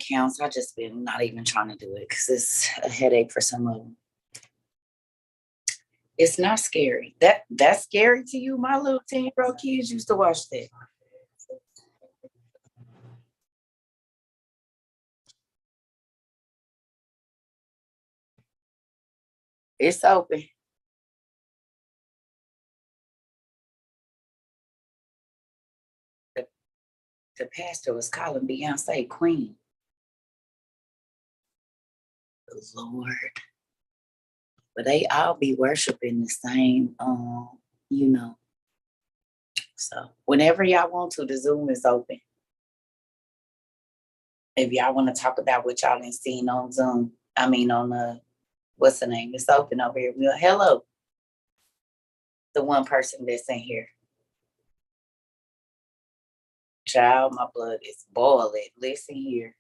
accounts. I just been not even trying to do it because it's a headache for some of them. It's not scary. That's scary to you. My little 10-year-old kids used to watch that. It's open. The pastor was calling Beyonce queen. Lord. But they all be worshiping the same, you know. So whenever y'all want to, the Zoom is open. If y'all want to talk about what y'all been seeing on Zoom, on what's the name? It's open over here. Well, hello. The one person that's in here. Child, my blood is boiling. Listen here.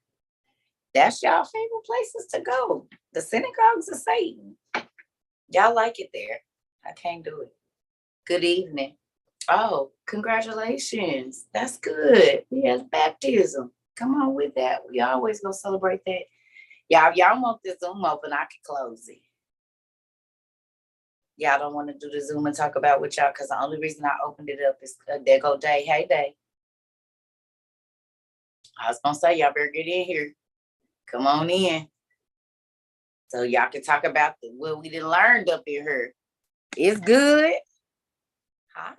That's y'all favorite places to go. The synagogues of Satan. Y'all like it there. I can't do it. Good evening. Oh, congratulations. That's good. We have baptism. Come on with that. We always gonna celebrate that. Y'all, if y'all want the Zoom open, I can close it. Y'all don't want to do the Zoom and talk about what y'all, because the only reason I opened it up is there go Day. Hey, Day. I was gonna say, y'all better get in here. Come on in. So y'all can talk about what we done learned up in here. It's good. Hi.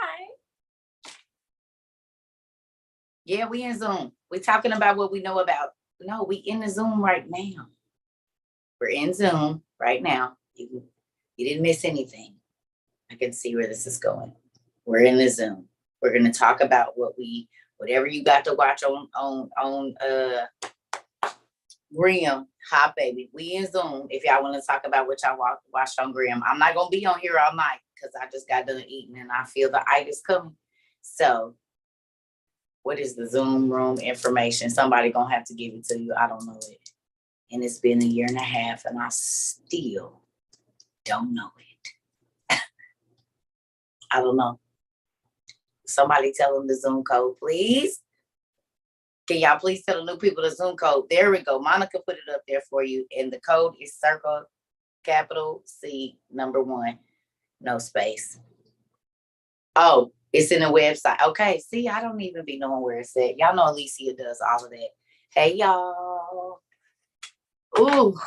Yeah, we in Zoom. We're talking about what we know about. No, we in the Zoom right now. We're in Zoom right now. You didn't miss anything. I can see where this is going. We're in the Zoom. We're gonna talk about whatever you got to watch on Grimm. Hi, baby. We in Zoom. If y'all want to talk about what y'all watched on Grimm, I'm not gonna be on here all night because I just got done eating and I feel the itis coming. So, what is the Zoom room information? Somebody gonna have to give it to you. I don't know it, and it's been 1.5 years, and I still don't know it. I don't know. Somebody tell them the Zoom code, please. Can y'all please tell the new people the Zoom code? There we go. Monica put it up there for you. And the code is Cerca, capital C, number 1, no space. Oh, it's in the website. Okay, see, I don't even be knowing where it's at. Y'all know Alicia does all of that. Hey, y'all. Ooh,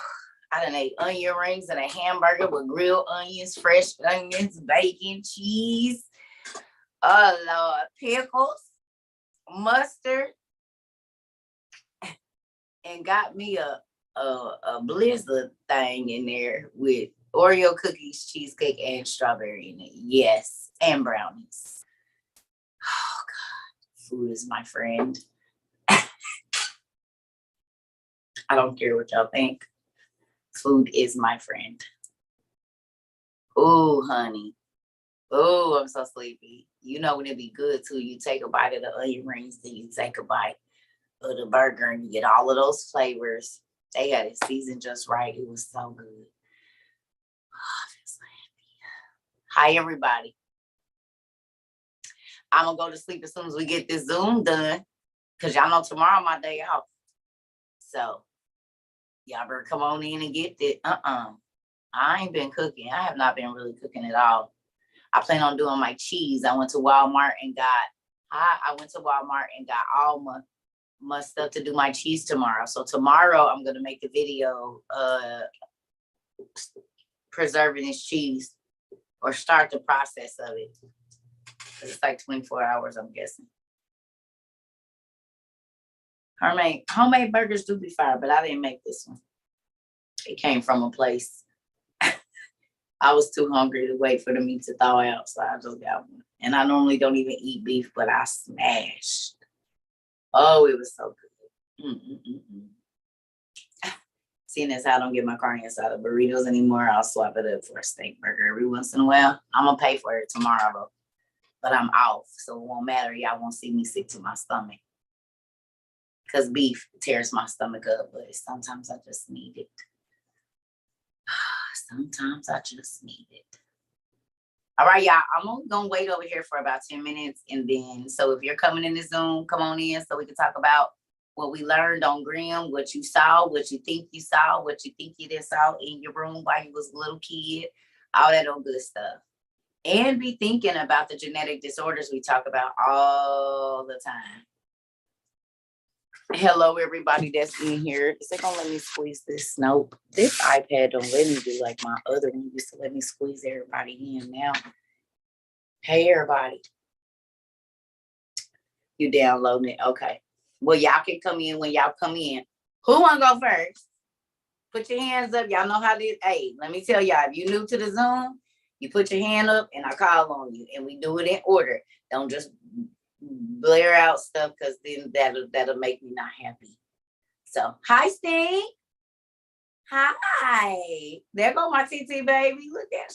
I done ate onion rings and a hamburger with grilled onions, fresh onions, bacon, cheese. Oh, Lord. Pickles, mustard. And got me a blizzard thing in there with Oreo cookies, cheesecake, and strawberry in it. Yes, and brownies. Oh, God. Food is my friend. I don't care what y'all think. Food is my friend. Oh, honey. Oh, I'm so sleepy. You know when it be good, too. You take a bite of the onion rings, then you take a bite of the burger and you get all of those flavors. They got it seasoned just right. It was so good. Oh, I feel so happy. Hi, everybody. I'm gonna go to sleep as soon as we get this Zoom done, because y'all know tomorrow my day off. So y'all better come on in and get it. I ain't been cooking. I have not been really cooking at all. I plan on doing my cheese. I went to Walmart and got all my stuff to do my cheese tomorrow. So tomorrow I'm gonna make a video preserving this cheese, or start the process of it. It's like 24 hours, I'm guessing. Homemade burgers do be fire, but I didn't make this one. It came from a place. I was too hungry to wait for the meat to thaw out, so I just got one. And I normally don't even eat beef, but I smashed. Oh, it was so good. Seeing as I don't get my carne asada burritos anymore, I'll swap it up for a steak burger every once in a while. I'm gonna pay for it tomorrow, though. But I'm off, so it won't matter. Y'all won't see me sick to my stomach. Because beef tears my stomach up, but sometimes I just need it. Sometimes I just need it. All right, y'all. I'm gonna wait over here for about 10 minutes, and then so if you're coming in the Zoom, come on in so we can talk about what we learned on Grimm, what you saw, what you think you saw, what you think you just saw in your room while you was a little kid, all that old good stuff. And be thinking about the genetic disorders we talk about all the time. Hello, everybody that's in here. Is it gonna let me squeeze this? Nope. This iPad don't let me do like my other one used to let me squeeze everybody in now. Hey, everybody. You downloading it? Okay. Well, y'all can come in when y'all come in. Who wanna go first? Put your hands up. Y'all know how this. Hey, let me tell y'all, if you're new to the Zoom, you put your hand up and I call on you, and we do it in order. Don't just blare out stuff, because then that'll make me not happy. So, hi, Sting. Hi. There go my TT baby. Look at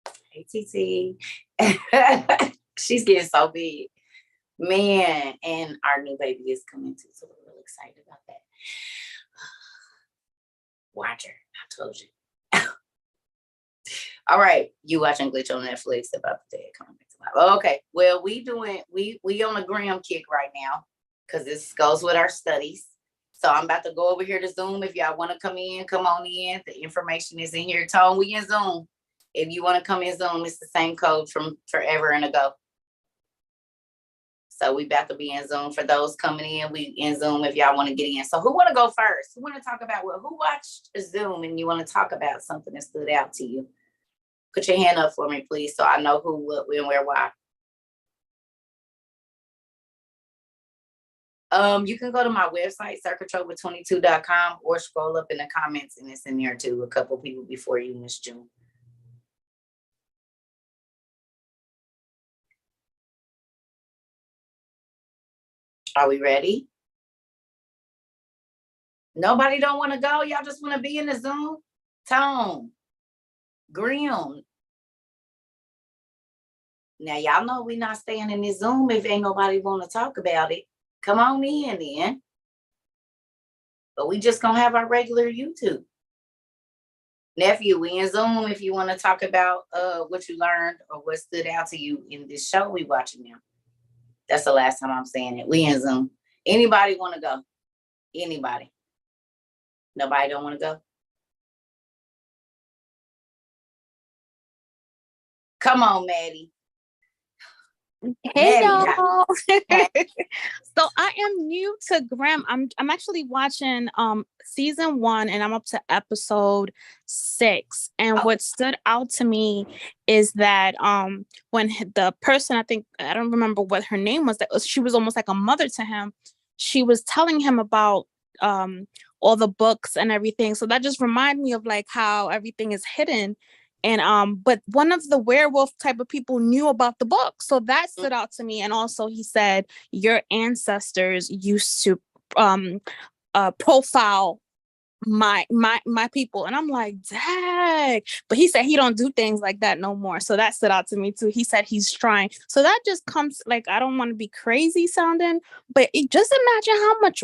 her. Hey, TT. She's getting so big. Man, and our new baby is coming too, so we're really excited about that. Watch her. I told you. All right, you watching Glitch on Netflix about the day coming back to life. Okay, well, we on a Grimm kick right now, because this goes with our studies. So I'm about to go over here to Zoom. If y'all want to come in, come on in. The information is in here. Tone, we in Zoom. If you want to come in Zoom, it's the same code from forever and ago. So we about to be in Zoom. For those coming in, we in Zoom if y'all want to get in. So who want to go first? Who want to talk about who watched a Zoom and you want to talk about something that stood out to you? Put your hand up for me, please, so I know who, what, when, where, why. You can go to my website, cercatrova22.com, or scroll up in the comments and it's in there too. A couple people before you, Miss June. Are we ready? Nobody don't want to go? Y'all just want to be in the Zoom? Tone. Grimm. Now, y'all know we not staying in this Zoom if ain't nobody want to talk about it. Come on in then. But we just gonna have our regular YouTube. Nephew, we in Zoom if you want to talk about what you learned or what stood out to you in this show we watching now. That's the last time I'm saying it. We in Zoom. Anybody want to go? Anybody? Nobody don't want to go? Come on, Maddie. Hey, y'all. So I am new to Grimm. I'm actually watching season 1 and I'm up to episode 6. And what stood out to me is that when the person, I don't remember what her name was, she was almost like a mother to him. She was telling him about all the books and everything. So that just reminded me of like how everything is hidden. And but one of the werewolf type of people knew about the book, so that stood out to me. And also he said your ancestors used to profile my people, and I'm like, dang. But he said he don't do things like that no more, so that stood out to me too. He said he's trying. So that just comes, like, I don't want to be crazy sounding, but just imagine how much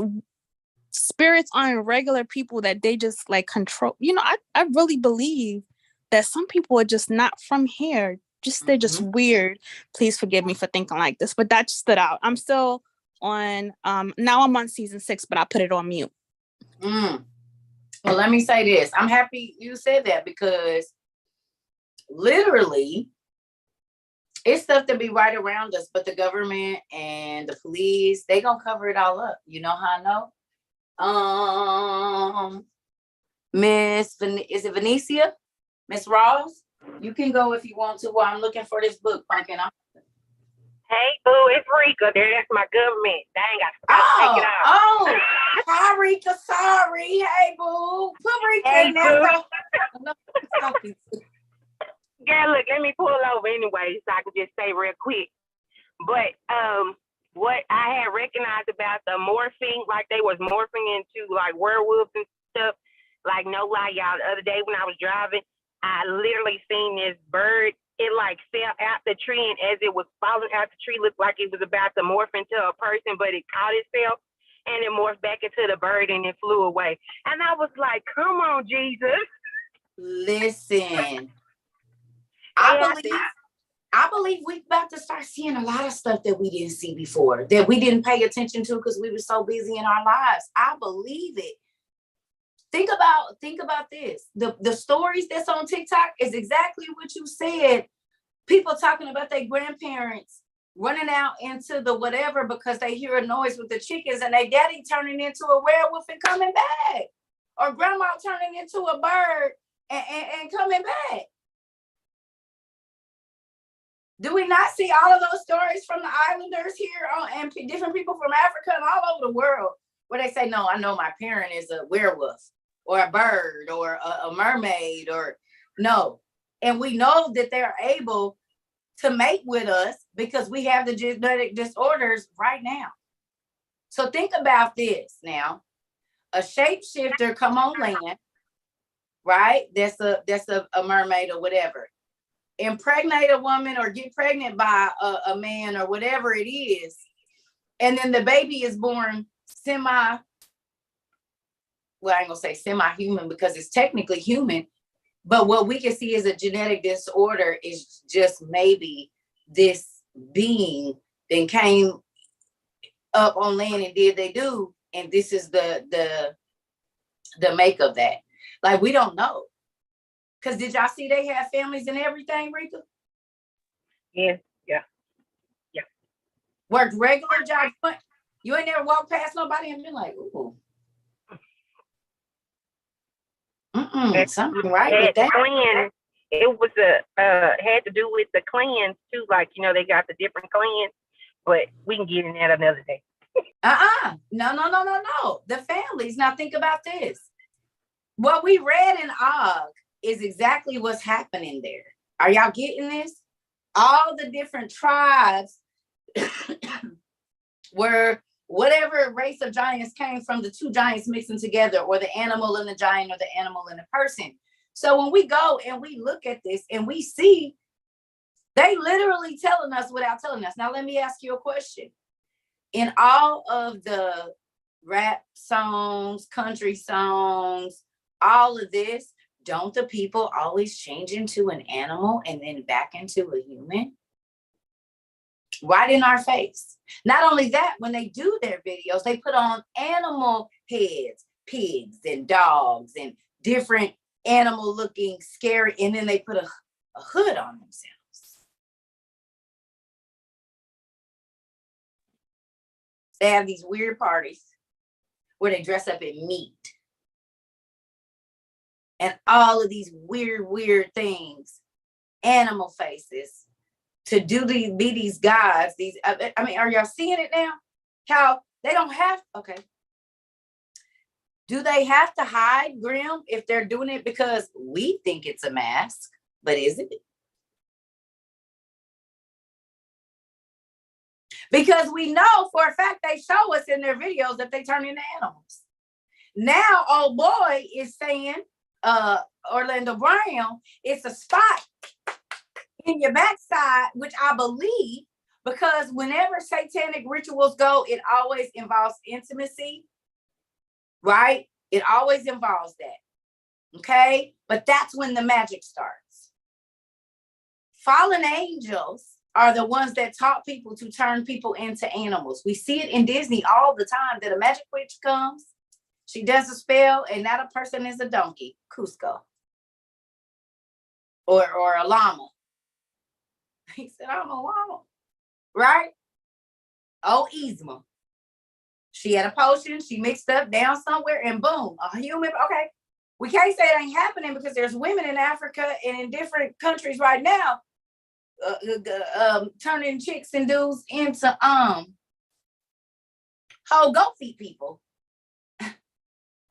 spirits are in regular people that they just like control. I really believe that some people are just not from here. They're just weird. Please forgive me for thinking like this, but that stood out. I'm still on now I'm on season 6, but I put it on mute. Well, let me say this. I'm happy you said that, because literally it's stuff to be right around us, but the government and the police, they gonna cover it all up. You know how I know? Is it Venetia? Miss Ross, you can go if you want to while I'm looking for this book, Pumpkin. Hey, boo, it's Rika. That's my government. Dang, I take it out. Oh, hi, Rika. Sorry. Hey, boo. Put Rika in there. Girl, look, let me pull over anyway so I can just say real quick. But what I had recognized about the morphing, like they was morphing into like werewolves and stuff, like no lie, y'all, the other day when I was driving, I literally seen this bird. It like fell out the tree, and as it was falling out the tree, looked like it was about to morph into a person, but it caught itself and it morphed back into the bird and it flew away. And I was like, come on, Jesus. Listen, I believe I believe we're about to start seeing a lot of stuff that we didn't see before, that we didn't pay attention to because we were so busy in our lives. I believe it. Think about this. The stories that's on TikTok is exactly what you said. People talking about their grandparents running out into the whatever because they hear a noise with the chickens and their daddy turning into a werewolf and coming back. Or grandma turning into a bird and coming back. Do we not see all of those stories from the islanders here and different people from Africa and all over the world where they say, no, I know my parent is a werewolf or a bird or a mermaid or no. And we know that they're able to mate with us because we have the genetic disorders right now. So think about this now. A shapeshifter come on land, right? That's a mermaid or whatever. Impregnate a woman or get pregnant by a man or whatever it is. And then the baby is born I ain't gonna say semi-human because it's technically human. But what we can see as a genetic disorder is just maybe this being then came up on land and did they do. And this is the make of that. Like, we don't know. Because did y'all see they have families and everything, Rika? Yeah. Worked regular jobs. You ain't never walked past nobody and been like, ooh. Something right with that. Clan, it was had to do with the clans too. Like, they got the different clans, but we can get in that another day. No. The families. Now think about this. What we read in Og is exactly what's happening there. Are y'all getting this? All the different tribes were whatever race of giants came from, the two giants mixing together, or the animal and the giant, or the animal and the person. So when we go and we look at this and we see, they literally telling us without telling us. Now let me ask you a question. In all of the rap songs, country songs, all of this, don't the people always change into an animal and then back into a human? Right in our face. Not only that, when they do their videos, they put on animal heads, pigs and dogs and different animal looking scary, and then they put a hood on themselves. They have these weird parties where they dress up in meat. And all of these weird things, animal faces, to be these gods. Are y'all seeing it now? How they don't have, okay. Do they have to hide, Grim, if they're doing it because we think it's a mask, but is it? Because we know for a fact they show us in their videos that they turn into animals. Now, old boy is saying, Orlando Brown, it's a spot in your backside, which I believe, because whenever satanic rituals go, it always involves intimacy, right? It always involves that. Okay? But that's when the magic starts. Fallen angels are the ones that taught people to turn people into animals. We see it in Disney all the time that a magic witch comes, she does a spell, and that a person is a donkey, Cusco, or a llama. He said, I'm a llama, right? Oh, Yzma. She had a potion, she mixed up down somewhere, and boom, a human. Okay, we can't say it ain't happening because there's women in Africa and in different countries right now turning chicks and dudes into whole goat feet people.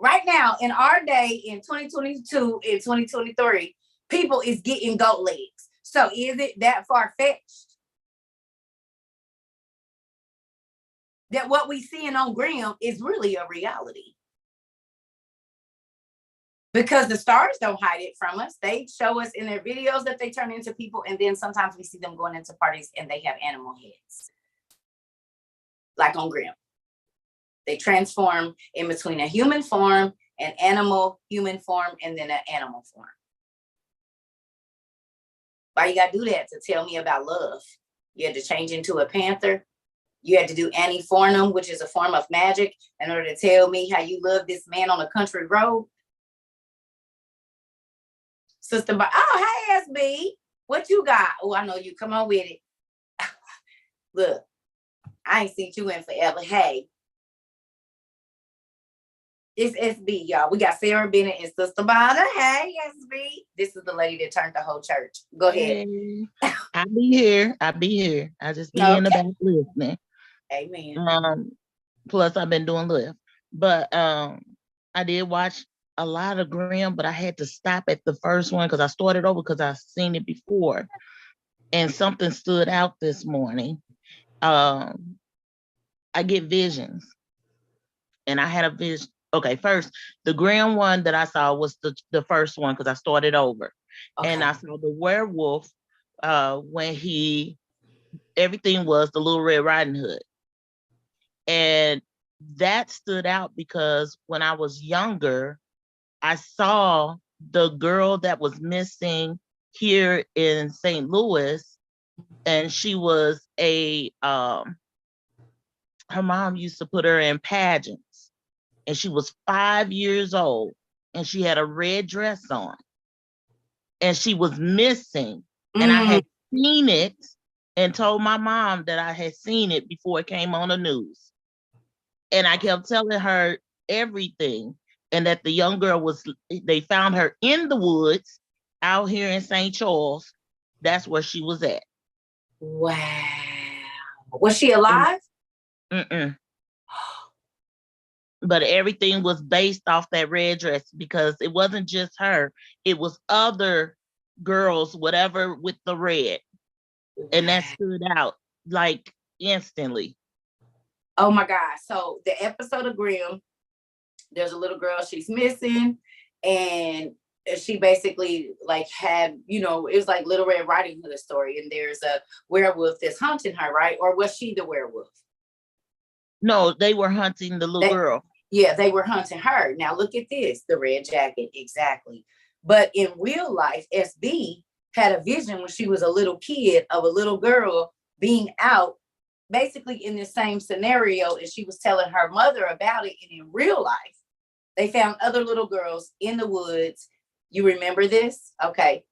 Right now, in our day, in 2022, in 2023, people is getting goat legs. So is it that far-fetched that what we seeing on Grimm is really a reality? Because the stars don't hide it from us. They show us in their videos that they turn into people, and then sometimes we see them going into parties and they have animal heads. Like on Grimm. They transform in between a human form, an animal human form, and then an animal form. Why you gotta do that? To tell me about love. You had to change into a panther. You had to do antiphonum, which is a form of magic, in order to tell me how you love this man on a country road. Sister, oh, hey, SB. What you got? Oh, I know you. Come on with it. Look, I ain't seen you in forever. Hey, it's SB, y'all. We got Sarah Bennett and Sister Bonner. Hey, SB. This is the lady that turned the whole church. Go ahead. Hey, I be here. I just be in the back listening. Amen. Plus I've been doing Lyft. But I did watch a lot of Grimm, but I had to stop at the first one because I started over because I've seen it before. And something stood out this morning. I get visions. And I had a vision. Okay, first, the Grimm one that I saw was the first one because I started over. Okay. And I saw the werewolf when everything was the Little Red Riding Hood. And that stood out because when I was younger, I saw the girl that was missing here in St. Louis, and she was her mom used to put her in pageants, and she was 5 years old, and she had a red dress on, and she was missing. And I had seen it and told my mom that I had seen it before it came on the news. And I kept telling her everything, and that the young girl they found her in the woods out here in St. Charles. That's where she was at. Wow. Was she alive? Mm-mm. But everything was based off that red dress because it wasn't just her. It was other girls, whatever, with the red. And that stood out like instantly. Oh my God. So the episode of Grimm, there's a little girl, she's missing, and she basically like had, it was like Little Red Riding Hood story, and there's a werewolf that's hunting her, right? Or was she the werewolf? No, they were hunting the little girl. Yeah, they were hunting her. Now look at this, the red jacket, exactly. But in real life, SB had a vision when she was a little kid of a little girl being out basically in the same scenario, and she was telling her mother about it. And in real life, they found other little girls in the woods. You remember this? Okay.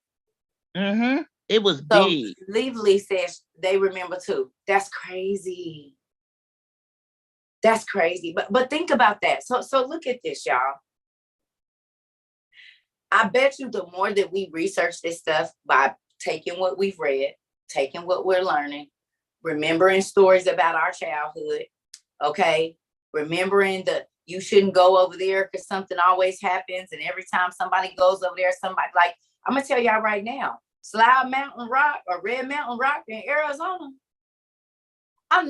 Mm-hmm. It was big. Legally says they remember too. That's crazy. That's crazy. But think about that. So look at this, y'all. I bet you the more that we research this stuff by taking what we've read, taking what we're learning, remembering stories about our childhood, okay? Remembering that you shouldn't go over there because something always happens, and every time somebody goes over there, somebody, like, I'm going to tell y'all right now, Slough Mountain Rock or Red Mountain Rock in Arizona, I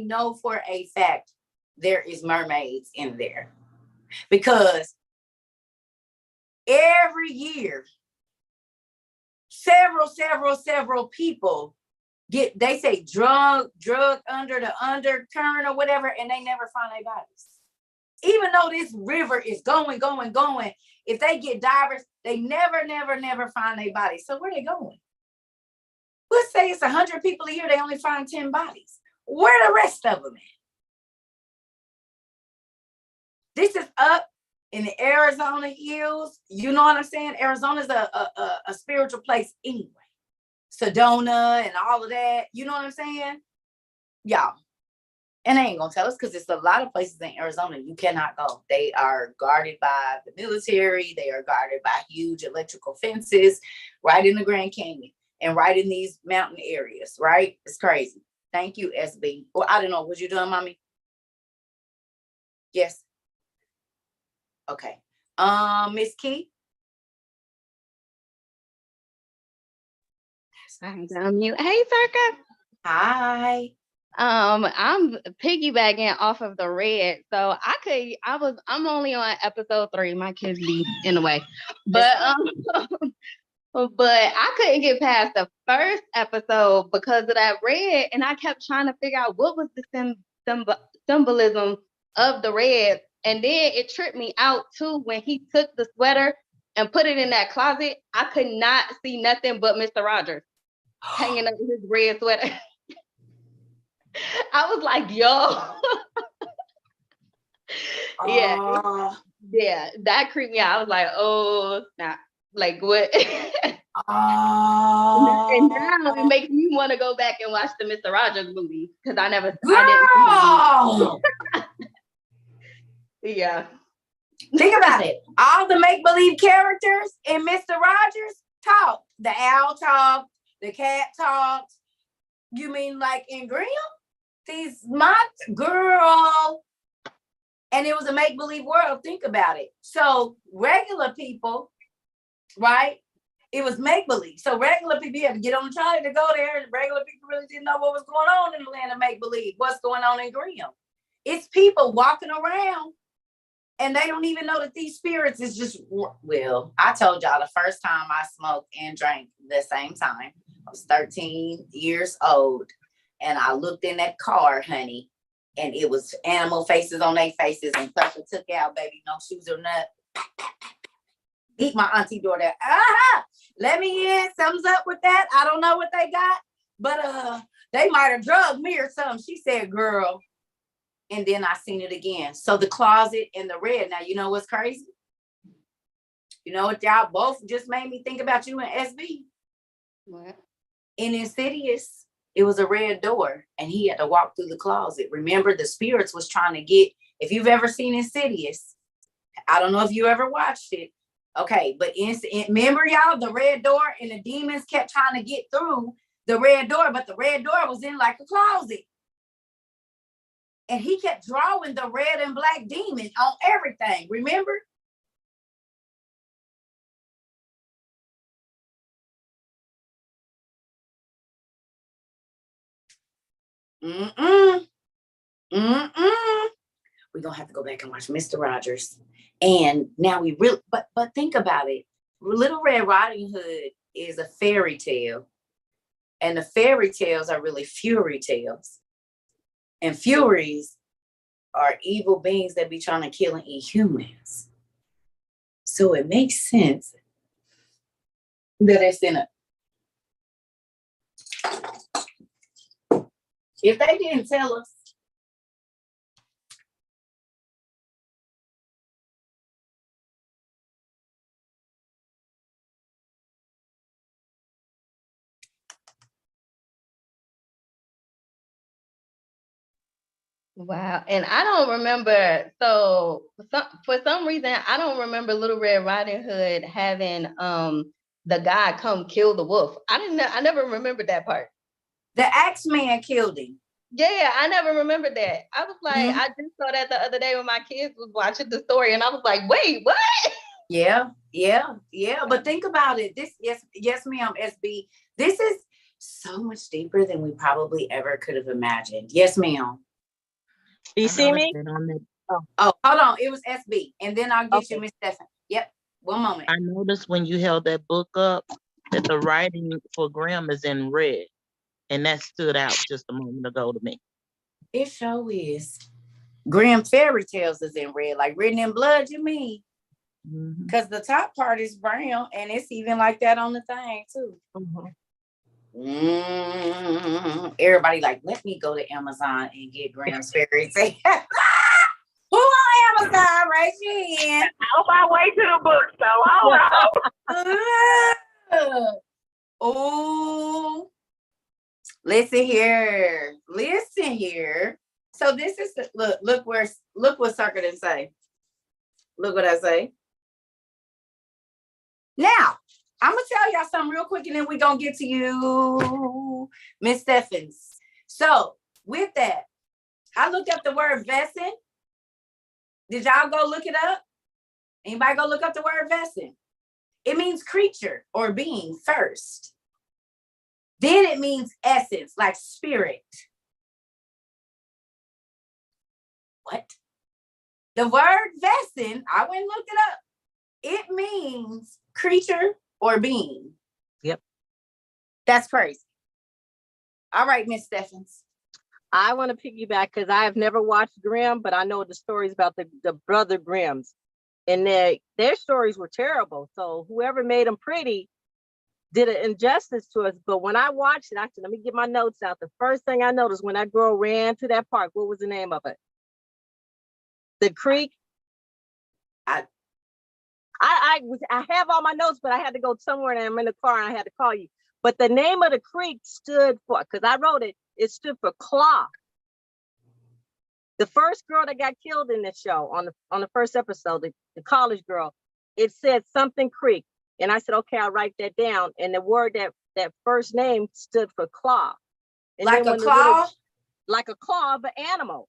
know for a fact there is mermaids in there, because every year, several people they say drug under the undercurrent or whatever, and they never find their bodies. Even though this river is going, if they get divers, they never find their bodies. So where are they going? Let's say it's 100 people a year, they only find 10 bodies. Where the rest of them at? This is up in the Arizona hills. You know what I'm saying? Arizona's a spiritual place anyway. Sedona and all of that. You know what I'm saying? Y'all. And they ain't gonna tell us because there's a lot of places in Arizona you cannot go. They are guarded by the military. They are guarded by huge electrical fences right in the Grand Canyon and right in these mountain areas, right? It's crazy. Thank you, SB. Well, I don't know. Was you done, Mommy? Yes. Okay. Miss Key? I'm on mute. Hey, Cerca. Hi. I'm piggybacking off of the red. So I'm only on episode 3. My kids be in the way. But but I couldn't get past the first episode because of that red, and I kept trying to figure out what was the symbolism of the red. And then it tripped me out too when he took the sweater and put it in that closet, I could not see nothing but Mr. Rogers hanging up his red sweater. I was like, yo. Yeah, that creeped me out. I was like, oh, nah, like what? And now it makes me want to go back and watch the Mr. Rogers movie because I didn't see yeah. Think about it. All the make-believe characters in Mr. Rogers talk. The owl talked, the cat talked. You mean like in Grimm? These my girl. And it was a make-believe world. Think about it. So regular people, right? It was make-believe. So regular people, you had to get on the trolley to go there. And regular people really didn't know what was going on in the land of make-believe. What's going on in Grimm? It's people walking around and they don't even know that these spirits is just, well, I told y'all the first time I smoked and drank the same time. I was 13 years old. And I looked in that car, honey, and it was animal faces on their faces and sucker took out, baby, no shoes or nothing. Beat my auntie door there. Let me in. Something's up with that. I don't know what they got, but they might have drugged me or something. She said, girl. And then I seen it again. So the closet and the red. Now, you know what's crazy? You know what? Y'all both just made me think about you and SB. What? In Insidious, it was a red door and he had to walk through the closet. Remember, the spirits was trying to get, if you've ever seen Insidious, I don't know if you ever watched it. Okay, but remember, y'all, the red door and the demons kept trying to get through the red door, but the red door was in like a closet. And he kept drawing the red and black demon on everything. Remember? We're gonna have to go back and watch Mr. Rogers. And now we really, but think about it. Little Red Riding Hood is a fairy tale. And the fairy tales are really fury tales. And furies are evil beings that be trying to kill and eat humans. So it makes sense that it's in a. If they didn't tell us. Wow. And I don't remember. So for some reason, I don't remember Little Red Riding Hood having the guy come kill the wolf. I never remembered that part. The Axeman killed him. Yeah, I never remembered that. I was like, I just saw that the other day when my kids was watching the story, and I was like, wait, what? Yeah. But think about it. This, yes, ma'am, SB. This is so much deeper than we probably ever could have imagined. Yes, ma'am. You see me? Oh, hold on. It was SB. And then I'll get you Miss Stephan. Yep. One moment. I noticed when you held that book up that the writing for Grimm is in red. And that stood out just a moment ago to me. It sure is. Grimm fairy tales is in red, like written in blood, you mean? Because the top part is brown, and it's even like that on the thing, too. Everybody like, let me go to Amazon and get Grimm's fairy tale. Who on Amazon? Raise your hand. On my way to the book, so hold on. Oh, listen here. So this is look what Cerca didn't say. Look what I say. Now, I'm gonna tell y'all something real quick, and then we're gonna get to you, Miss Stephens. So with that, I looked up the word Vessin. Did y'all go look it up? Anybody go look up the word Vessin? It means creature or being first. Then it means essence, like spirit. What? The word Vessin, I went and looked it up. It means creature or being. Yep. That's crazy. All right, Miss Stephens. I want to piggyback because I have never watched Grimm, but I know the stories about the brother Grimms. and their stories were terrible. So whoever made them pretty did an injustice to us. But when I watched it, I said, let me get my notes out. The first thing I noticed when that girl ran to that park, what was the name of it? The creek. I have all my notes, but I had to go somewhere and I'm in the car and I had to call you. But the name of the creek stood for, because I wrote it, it stood for claw. The first girl that got killed in this show on the first episode, the college girl, it said something creek. And I said, okay, I'll write that down. And the word that first name stood for claw. And like a claw? Like a claw of an animal.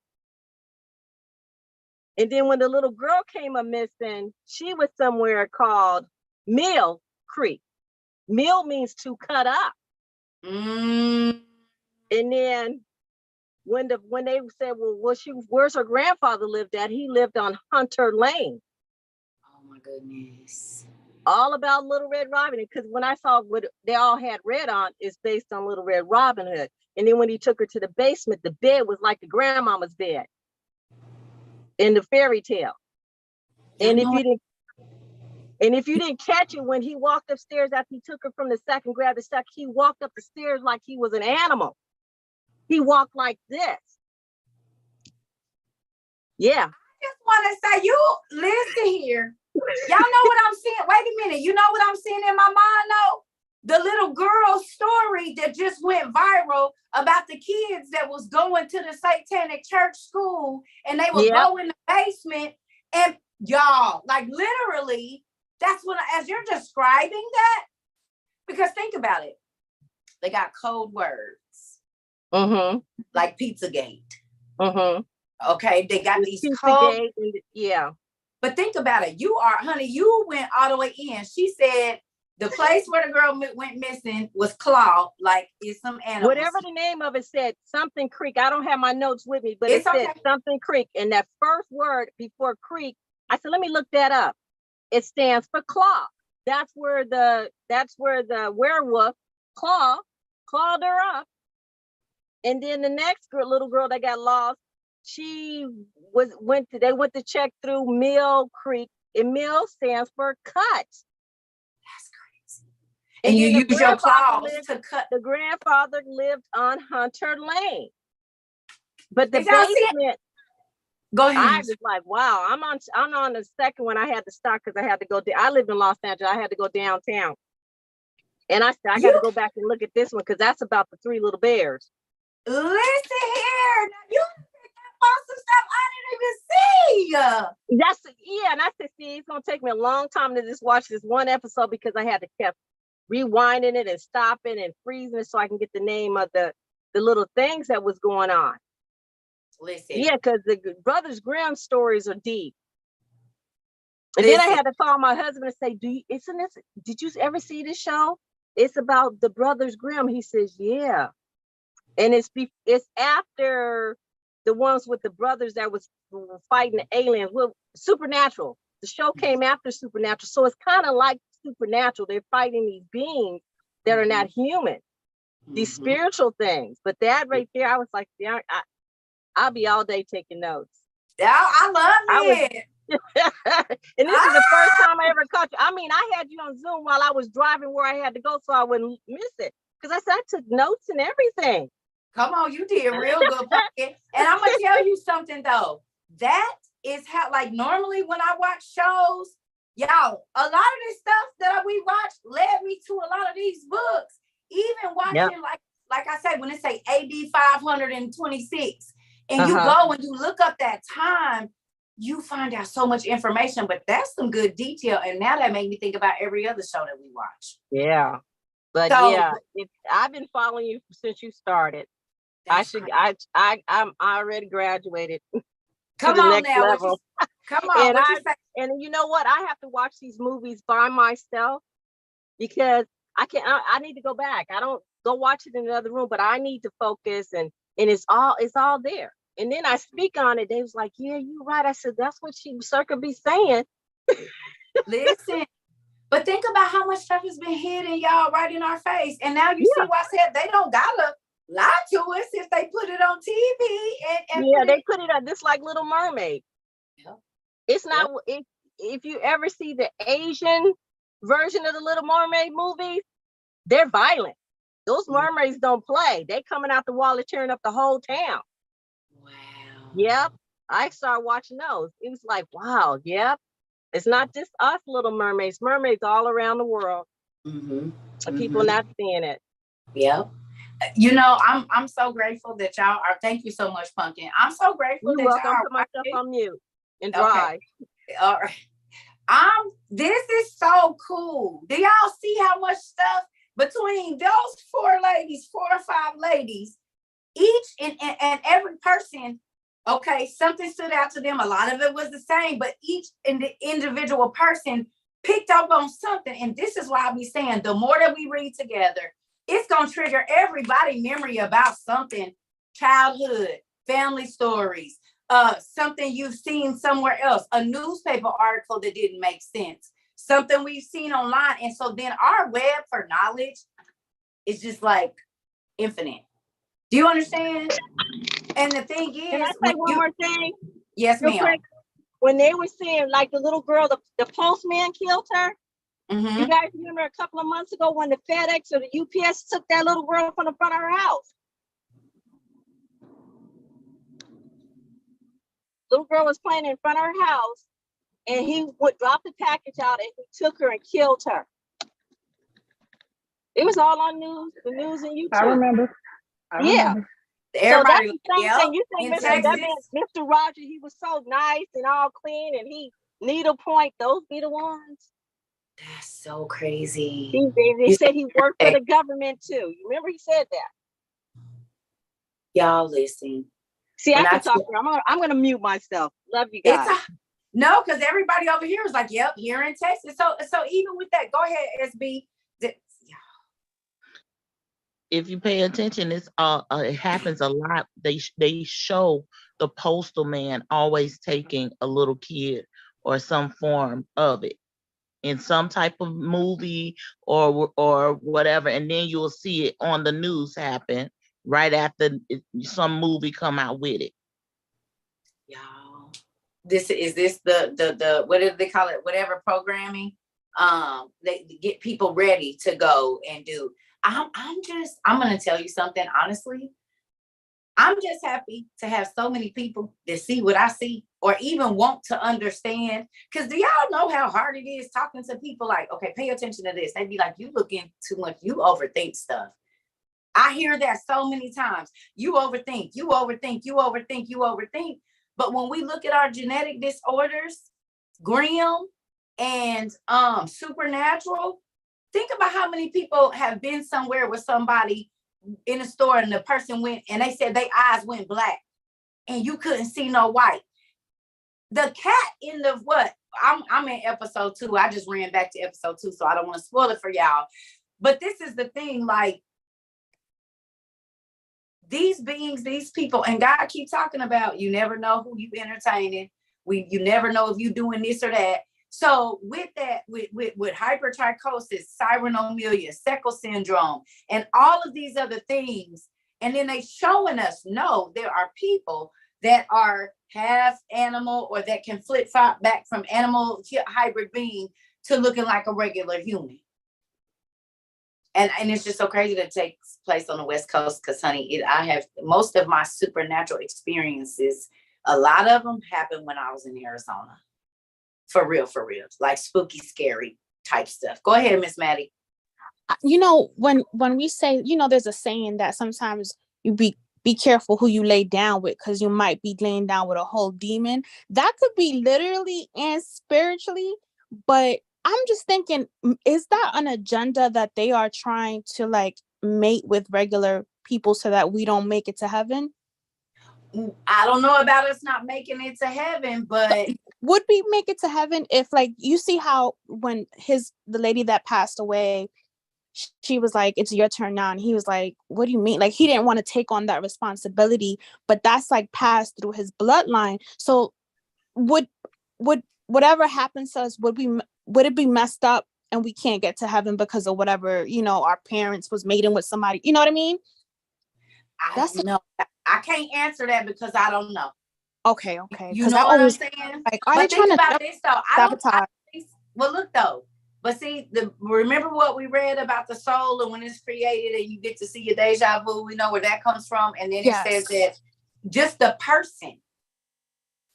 And then when the little girl came up missing, she was somewhere called Mill Creek. Mill means to cut up. Mm. And then when they said, well, where's her grandfather lived at? He lived on Hunter Lane. Oh my goodness. All about Little Red Robin Hood, because when I saw what they all had red on, it's based on Little Red Robin Hood. And then when he took her to the basement, the bed was like the grandmama's bed in the fairy tale. And if you didn't catch it, when he walked upstairs after he took her from the sack and grabbed the sack, he walked up the stairs like he was an animal. He walked like this. Yeah. I just want to say, you listen here. Y'all know what I'm seeing? Wait a minute. You know what I'm seeing in my mind though? The little girl story that just went viral about the kids that was going to the Satanic church school and they would go in the basement and y'all, like literally, that's what, as you're describing that, because think about it. They got code words. Mm-hmm. Like Pizzagate. Mm-hmm. Okay, they got these codes. Yeah. But think about it. Honey, you went all the way in. She said the place where the girl went missing was Claw, like it's some animal. Whatever the name of it said, something creek. I don't have my notes with me, but it said something creek. And that first word before creek, I said, let me look that up. It stands for claw. That's where the werewolf clawed her up. And then the next little girl that got lost, they went to check through Mill Creek, and Mill stands for cut. That's crazy. And you use your claws to cut. The grandfather lived on Hunter Lane. But the basement, go ahead. I was like, wow, I'm on the second one. I had to stop because I had to go. I live in Los Angeles. I had to go downtown. And I said, I got to go back and look at this one because that's about the three little bears. Listen here. Now, you picked up on some stuff I didn't even see. And I said, see, it's gonna take me a long time to just watch this one episode because I had to keep rewinding it and stopping and freezing it so I can get the name of the little things that was going on. Listen. Yeah, because the Brothers Grimm stories are deep. And then I had to call my husband and say, did you ever see this show? It's about the Brothers Grimm. He says, yeah. And it's after the ones with the brothers that was fighting the aliens. Well, Supernatural. The show came after Supernatural. So it's kind of like Supernatural. They're fighting these beings that are not human, these spiritual things. But that right there, I was like, yeah, I'll be all day taking notes. Yeah, I love it. And this is the first time I ever caught you. I mean, I had you on Zoom while I was driving where I had to go so I wouldn't miss it. Because I said I took notes and everything. Come on, you did real good. And I'm going to tell you something, though. That is how, like, normally when I watch shows, y'all, a lot of this stuff that we watch led me to a lot of these books. Even watching, like I said, when it say AD 526, and you go and you look up that time, you find out so much information, but that's some good detail. And now that made me think about every other show that we watch. Yeah. But I've been following you since you started. I'm already graduated. Come on now. Level. Come on. And you know what? I have to watch these movies by myself because I need to go back. I don't go watch it in another room, but I need to focus and it's all there. And then I speak on it. They was like, yeah, you're right. I said, that's what Cerca be saying. Listen, but think about how much stuff has been hidden, y'all, right in our face. And now you see why I said they don't gotta lie to us if they put it on TV. And they put it on just like Little Mermaid. Yeah. It's not if you ever see the Asian version of the Little Mermaid movies, they're violent. Those mermaids don't play. They coming out the water tearing up the whole town. Wow. Yep. I started watching those. It was like, wow, yep. It's not just us Little Mermaids. Mermaids all around the world. Mm-hmm. And people not seeing it. Yep. You know, I'm so grateful that y'all are. Thank you so much, Pumpkin. I'm so grateful You're that welcome. y'all I'll are put myself watching. on mute and drive. All right. This is so cool. Do y'all see how much stuff between those 4 or 5 ladies, each and every person, okay, something stood out to them. A lot of it was the same, but each individual person picked up on something. And this is why I be saying the more that we read together, it's going to trigger everybody memory about something, childhood, family stories, something you've seen somewhere else, a newspaper article that didn't make sense, something we've seen online. And so then our web for knowledge is just like infinite. Do you understand? And the thing is, Can I say one more thing? Yes, real ma'am. quick? When they were saying like the little girl, the postman killed her. Mm-hmm. You guys remember a couple of months ago when the FedEx or the UPS took that little girl from the front of her house? Little girl was playing in front of her house, and he would drop the package out, and he took her and killed her. It was all on the news and YouTube. I remember. Yeah. Everybody, so that's the same thing. You think Mr. Roger, he was so nice and all clean, and he needlepoint, those be the ones. That's so crazy. They said he worked for the government too. You remember he said that? Y'all listen. See, I can talk. I'm gonna mute myself. Love you guys. No, because everybody over here is like, yep, here in Texas. So even with that, go ahead, SB. If you pay attention, it happens a lot. They show the postal man always taking a little kid or some form of it in some type of movie or whatever, and then you'll see it on the news happen right after some movie come out with it. Y'all, this the what do they call it? Whatever programming, they get people ready to go and do. I'm gonna tell you something honestly. I'm just happy to have so many people that see what I see or even want to understand. Because do y'all know how hard it is talking to people like, okay, pay attention to this. They'd be like, you looking too much. You overthink stuff. I hear that so many times. You overthink, you overthink, you overthink, you overthink. But when we look at our genetic disorders, Grimm and supernatural, think about how many people have been somewhere with somebody in a store and the person went and they said their eyes went black and you couldn't see no white. The cat in the what? I'm in episode 2. I just ran back to episode 2, so I don't want to spoil it for y'all. But this is the thing, like these beings, these people, and God keep talking about you never know who you entertaining. You never know if you doing this or that. So with that, with hypertrichosis, cyronomelia, Seckel syndrome, and all of these other things, and then they showing us, no, there are people that are half animal or that can flip-flop back from animal hybrid being to looking like a regular human. And it's just so crazy that it takes place on the West Coast because, honey, I have most of my supernatural experiences, a lot of them happened when I was in Arizona. For real, like spooky, scary type stuff. Go ahead, Miss Maddie. You know, when we say, you know, there's a saying that sometimes you be careful who you lay down with because you might be laying down with a whole demon. That could be literally and spiritually, but I'm just thinking, is that an agenda that they are trying to like mate with regular people so that we don't make it to heaven? I don't know about us not making it to heaven, but would we make it to heaven if, like, you see how when the lady that passed away, she was like, it's your turn now, and he was like, what do you mean? Like, he didn't want to take on that responsibility, but that's like passed through his bloodline. So would whatever happens to us, would it be messed up and we can't get to heaven because of whatever, you know, our parents was mating with somebody, you know what I mean? I can't answer that because I don't know. Okay. You Because know I what I'm always saying? like, are they But think trying to about this though. sabotage? Well, look though. But see, remember what we read about the soul and when it's created and you get to see your deja vu, we know where that comes from. And then it says that just the person.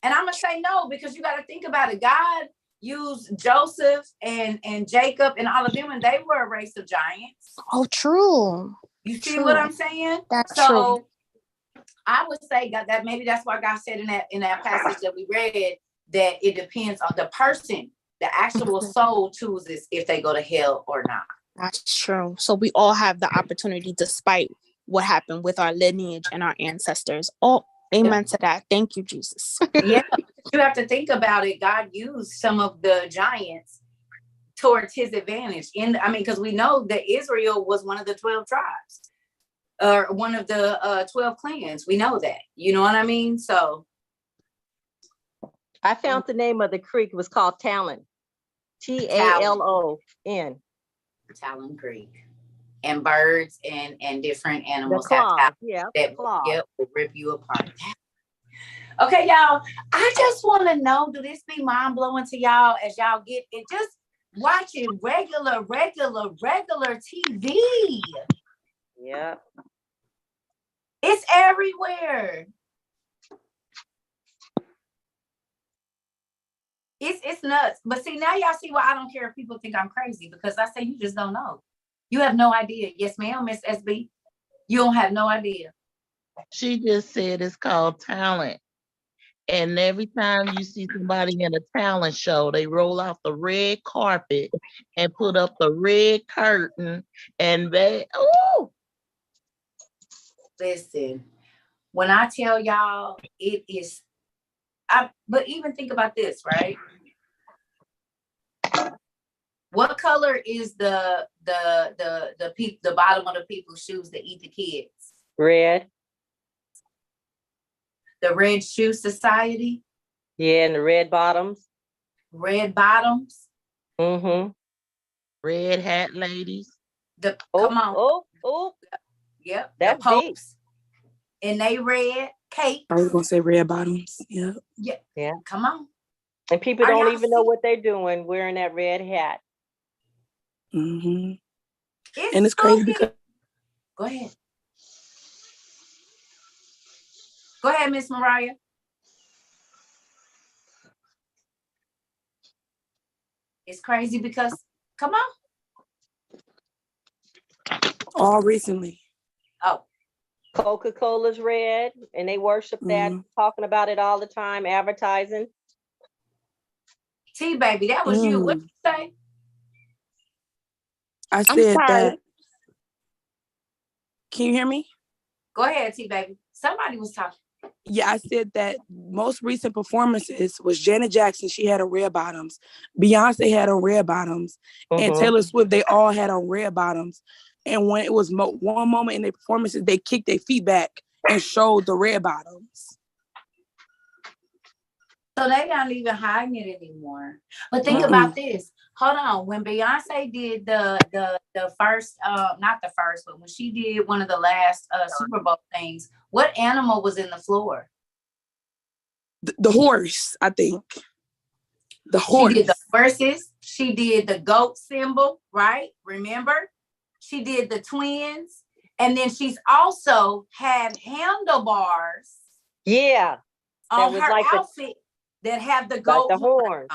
And I'm gonna say no, because you got to think about it. God used Joseph and Jacob and all of them, and they were a race of giants. Oh, true. You see what I'm saying? That's so true. I would say God, that maybe that's why God said in that passage that we read that it depends on the person. The actual soul chooses if they go to hell or not. That's true. So we all have the opportunity, despite what happened with our lineage and our ancestors. Oh, amen to that. Thank you, Jesus. Yeah, you have to think about it. God used some of the giants towards his advantage. Because we know that Israel was one of the 12 tribes or one of the 12 clans. We know that. You know what I mean? So I found the name of the creek. It was called Talon. Talon. Talon Creek. And birds and different animals The claw, have that will rip you apart. Okay, y'all. I just want to know, do this be mind blowing to y'all as y'all get it? Just watching regular TV. Yeah. It's everywhere. It's nuts. But see, now y'all see why I don't care if people think I'm crazy, because I say you just don't know. You have no idea. Yes, ma'am, Miss SB. You don't have no idea. She just said it's called talent. And every time you see somebody in a talent show, they roll out the red carpet and put up the red curtain and Listen, when I tell y'all it is, but even think about this, right? What color is the bottom of the people's shoes that eat the kids? Red. The Red Shoe Society? Yeah, and the red bottoms. Red bottoms? Mm-hmm. Red hat ladies. Come on. Oh. Yep. That's the Popes. And they red cakes. I was gonna say red bottoms. Yeah. Yeah. Come on. And people don't even know what they're doing wearing that red hat. Mm-hmm. And it's crazy because. Go ahead. Go ahead, Miss Mariah. It's crazy because, come on. All recently. Oh. Coca-Cola's red, and they worship that, talking about it all the time, advertising. T baby, that was you. What did you say? I said that. Can you hear me? Go ahead, T baby. Somebody was talking. Yeah, I said that most recent performances was Janet Jackson. She had on red bottoms. Beyonce had on red bottoms. And Taylor Swift, they all had on red bottoms. And when it was one moment in their performances, they kicked their feet back and showed the red bottoms. So they not even hiding it anymore. But think about this. Hold on. When Beyonce did the first, not the first, but when she did one of the last Super Bowl things, what animal was in the floor? The horse, I think. The horse. She did the horses. She did the goat symbol, right? Remember? She did the twins. And then she's also had handlebars. Yeah. On her outfit that have the goat horns.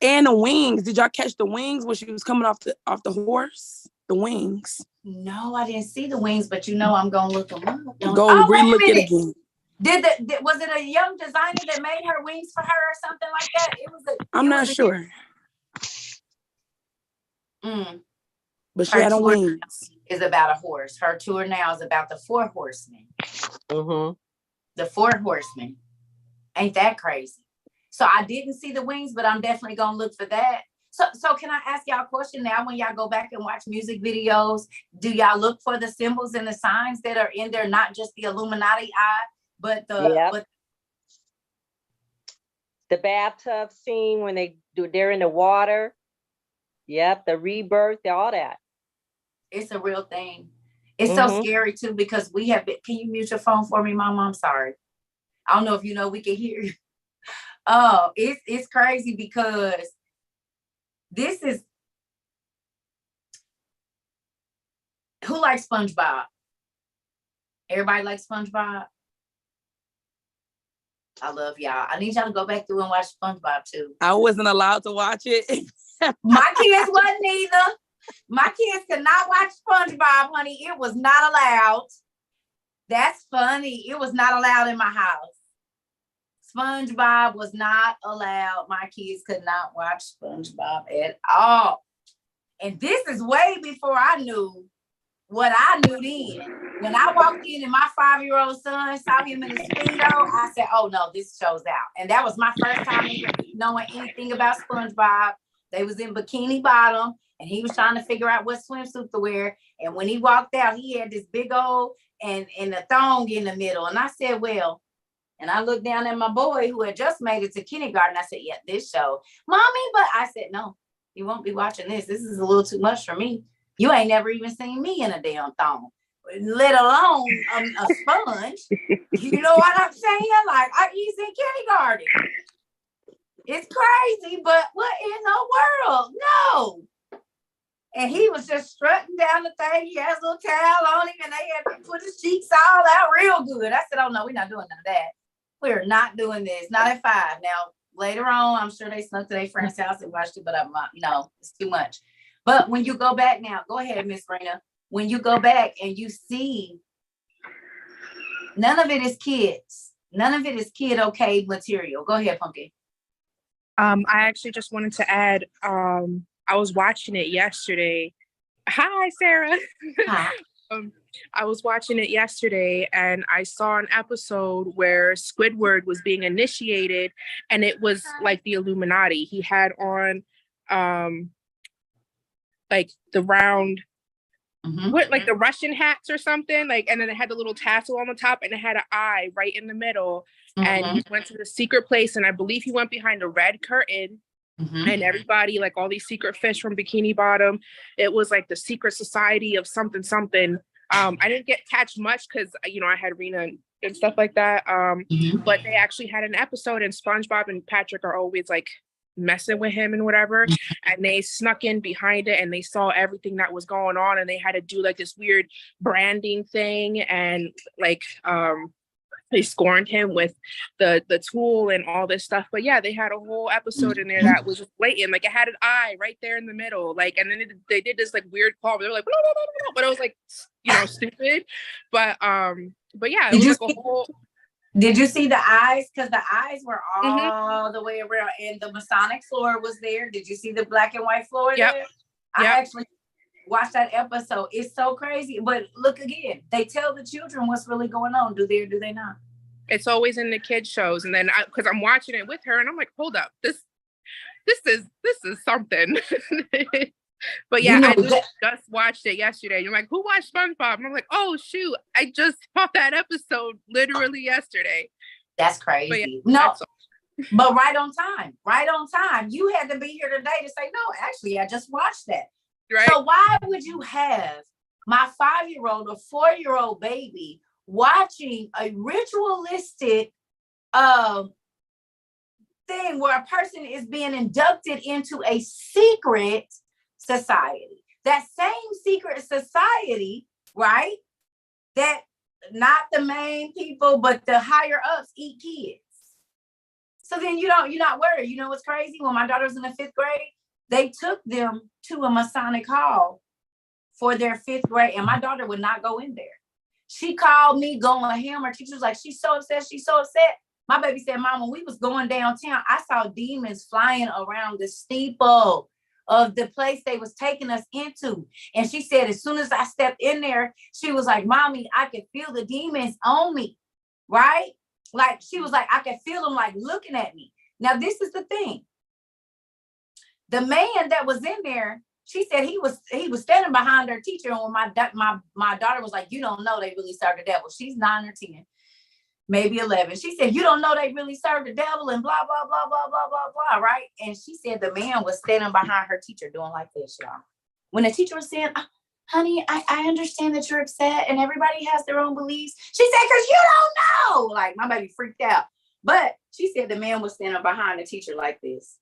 And the wings. Did y'all catch the wings when she was coming off the horse? The wings. No, I didn't see the wings, but I'm gonna look them up. Go re-look it again. Was it a young designer that made her wings for her or something like that? I'm not sure. But she had on wings. Is about a horse. Her tour now is about the 4 horsemen. The 4 horsemen. Ain't that crazy? So I didn't see the wings, but I'm definitely gonna look for that. So can I ask y'all a question now? When y'all go back and watch music videos, do y'all look for the symbols and the signs that are in there? Not just the Illuminati eye, but the bathtub scene when they're in the water. Yep, the rebirth, all that. It's a real thing. It's so scary too, because we have been. Can you mute your phone for me, Mom? I'm sorry. I don't know if you know we can hear you. Oh, it's crazy because this is who likes SpongeBob? Everybody likes SpongeBob. I love y'all. I need y'all to go back through and watch SpongeBob too. I wasn't allowed to watch it. My kids wasn't either. My kids could not watch SpongeBob, honey. It was not allowed. That's funny. It was not allowed in my house. SpongeBob was not allowed. My kids could not watch SpongeBob at all. And this is way before I knew what I knew then. When I walked in and my 5-year-old son saw him in his Speedo, I said, oh no, this show's out. And that was my first time knowing anything about SpongeBob. They was in Bikini Bottom and he was trying to figure out what swimsuit to wear. And when he walked out, he had this big old and a thong in the middle. And I said, well, and I looked down at my boy who had just made it to kindergarten. I said, yeah, this show. Mommy, but I said, no, you won't be watching this. This is a little too much for me. You ain't never even seen me in a damn thong, let alone a sponge. You know what I'm saying? Like, he's in kindergarten. It's crazy, but what in the world? No. And he was just strutting down the thing. He has a little towel on him, and they had to put his cheeks all out real good. I said, oh, no, we're not doing none of that. We're not doing this. Not at 5. Now, later on, I'm sure they snuck to their friend's house and watched it, but I'm not, it's too much. But when you go back now, go ahead, Miss Rena. When you go back and you see, none of it is kids. None of it is kid okay material. Go ahead, Pumpkin. I actually just wanted to add, I was watching it yesterday. Hi, Sarah. Hi. I was watching it yesterday and I saw an episode where Squidward was being initiated and it was like the Illuminati. He had on like the round, like the Russian hats or something, like, and then it had the little tassel on the top and it had an eye right in the middle. And he went to the secret place and I believe he went behind a red curtain. And everybody, like all these secret fish from Bikini Bottom, it was like the secret society of something. I didn't catch much because I had Rena and stuff like that. But they actually had an episode and SpongeBob and Patrick are always like messing with him and whatever. And they snuck in behind it and they saw everything that was going on and they had to do like this weird branding thing and like they scorned him with the tool and all this stuff. But yeah, they had a whole episode in there that was just blatant. Like it had an eye right there in the middle. Like, and then they did this like weird call. They were like, blah, blah, blah, blah, but it was like, stupid. But yeah, it was like a whole. Did you see the eyes? Because the eyes were all the way around and the Masonic floor was there. Did you see the black and white floor there? I actually watched that episode. It's so crazy. But look again, they tell the children what's really going on. Do they or do they not? It's always in the kids shows. And then because I'm watching it with her and I'm like, hold up, this is something. But yeah, I just watched it yesterday. You're like, who watched SpongeBob? And I'm like, oh shoot, I just saw that episode literally yesterday. That's crazy. Yeah, but right on time. You had to be here today to say, no, actually, I just watched that. Right. So why would you have my 5-year-old or 4-year-old baby watching a ritualistic thing where a person is being inducted into a secret society? That same secret society, right? That not the main people, but the higher ups eat kids. So then you're not worried. You know what's crazy? When my daughter was in the 5th grade, they took them to a Masonic hall for their 5th grade, and my daughter would not go in there. She called me going ham. Her teacher was like, she's so upset. My baby said, Mom, when we was going downtown, I saw demons flying around the steeple of the place they was taking us into. And she said, as soon as I stepped in there, she was like, Mommy, I could feel the demons on me, right? Like, she was like, I could feel them like looking at me. Now, this is the thing. The man that was in there, she said he was standing behind her teacher. And when my daughter was like, you don't know they really serve the devil. She's 9 or 10, maybe 11. She said, you don't know they really serve the devil and blah, blah, blah, blah, blah, blah, blah, right? And she said the man was standing behind her teacher doing like this, y'all. When the teacher was saying, honey, I understand that you're upset and everybody has their own beliefs. She said, because you don't know. Like, my baby freaked out. But she said the man was standing behind the teacher like this.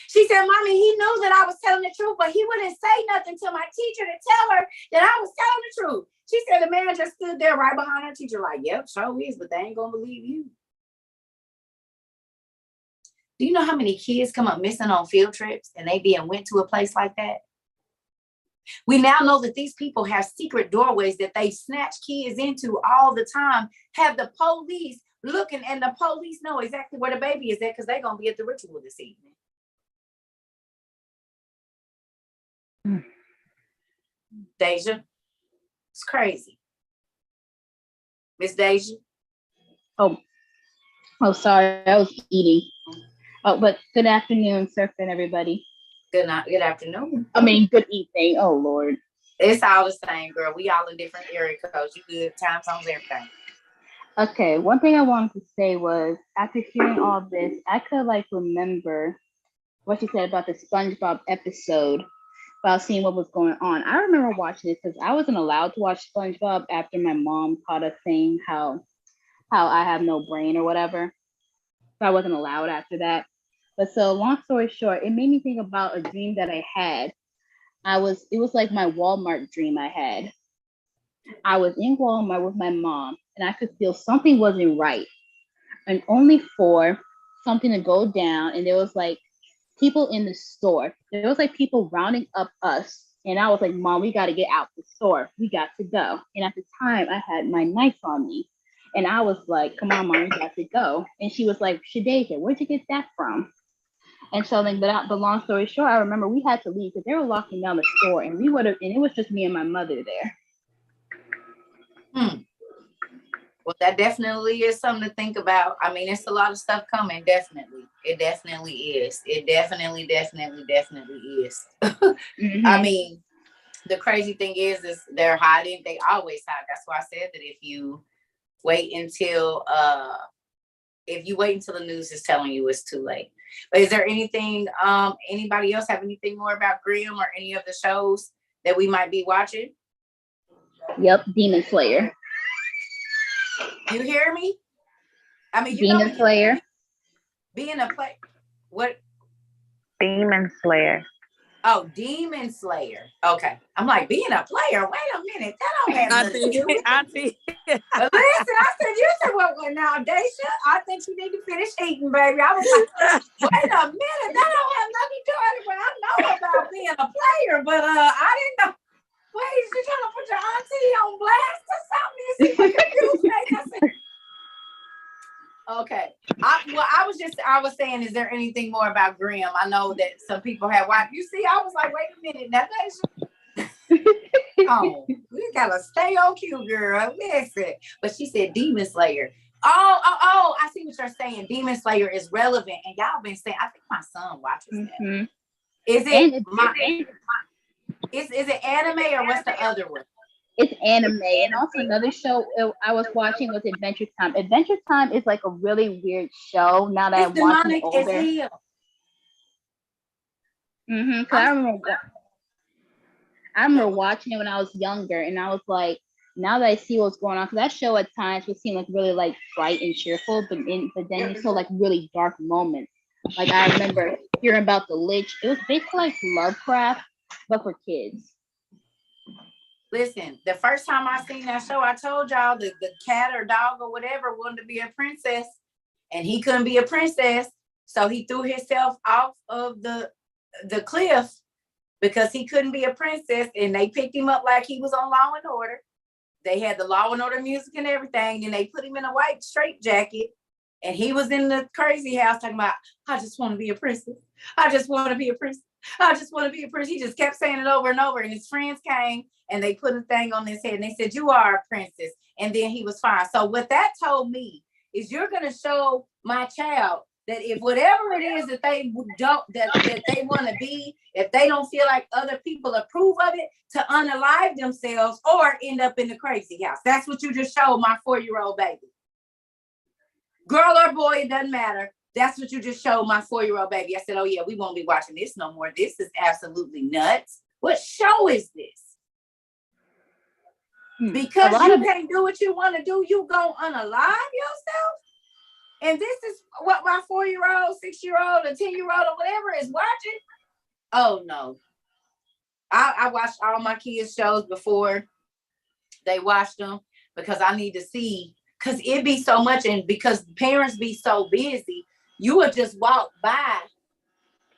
She said, Mommy, he knew that I was telling the truth, but he wouldn't say nothing to my teacher to tell her that I was telling the truth. She said the man just stood there right behind her teacher like, yep, sure is, but they ain't going to believe you. Do you know how many kids come up missing on field trips and they being went to a place like that? We now know that these people have secret doorways that they snatch kids into all the time, have the police looking, and the police know exactly where the baby is at because they're going to be at the ritual this evening. Deja, it's crazy. Miss Deja? Oh, sorry, I was eating. Oh, but good afternoon, Cerca and everybody. Good night. Good afternoon. I mean, good evening. Oh, Lord. It's all the same, girl. We all in different area codes. You good? Time zones, everything. Okay, one thing I wanted to say was, after hearing all this, I could remember what you said about the SpongeBob episode, about seeing what was going on. I remember watching this because I wasn't allowed to watch SpongeBob after my mom caught us saying how I have no brain or whatever. So I wasn't allowed after that. But so long story short, it made me think about a dream that I had. It was like my Walmart dream I had. I was in Walmart with my mom and I could feel something wasn't right. And only for something to go down, and there was people in the store. There was people rounding up us. And I was like, Mom, we got to get out the store. We got to go. And at the time I had my knife on me. And I was like, come on, Mom, we got to go. And she was like, Shadeja, where'd you get that from? And so then, the long story short, I remember we had to leave because they were locking down the store, and and it was just me and my mother there. Well, that definitely is something to think about. I mean, it's a lot of stuff coming. Definitely. It definitely is. It definitely is. Mm-hmm. I mean, the crazy thing is they're hiding. They always hide. That's why I said that if you wait until the news is telling you, it's too late. But is there anything, anybody else have anything more about Grimm or any of the shows that we might be watching? Yep, Demon Slayer. You hear me? I mean, Demon Slayer. Being a play, what? Demon Slayer. Oh, Demon Slayer. Okay. I'm like, being a player. Wait a minute. That don't have nothing to do with it. Listen, I said, you said, well, now, Daisha, I think you need to finish eating, baby. I was like, wait a minute. That don't have nothing to do with it. Well, I know about being a player, but I didn't know. Wait, you trying to put your auntie on blast or something? You see what confused me? I said, okay. I was saying, is there anything more about Grimm? I know that some people have watched. You see, I was like, wait a minute. Now, oh, we gotta stay on cue, girl. Listen. But she said Demon Slayer. Oh, I see what you're saying. Demon Slayer is relevant. And y'all been saying, I think my son watches that. Is it anime or what's the other one? It's anime. And also another show I was watching was Adventure Time. Adventure Time is a really weird show now that I'm watching older. I remember watching it when I was younger, and I was like, now that I see what's going on, because that show at times would seem really bright and cheerful, but then you saw really dark moments. I remember hearing about the Lich. It was basically like Lovecraft, but for kids. Listen, the first time I seen that show, I told y'all the cat or dog or whatever wanted to be a princess, and he couldn't be a princess, so he threw himself off of the cliff because he couldn't be a princess, and they picked him up like he was on Law and Order. They had the Law and Order music and everything, and they put him in a white straitjacket, and he was in the crazy house talking about, I just want to be a princess. I just want to be a princess. I just want to be a princess. He just kept saying it over and over, and his friends came and they put a thing on his head and they said, you are a princess. And then he was fine. So what that told me is you're going to show my child that if whatever it is that they that they want to be, if they don't feel like other people approve of it, to unalive themselves or end up in the crazy house. That's what you just showed my 4-year-old baby. Girl or boy, it doesn't matter. That's what you just showed my 4-year-old baby. I said, oh yeah, we won't be watching this no more. This is absolutely nuts. What show is this? Because you can't do what you want to do, you gonna unalive yourself? And this is what my 4-year-old, 6-year-old, and 10-year-old or whatever is watching? Oh no. I watched all my kids' shows before they watched them because I need to see, because it be so much, and because parents be so busy, you would just walk by,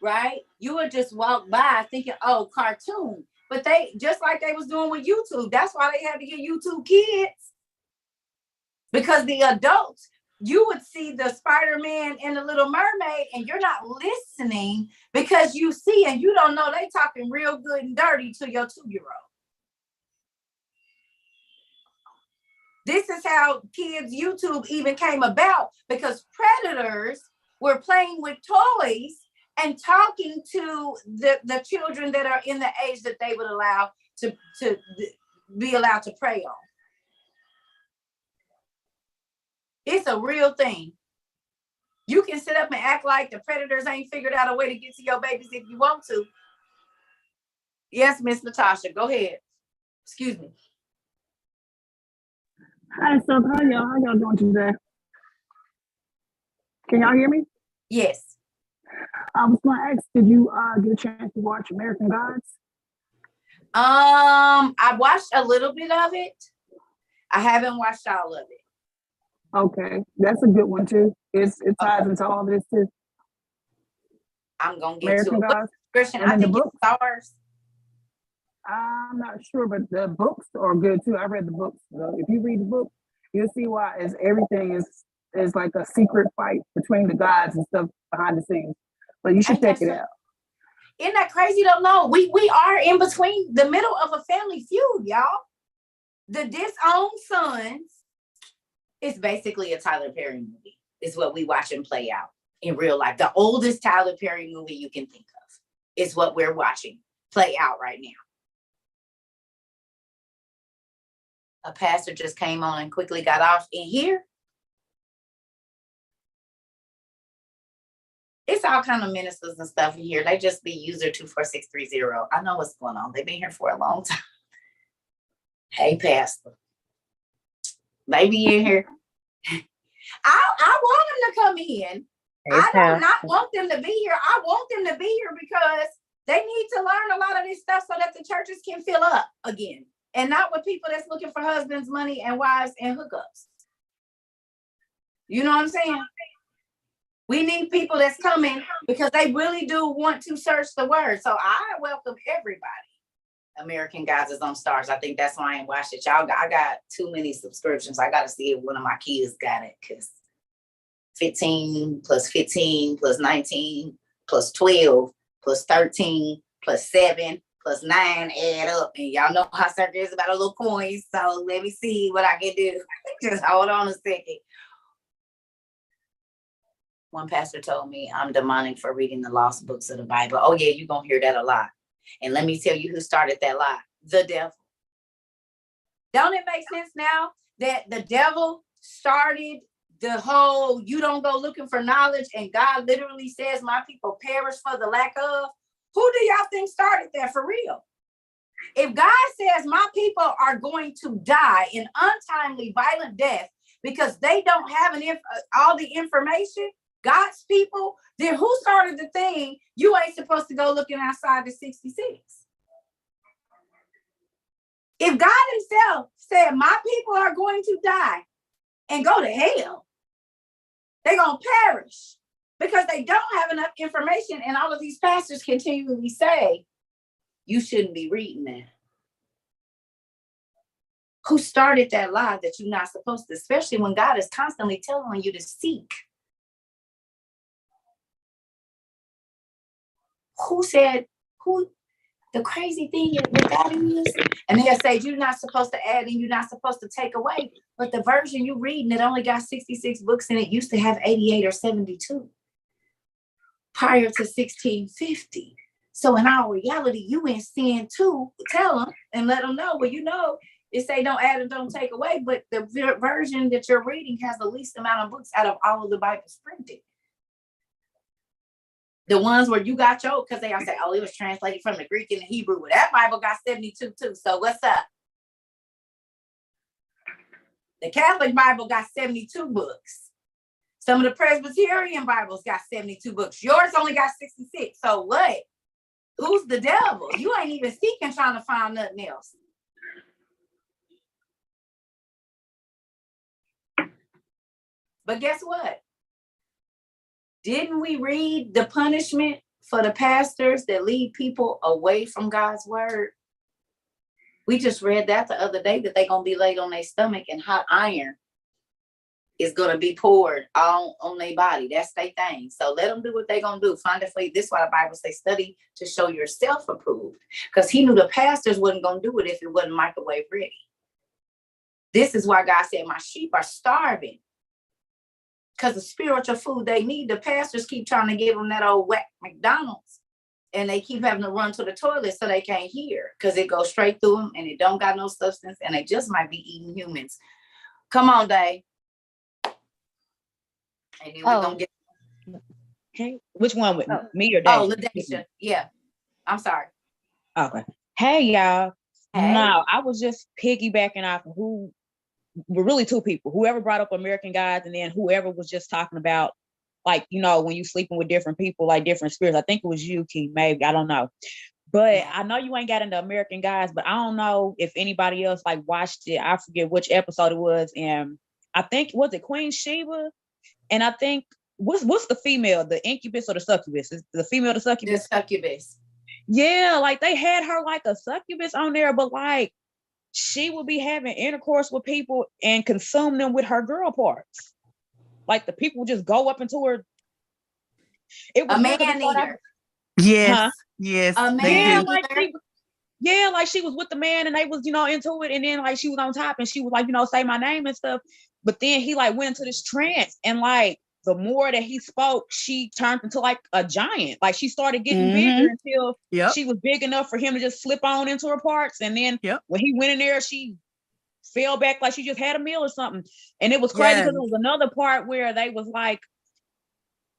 right? You would just walk by thinking, oh, cartoon. But they, just like they was doing with YouTube, that's why they had to get YouTube Kids. Because the adults, you would see the Spider-Man and the Little Mermaid, and you're not listening because you see and you don't know they talking real good and dirty to your 2-year-old. This is how kids' YouTube even came about, because predators were playing with toys and talking to the children that are in the age that they would allow to be allowed to prey on. It's a real thing. You can sit up and act like the predators ain't figured out a way to get to your babies if you want to. Yes, Miss Natasha, go ahead. Excuse me. Hi, so how y'all doing today? Can y'all hear me? Yes. I was going to ask, did you get a chance to watch American Gods? I watched a little bit of it. I haven't watched all of it. Okay, that's a good one too. It ties into all this too. I'm gonna get American to it. Gods. Christian, And I think it's Stars. I'm not sure, but the books are good too. I read the books. So if you read the book, you'll see why everything is like a secret fight between the gods and stuff behind the scenes. But you should check it out. Isn't that crazy? Don't know. We are in between the middle of a family feud, y'all. The Disowned Sons is basically a Tyler Perry movie. Is what we watch and play out in real life. The oldest Tyler Perry movie you can think of is what we're watching play out right now. A pastor just came on and quickly got off in here. It's all kind of ministers and stuff in here. They just be user 24630. I know what's going on. They've been here for a long time. Hey, pastor. They be in here. I want them to come in. I do not want them to be here. I want them to be here because they need to learn a lot of this stuff so that the churches can fill up again. And not with people that's looking for husbands, money, and wives and hookups. You know what I'm saying? We need people that's coming because they really do want to search the word. So I welcome everybody. American Gods is on Stars. I think that's why I ain't watched it. Y'all, I got too many subscriptions. I got to see if one of my kids got it, because 15 plus 15 plus 19 plus 12 plus 13 plus 7 plus 9 add up. And y'all know how Cerca is about a little coin. So let me see what I can do. Just hold on a second. One pastor told me I'm demonic for reading the lost books of the Bible. Oh yeah, you're going to hear that a lot. And let me tell you who started that lie. The devil. Don't it make sense now that the devil started the whole, you don't go looking for knowledge, and God literally says my people perish for the lack of? Who do y'all think started that for real? If God says my people are going to die in untimely violent death because they don't have all the information, God's people, then who started the thing? You ain't supposed to go looking outside the 66. If God himself said my people are going to die and go to hell, they're going to perish because they don't have enough information, and all of these pastors continually say, you shouldn't be reading that. Who started that lie that you're not supposed to, especially when God is constantly telling you to seek? Who said, the crazy thing with God is, and they'll say you're not supposed to add and you're not supposed to take away. But the version you reading, it only got 66 books and it used to have 88 or 72 prior to 1650. So in our reality, you in sin too. Tell them and let them know. Well, you know, it say don't add and don't take away, but the version that you're reading has the least amount of books out of all of the Bibles printed. The ones where you got your, because they all say, oh, it was translated from the Greek and the Hebrew. Well, that Bible got 72 too. So what's up? The Catholic Bible got 72 books. Some of the Presbyterian Bibles got 72 books. Yours only got 66. So what? Who's the devil? You ain't even seeking trying to find nothing else. But guess what? Didn't we read the punishment for the pastors that lead people away from God's word? We just read that the other day, that they're going to be laid on their stomach and hot iron is going to be poured on their body. That's their thing. So let them do what they're going to do. Find a way. This is why the Bible says study to show yourself approved. Because he knew the pastors wasn't going to do it if it wasn't microwave ready. This is why God said, my sheep are starving. Because the spiritual food they need, the pastors keep trying to give them that old whack McDonald's. And they keep having to run to the toilet so they can't hear. Because it goes straight through them and it don't got no substance. And they just might be eating humans. Come on, Dave. And then we're going to get... Okay. Which one with me or Dave? Oh, LaDaisha. Yeah. I'm sorry. Okay. Hey, y'all. Hey. No, I was just piggybacking off of who were really two people, whoever brought up American Gods and then whoever was just talking about, like, you know, when you sleeping with different people, like different spirits. I think it was you, Key, maybe. I don't know. But I know you ain't got into American Gods, but I don't know if anybody else like watched it. I forget which episode it was. And I think, was it Queen Sheba? And I think, what's the female, the incubus or the succubus? Is the female the succubus? The succubus. Yeah, like they had her like a succubus on there, but like she would be having intercourse with people and consume them with her girl parts. Like the people would just go up into her. It was a man eater. Yes, huh? yes. A Yeah, man like she was with the man and they was, you know, into it, and then like she was on top and she was like, you know, say my name and stuff. But then he like went into this trance, and like the more that he spoke, she turned into like a giant. Like she started getting bigger until she was big enough for him to just slip on into her parts. And then when he went in there, she fell back like she just had a meal or something. And it was crazy because it was another part where they was like,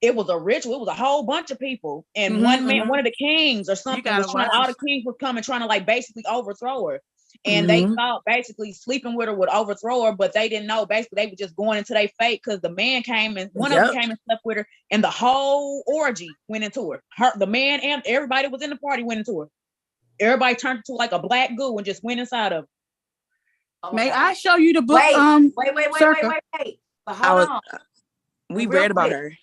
it was a ritual. It was a whole bunch of people, and one man, one of the kings or something, was trying. All the kings was coming, trying to like basically overthrow her, and they thought basically sleeping with her would overthrow her, but they didn't know. Basically, they were just going into their fate because the man came and one of them came and slept with her, and the whole orgy went into her. The man and everybody that was in the party went into her. Everybody turned into like a black goo and just went inside of her. Oh, may I show you the book? Wait. But hold on. We read about her.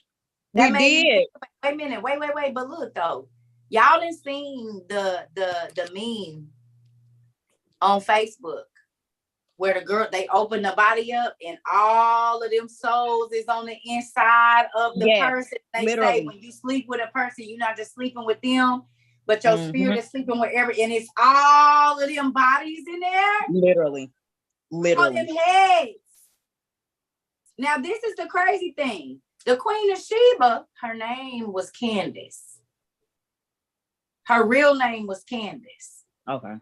We did. Wait a minute. Wait. But look though, y'all done seen the meme on Facebook where the girl, they open the body up and all of them souls is on the inside of the person. They say when you sleep with a person, you're not just sleeping with them, but your spirit is sleeping with and it's all of them bodies in there. Literally. All them heads. Now this is the crazy thing. The Queen of Sheba, her name was Candace. Her real name was Candace. Okay.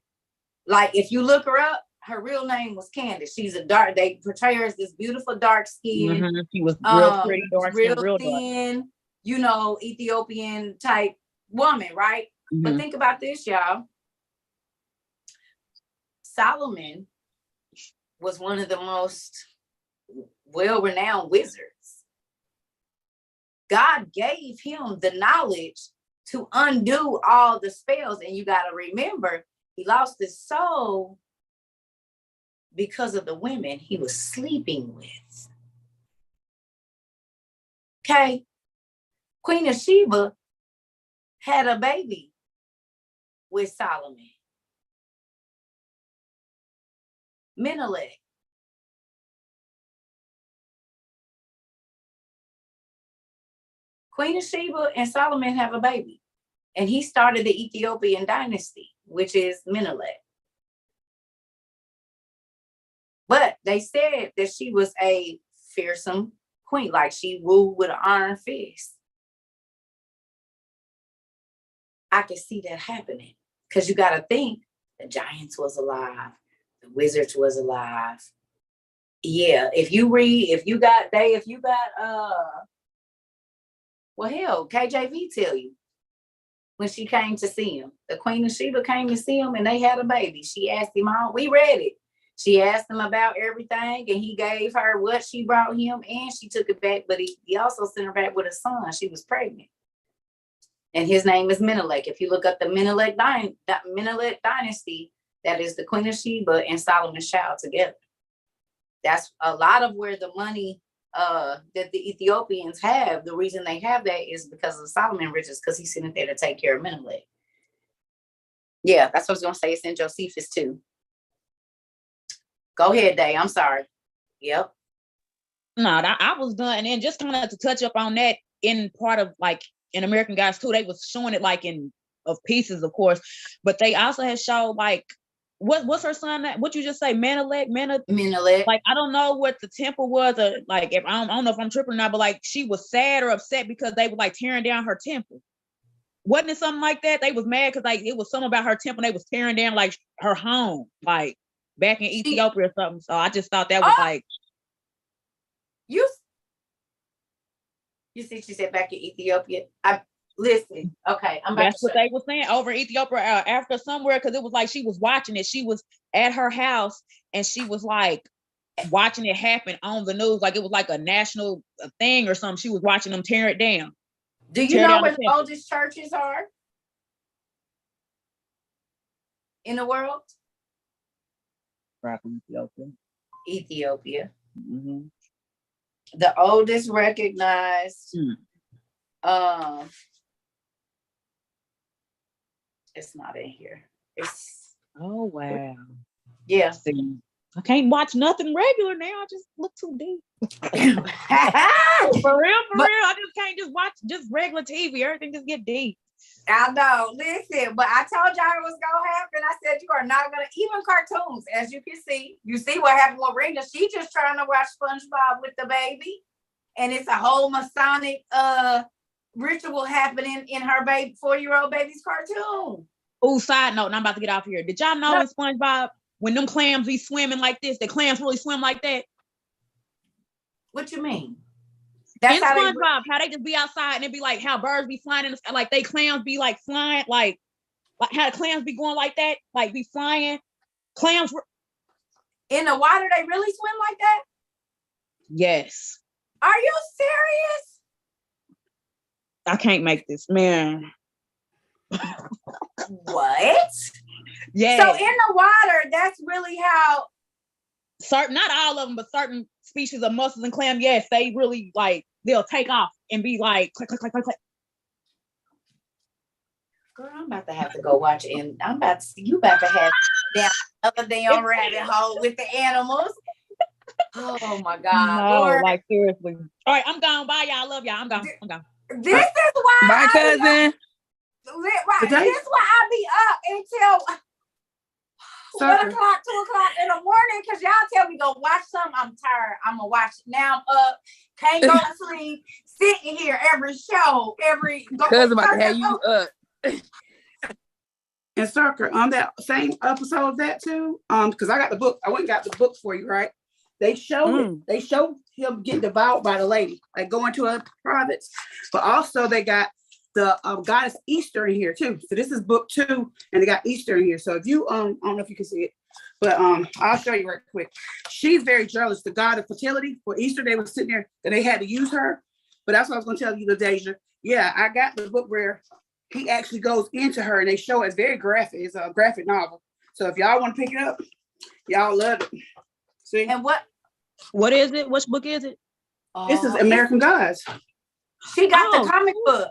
Like if you look her up, her real name was Candace. She's a dark, they portray her as this beautiful dark skin. She was real pretty, dark skin, real thin, dark. You know, Ethiopian type woman, right? But think about this, y'all. Solomon was one of the most well-renowned wizards. God gave him the knowledge to undo all the spells. And you got to remember, he lost his soul because of the women he was sleeping with. Okay. Queen of Sheba had a baby with Solomon. Menelik. Queen of Sheba and Solomon have a baby. And he started the Ethiopian dynasty, which is Menelik. But they said that she was a fearsome queen, like she ruled with an iron fist. I could see that happening because you got to think the giants was alive, the wizards was alive. Yeah, if you got Well, hell, KJV tell you when she came to see him. The Queen of Sheba came to see him and they had a baby. She asked him all, we read it. She asked him about everything and he gave her what she brought him and she took it back, but he also sent her back with a son. She was pregnant. And his name is Menelik. If you look up the Menelik dynasty, that is the Queen of Sheba and Solomon's child together. That's a lot of where the money that the Ethiopians have. The reason they have that is because of Solomon riches, because he's sitting there to take care of Menelik. Yeah, that's what I was going to say. It's in Josephus too. Go ahead, Day. I'm sorry. Yep. No, I was done. And then just kind of to touch up on that in part of like in American Gods too, they was showing it like in of pieces, of course, but they also had showed like what's her son that what you just say Menelik. Like I don't know what the temple was, or like if I don't know if I'm tripping or not, but like she was sad or upset because they were like tearing down her temple. Wasn't it something like that? They was mad because like it was something about her temple. They was tearing down like her home, like back in Ethiopia or something. So I just thought that was like you see, she said back in Ethiopia. Listen, okay, that's what they were saying over Ethiopia, Africa somewhere, because it was like she was watching it. She was at her house and she was like watching it happen on the news, like it was like a national thing or something. She was watching them tear it down. Do you know where the oldest churches are in the world? Ethiopia. Mm-hmm. The oldest recognized. It's not in here. It's oh wow. Yeah. I can't watch nothing regular now. I just look too deep. For real. I just can't just watch just regular TV. Everything just get deep. I know. Listen, but I told y'all it was gonna happen. I said you are not gonna even cartoons, as you can see. You see what happened with Rena. She just trying to watch SpongeBob with the baby, and it's a whole Masonic ritual happening in her 4-year-old baby's cartoon. Oh, side note, and I'm about to get off here. Did y'all know in SpongeBob when them clams be swimming like this, the clams really swim like that? What you mean? That's in SpongeBob, how they just be outside and it be like how birds be flying in the sky, like they clams be like flying, like how the clams be going like that, like be flying. Clams in the water, they really swim like that? Yes. Are you serious? I can't make this, man. What? Yeah. So in the water, that's really how certain, not all of them, but certain species of mussels and clam, yes, they really like they'll take off and be like click, click, click, click, click. Girl, I'm about to have to go watch it, and you about to have down another damn rabbit hole with the animals. Oh my God. No, Lord. like seriously. All right, I'm gone. Bye, y'all. I love y'all. I'm gone. This is why bye, cousin. This is why I be up until 1 o'clock, 2 o'clock in the morning, because y'all tell me go watch something. I'm tired. I'm gonna watch it. Now I'm up, can't go to sleep, sitting here every show, cousin about to have you up. And Cerca, on that same episode of that too, because I got the book. I went and got the book for you, right? They showed it. They showed him getting devoured by the lady, like going to a province. But also they got the goddess Easter in here too. So this is book 2, and they got Easter in here. So if you I don't know if you can see it, but I'll show you right quick. She's very jealous. The god of fertility for Easter, they were sitting there and they had to use her. But that's what I was going to tell you, Deja. Yeah, I got the book where he actually goes into her and they show it's very graphic. It's a graphic novel. So if y'all want to pick it up, y'all love it. See? And what is it? Which book is it? This is American Gods. She got the comic book.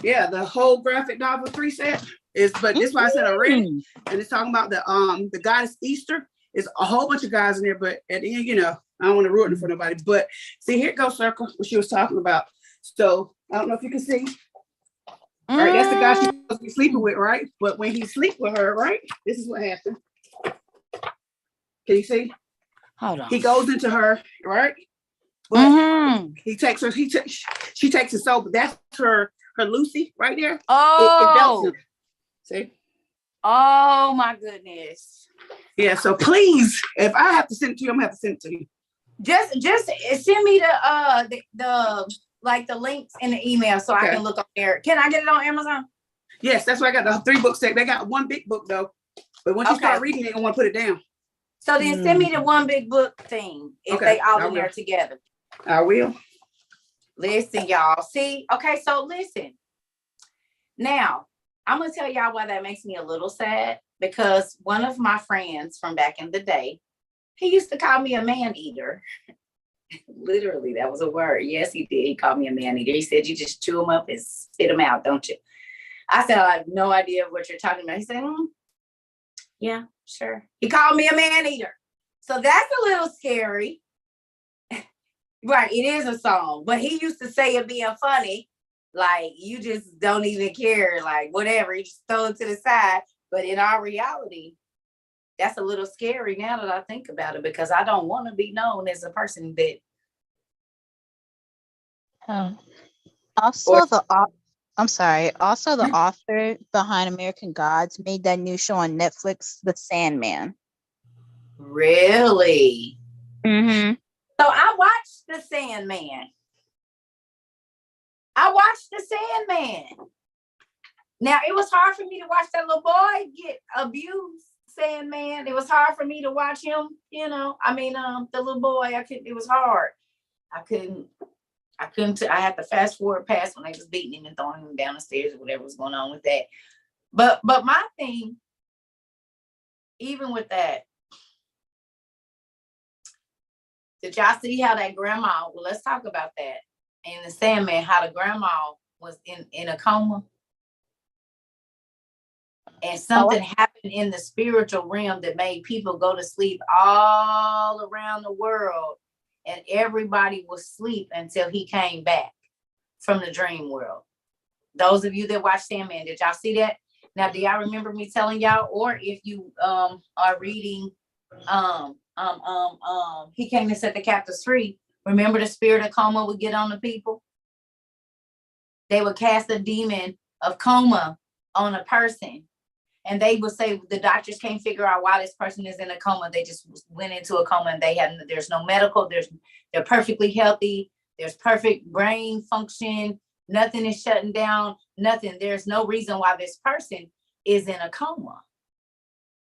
Yeah, the whole graphic novel 3 set is, but this is why I said I read it. And it's talking about the goddess Easter. It's a whole bunch of guys in there, but at the end, I don't want to ruin it for nobody. But see, here it goes, Cerca, what she was talking about. So I don't know if you can see. All right, that's the guy she's supposed to be sleeping with, right? But when he sleep with her, right, this is what happened. Can you see? Hold on. He goes into her, right? But he takes her. She takes his soul, but that's her Lucy right there. Oh, it melts him. See? Oh my goodness. Yeah. So please, if I have to send it to you, I'm gonna have to send it to you. Just send me the like the links in the email so I can look on there. Can I get it on Amazon? Yes, that's why I got the 3 book set. They got one big book though, but once you start reading, they're gonna want to put it down. So then send me the one big book thing if they all in there together. I will. Listen, y'all. See, okay, so listen. Now, I'm gonna tell y'all why that makes me a little sad, because one of my friends from back in the day, he used to call me a man eater. Literally, that was a word. Yes, he did. He called me a man eater. He said, you just chew them up and spit them out, don't you? I said, I have no idea what you're talking about. He said, yeah, sure. He called me a man eater. So that's a little scary. Right, it is a song, but he used to say it being funny, like you just don't even care, like whatever, you just throw it to the side. But in our reality, that's a little scary now that I think about it, because I don't want to be known as a person that. Also, I'm sorry. Also, the author behind American Gods made that new show on Netflix, The Sandman. Really? Mm-hmm. So I watched The Sandman. Now, it was hard for me to watch that little boy get abused, Sandman. It was hard for me to watch him, the little boy, it was hard. I had to fast forward past when they was beating him and throwing him down the stairs or whatever was going on with that. But my thing, even with that, did y'all see how that grandma, well, let's talk about that. In The Sandman, how the grandma was in a coma. And something happened in the spiritual realm that made people go to sleep all around the world. And everybody was asleep until he came back from the dream world. Those of you that watch Sandman, did y'all see that? Now, do y'all remember me telling y'all? Or if you are reading He Came to Set the Captives Free, remember the spirit of coma would get on the people? They would cast a demon of coma on a person. And they would say the doctors can't figure out why this person is in a coma. They just went into a coma and there's no medical, they're perfectly healthy. There's perfect brain function. Nothing is shutting down, nothing. There's no reason why this person is in a coma.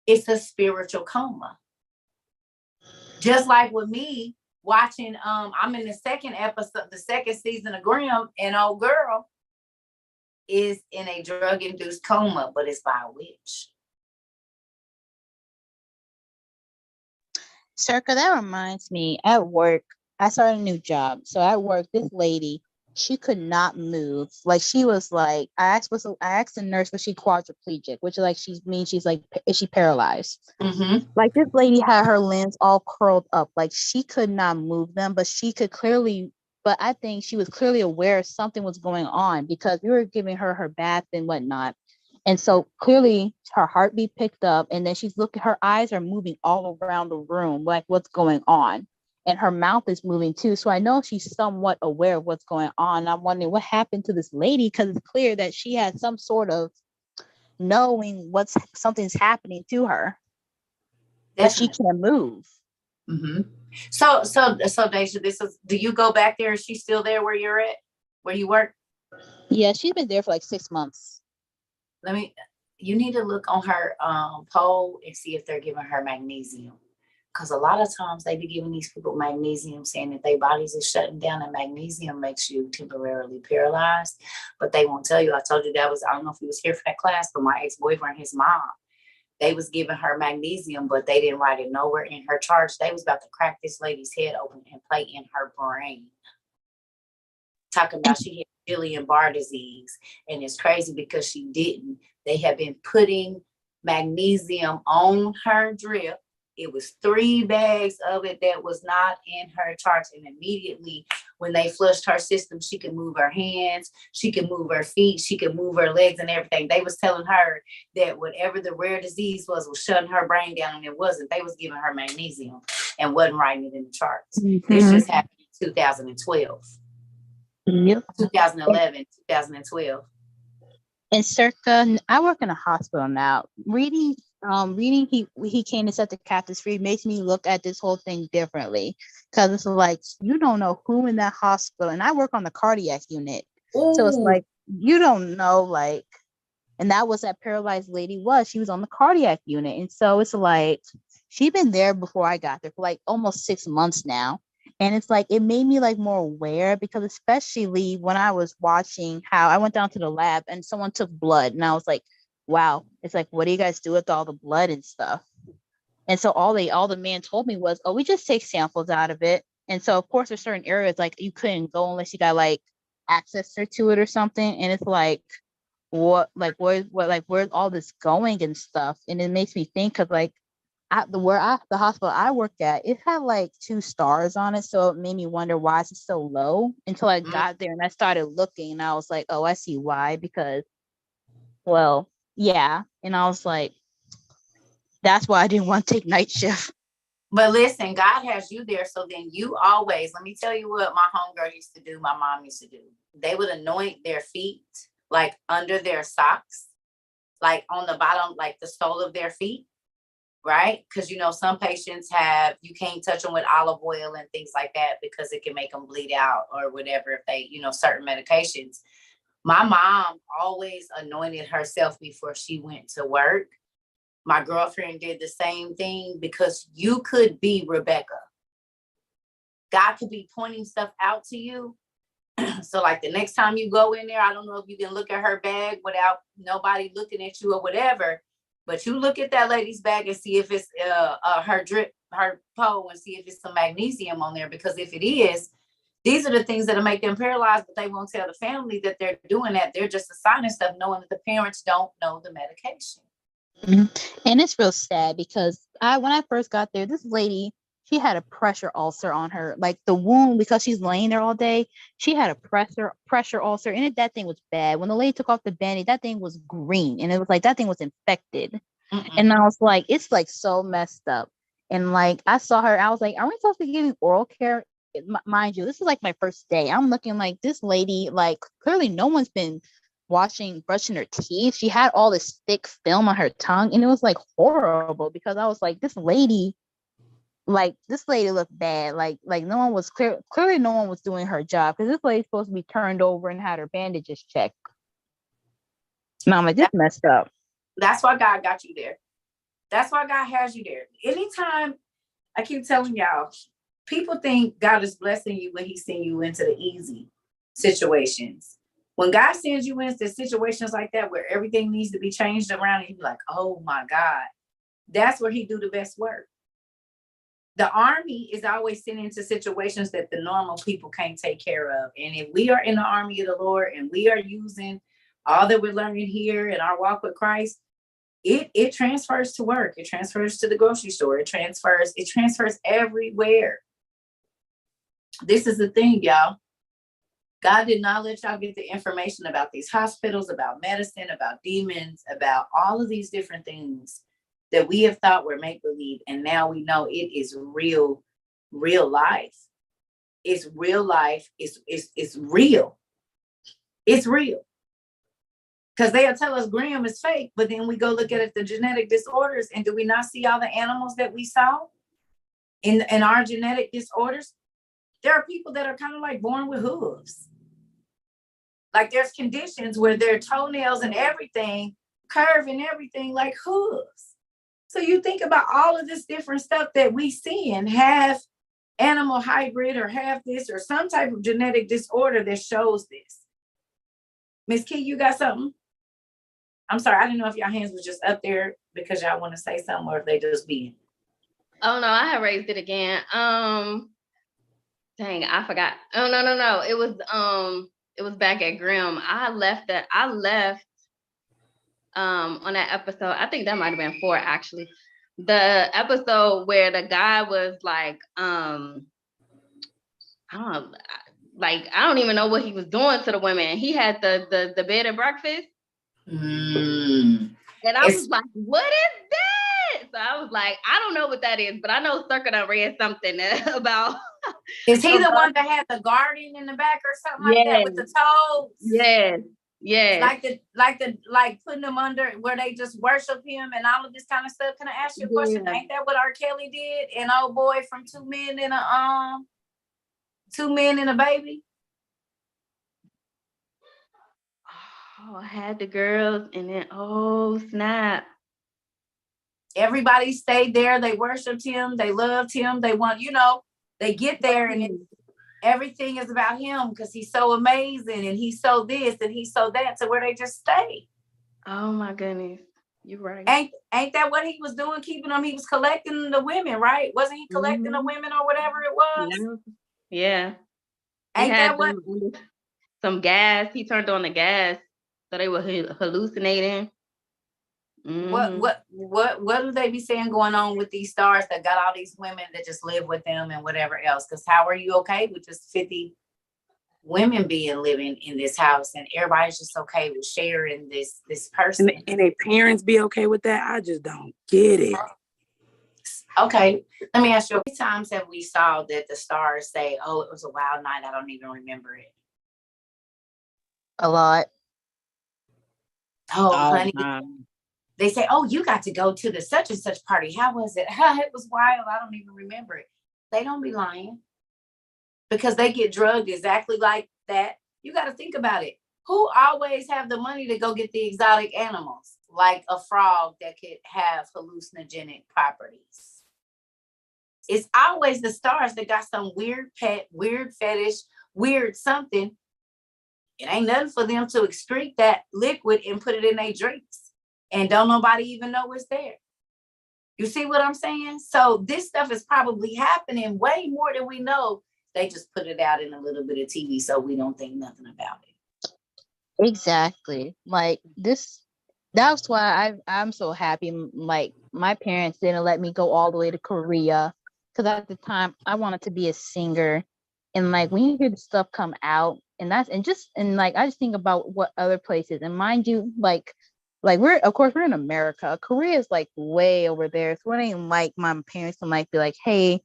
It's a spiritual coma. Just like with me watching, I'm in the second episode, the second season of Grimm, and old girl is in a drug-induced coma, but it's by a witch. Circa, that reminds me, at work, I started a new job. So at work, this lady, she could not move. Like she was like, I asked the nurse, was she quadriplegic, which means she's like, is she paralyzed? Mm-hmm. Like this lady had her limbs all curled up. Like she could not move them, but I think she was clearly aware something was going on because we were giving her bath and whatnot. And so clearly her heartbeat picked up, and then she's looking, her eyes are moving all around the room, like what's going on. And her mouth is moving too. So I know she's somewhat aware of what's going on. I'm wondering what happened to this lady, because it's clear that she had some sort of knowing something's happening to her. That she can't move. Mm-hmm. So Deja, do you go back there? Is she still there where you're at, where you work? Yeah, she's been there for like 6 months. You need to look on her poll and see if they're giving her magnesium. Because a lot of times they be giving these people magnesium, saying that their bodies are shutting down, and magnesium makes you temporarily paralyzed. But they won't tell you. I told you I don't know if he was here for that class, but my ex-boyfriend, his mom, they was giving her magnesium, but they didn't write it nowhere in her charts. They was about to crack this lady's head open and play in her brain. Talking about she had Guillain-Barré disease. And it's crazy because she didn't. They have been putting magnesium on her drip. It was 3 bags of it that was not in her charts. And immediately when they flushed her system, she could move her hands, she could move her feet, she could move her legs and everything. They was telling her that whatever the rare disease was shutting her brain down, and it wasn't. They was giving her magnesium and wasn't writing it in the charts. Mm-hmm. This just happened in 2012. Yep. 2011, 2012. And Circa, I work in a hospital now. Reading reading he came to set the captives free makes me look at this whole thing differently, because it's like you don't know who in that hospital, and I work on the cardiac unit. Ooh. So it's like you don't know, like, and that was that paralyzed lady she was on the cardiac unit, and so it's like she'd been there before I got there for like almost 6 months now. And it's like it made me like more aware, because especially when I was watching how I went down to the lab and someone took blood, and I was like, wow, it's like, what do you guys do with all the blood and stuff? And so all the man told me was, oh, we just take samples out of it. And so of course there's certain areas like you couldn't go unless you got like access to it or something. And it's like, where's all this going and stuff? And it makes me think of like the hospital I worked at, it had like 2 stars on it. So it made me wonder, why is it so low? Until I got there and I started looking, and I was like, oh, I see why. Because, well, yeah. And I was like, that's why I didn't want to take night shift. But listen, God has you there. So then you always, let me tell you what my homegirl used to do, my mom used to do. They would anoint their feet, like under their socks, like on the bottom, like the sole of their feet, right? Because, you know, some patients you can't touch them with olive oil and things like that because it can make them bleed out or whatever if they, you know, certain medications. My mom always anointed herself before she went to work. My girlfriend did the same thing, because you could be Rebecca. God could be pointing stuff out to you. So like the next time you go in there, I don't know if you can look at her bag without nobody looking at you or whatever, but you look at that lady's bag and see if it's her pole, and see if it's some magnesium on there. Because if it is, these are the things that'll make them paralyzed, but they won't tell the family that they're doing that. They're just assigning stuff knowing that the parents don't know the medication. Mm-hmm. And it's real sad, because when I first got there, this lady, she had a pressure ulcer on her, like the wound, because she's laying there all day. She had a pressure ulcer, and that thing was bad. When the lady took off the band-aid, that thing was green, and it was like that thing was infected. And I was like, it's like so messed up. And like I saw her, I was like, are we supposed to be giving oral care? Mind you, this is like my first day. I'm looking like this lady, like clearly no one's been brushing her teeth. She had all this thick film on her tongue, and it was like horrible, because I was like, this lady looked bad. Like no one was clearly no one was doing her job, because this lady's supposed to be turned over and had her bandages checked. And I'm like, this messed up. That's why God got you there. That's why God has you there. Anytime, I keep telling y'all, people think God is blessing you when he sends you into the easy situations. When God sends you into situations like that, where everything needs to be changed around, and you're like, oh my God, that's where he do the best work. The army is always sent into situations that the normal people can't take care of. And if we are in the army of the Lord and we are using all that we're learning here in our walk with Christ, it transfers to work. It transfers to the grocery store. It transfers everywhere. This is the thing, y'all. God did not let y'all get the information about these hospitals, about medicine, about demons, about all of these different things that we have thought were make-believe. And now we know it is real life. It's real life. It's real. It's real. Because they'll tell us Graham is fake, but then we go look at the genetic disorders, and do we not see all the animals that we saw in our genetic disorders? There are people that are kind of like born with hooves. Like there's conditions where their toenails and everything curve and everything like hooves. So you think about all of this different stuff that we see and have animal hybrid or have this or some type of genetic disorder that shows this. Miss Key, you got something? I'm sorry, I didn't know if your hands was just up there because y'all want to say something, or if they just be. Oh no, I have raised it again. Dang, I forgot. Oh no. It was back at Grimm. I left on that episode. I think that might have been 4 actually. The episode where the guy was like, I don't even know what he was doing to the women. He had the bed and breakfast. And I was like, what is that? So I was like, I don't know what that is, but I know Cerca done read something about. Is he the one that had the garden in the back or something like that with the toes? Yes. Yeah. Like putting them under where they just worship him and all of this kind of stuff. Can I ask you a question? Yeah. Ain't that what R. Kelly did? And old boy from Two Men and a Baby. Oh, I had the girls, and then oh snap! Everybody stayed there. They worshipped him. They loved him. They want, they get there and everything is about him because he's so amazing and he's so this and he's so that, to where they just stay. Oh my goodness, you're right. Ain't that what he was doing? Keeping them. He was collecting the women, right? Wasn't he collecting the women or whatever it was? Yeah. Ain't that what? Some gas. He turned on the gas, so they were hallucinating. What do they be saying going on with these stars that got all these women that just live with them and whatever else? Because how are you okay with just 50 women living in this house and everybody's just okay with sharing this person? And their parents be okay with that? I just don't get it. Okay, let me ask you, how many times have we saw that the stars say, oh, it was a wild night, I don't even remember it? A lot. Oh, honey. They say, oh, you got to go to the such and such party. How was it? It was wild. I don't even remember it. They don't be lying because they get drugged exactly like that. You got to think about it. Who always have the money to go get the exotic animals, like a frog that could have hallucinogenic properties? It's always the stars that got some weird pet, weird fetish, weird something. It ain't nothing for them to excrete that liquid and put it in their drinks. And don't nobody even know it's there. You see what I'm saying? So this stuff is probably happening way more than we know. They just put it out in a little bit of TV so we don't think nothing about it. Exactly. Like this, that's why I'm so happy. Like my parents didn't let me go all the way to Korea because at the time I wanted to be a singer. And like when you hear the stuff come out, and I just think about what other places, and mind you, like we're in America. Korea is like way over there. So it ain't like my parents might be like, hey,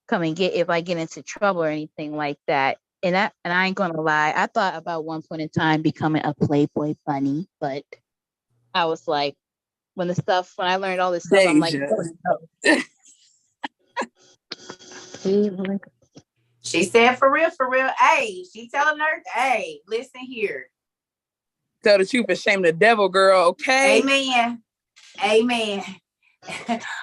come and get if I get into trouble or anything like that. And I ain't gonna lie, I thought about one point in time becoming a Playboy bunny, but I was like, when I learned all this stuff, I'm like, oh, no. She said, for real, hey, she telling her, hey, listen here. Tell the truth and shame the devil, girl, okay? Amen.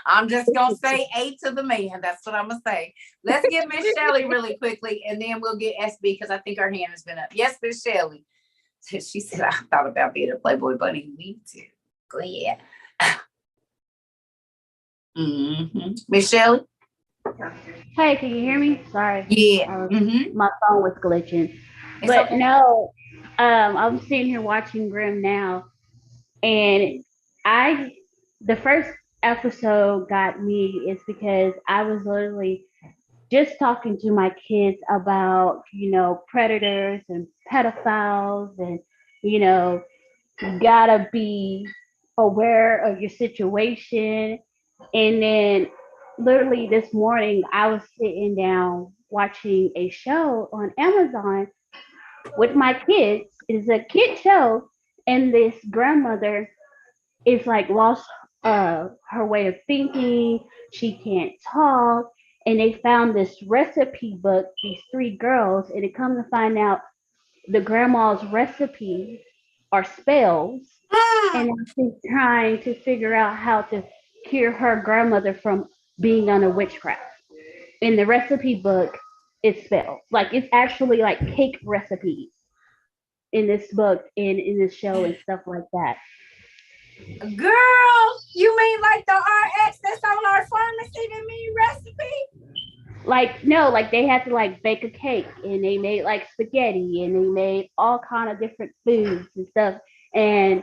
I'm just going to say A to the man. That's what I'm going to say. Let's get Miss Shelley really quickly, and then we'll get SB because I think her hand has been up. Yes, Miss Shelley. She said, I thought about being a Playboy bunny. Me too. Go ahead. Miss Shelley? Hey, can you hear me? Sorry. Yeah. My phone was glitching. It's but okay. No, I'm sitting here watching Grimm now, and the first episode got me is because I was literally just talking to my kids about, predators and pedophiles, and, you gotta be aware of your situation. And then literally this morning, I was sitting down watching a show on Amazon with my kids. It's a kid show, and this grandmother is like lost her way of thinking. She can't talk, and they found this recipe book. These three girls, and it comes to find out the grandma's recipes are spells, and she's trying to figure out how to cure her grandmother from being under witchcraft. In the recipe book, it's spells. Like it's actually like cake recipes in this book and in this show and stuff like that. Girl, you mean like the RX that's on our pharmacy, the mean recipe? Like no, like they had to like bake a cake, and they made like spaghetti, and they made all kind of different foods and stuff. And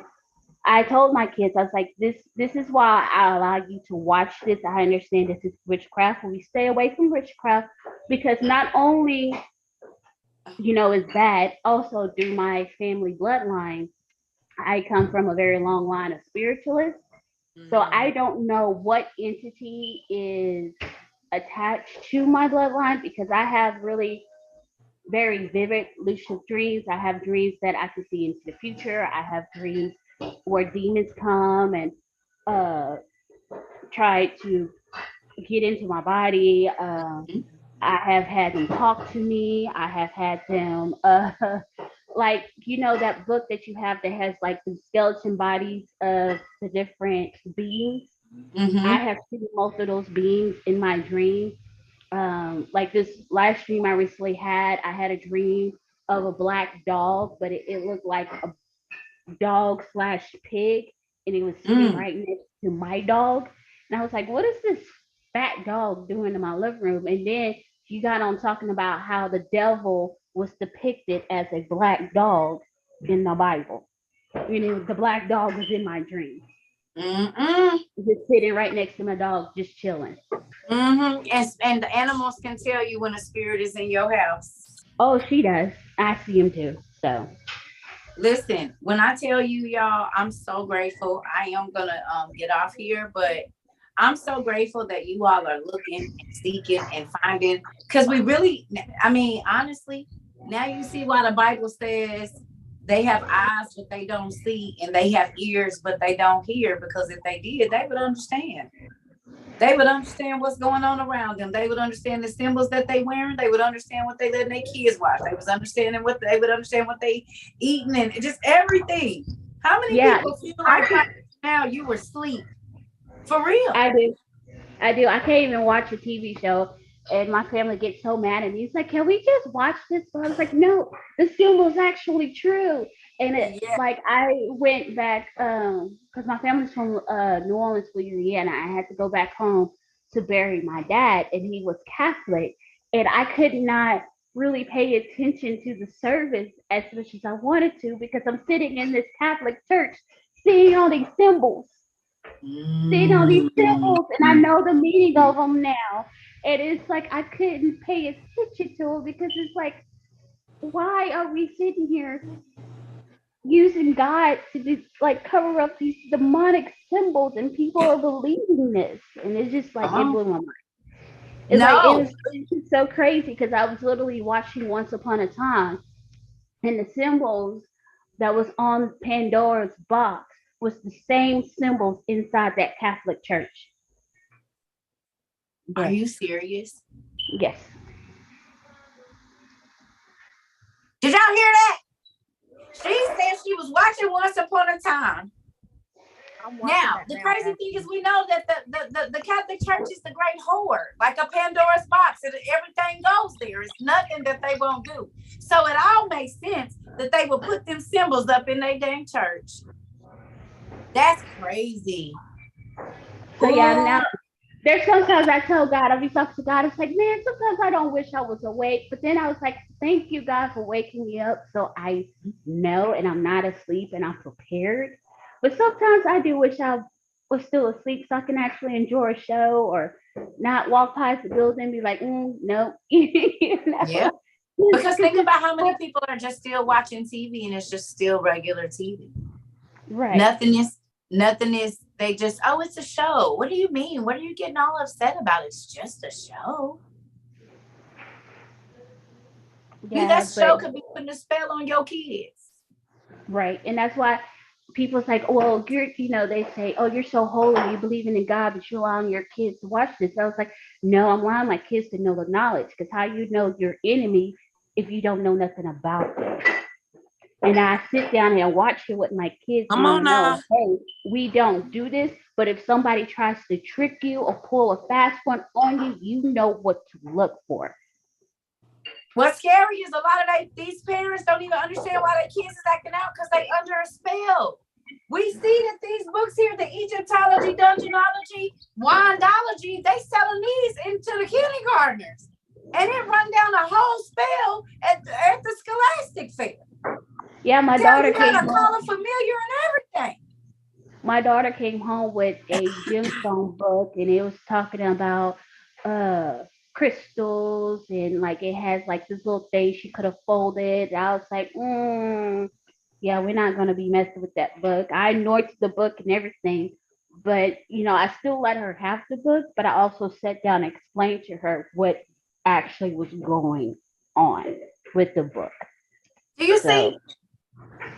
I told my kids, I was like, this is why I allow you to watch this. I understand this is witchcraft, but we stay away from witchcraft because not only is bad, also through my family bloodline, I come from a very long line of spiritualists. So I don't know what entity is attached to my bloodline because I have really very vivid, lucid dreams. I have dreams that I can see into the future. I have dreams where demons come and uh, try to get into my body. I have had them talk to me. I have had them, like, you know, that book that you have that has like the skeleton bodies of the different beings. I have seen most of those beings in my dream. Like this last dream I had a dream of a black dog, but it looked like a dog slash pig, and it was sitting right next to my dog. And I was like, what is this fat dog doing in my living room? And then you got on talking about how the devil was depicted as a black dog in the Bible. You know, the black dog was in my dream. Just sitting right next to my dog, just chilling. And the animals can tell you when a spirit is in your house. Oh, she does. I see him too. So listen, when I tell you, y'all, I'm so grateful. I am gonna get off here, but I'm so grateful that you all are looking and seeking and finding, because we really, I mean, honestly, now you see why the Bible says they have eyes but they don't see, and they have ears but they don't hear, because if they did, they would understand. They would understand what's going on around them. They would understand the symbols that they wearing. They would understand what they letting their kids watch. They was understanding what they would understand what they eating and just everything. How many people feel like now you were asleep? For real. I do. I can't even watch a TV show, and my family gets so mad at me. It's like, can we just watch this? But I was like, no, the symbol's actually true. And it like I went back because my family's from New Orleans, Louisiana. I had to go back home to bury my dad, and he was Catholic, and I could not really pay attention to the service as much as I wanted to, because I'm sitting in this Catholic church seeing all these symbols. Seeing all these symbols, and I know the meaning of them now. And it's like I couldn't pay attention to it, because it's like, why are we sitting here using God to do, like, cover up these demonic symbols, and people are believing this? And it's just like it blew my mind. It's like it was so crazy, because I was literally watching Once Upon a Time, and the symbols that was on Pandora's box was the same symbols inside that Catholic church. Are you serious? Yes. Did y'all hear that? She said she was watching Once Upon a Time. Now, the crazy thing is, we know that the Catholic Church is the great whore, like a Pandora's box, and everything goes there. It's nothing that they won't do. So it all makes sense that they will put them symbols up in their dang church. That's crazy. So yeah, now there's sometimes I tell God, I'll be talking to God, it's like, man, sometimes I don't wish I was awake. But then I was like, thank you, God, for waking me up so I know and I'm not asleep and I'm prepared. But sometimes I do wish I was still asleep so I can actually enjoy a show, or not walk past the building and be like, no. You know? Yeah. Because think about how many people are just still watching TV, and it's just still regular TV. Right. Nothing is, they just, oh, it's a show. What do you mean? What are you getting all upset about? It's just a show. Yeah, that show could be putting a spell on your kids. Right. And that's why people's like, well, they say, oh, you're so holy, you believing in God, but you're allowing your kids to watch this. I was like, no, I'm allowing my kids to know the knowledge, because how you know your enemy if you don't know nothing about them? And I sit down and watch it with my kids. Come on now. Hey, we don't do this, but if somebody tries to trick you or pull a fast one on you, you know what to look for. What's scary is a lot of these parents don't even understand why their kids is acting out, because they under a spell. We see that these books here, the Egyptology, Dungeonology, Wandology, they selling these into the kindergartners. And it run down a whole spell at the Scholastic Fair. Yeah, my daughter came home. Call it familiar and everything. My daughter came home with a gemstone book, and it was talking about crystals, and like it has like this little thing she could have folded. I was like, yeah, we're not gonna be messing with that book. I ignored the book and everything, but I still let her have the book, but I also sat down and explained to her what actually was going on. with the book. Do you see?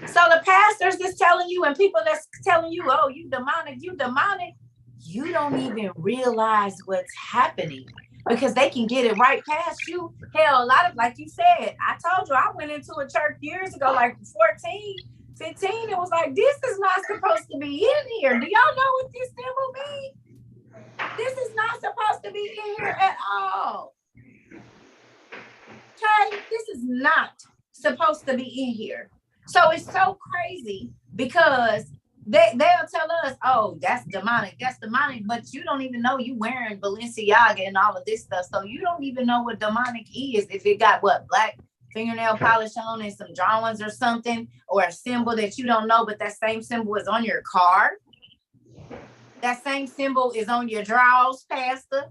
So the pastors that's telling you and people that's telling you, oh, you demonic, you don't even realize what's happening because they can get it right past you. Hell, a lot of, like you said, I told you, I went into a church years ago, like 14, 15. It was like, this is not supposed to be in here. Do y'all know what this symbol means? This is not supposed to be in here at all. Okay, this is not supposed to be in here. So it's so crazy because they'll tell us, oh, that's demonic, but you don't even know you wearing Balenciaga and all of this stuff. So you don't even know what demonic is if it got what, black fingernail polish on and some drawings or something, or a symbol that you don't know, but that same symbol is on your car. That same symbol is on your drawers, Pastor,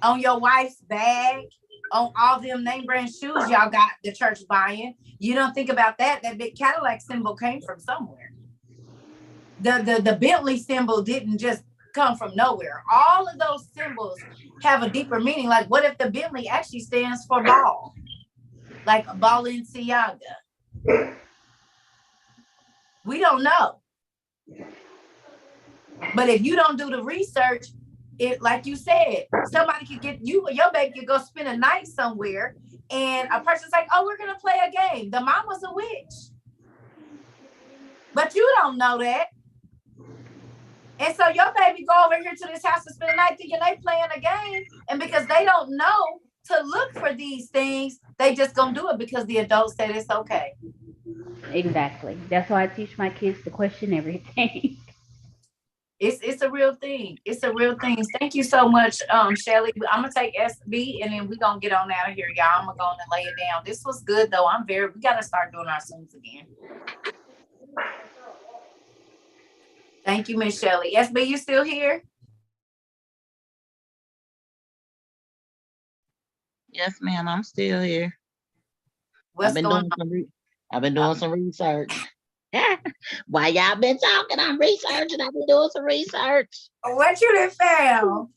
on your wife's bag, on all them name brand shoes y'all got the church buying. You don't think about that. That big Cadillac symbol came from somewhere. The Bentley symbol didn't just come from nowhere. All of those symbols have a deeper meaning. Like, what if the Bentley actually stands for ball? Like Balenciaga. We don't know. But if you don't do the research, it, like you said, somebody could get you or your baby could go spend a night somewhere and a person's like, oh, we're gonna play a game. The mama's a witch. But you don't know that. And so your baby go over here to this house to spend the night thinking they playing a game. And because they don't know to look for these things, they just gonna do it because the adults said it's okay. Exactly. That's why I teach my kids to question everything. It's a real thing. It's a real thing. Thank you so much, Shelly. I'm gonna take SB and then we're gonna get on out of here, y'all. I'm gonna go and lay it down. This was good though. We gotta start doing our Zooms again. Thank you, Miss Shelly. SB, you still here? Yes, ma'am, I'm still here. What's going on? I've been doing some research. While y'all been talking, I'm researching. I've been doing some research. What you done found?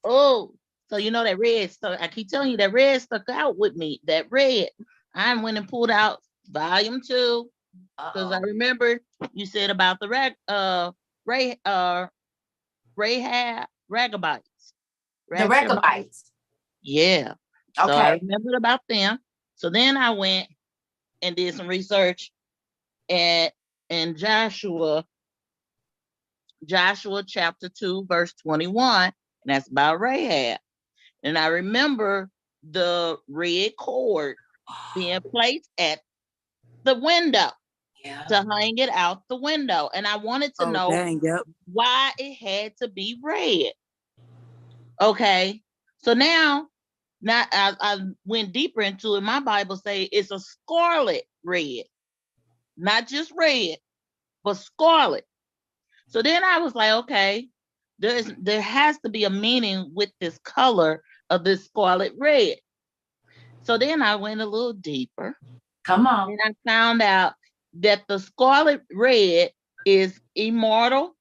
Oh, so you know that red stuck. I keep telling you that red stuck out with me. That red. I went and pulled out volume 2 because I remember you said about the Rahab Ragabites. The Ragabites. Yeah. So Okay. I remembered about them. So then I went and did some research and in Joshua chapter 2, verse 21, and that's about Rahab. And I remember the red cord being placed at the window to hang it out the window. And I wanted to know why it had to be red. Okay. So now I went deeper into it. My Bible say it's a scarlet red, not just red, but scarlet. So then I was like, okay, there has to be a meaning with this color of this scarlet red. So then I went a little deeper. Come on. And I found out that the scarlet red is immortal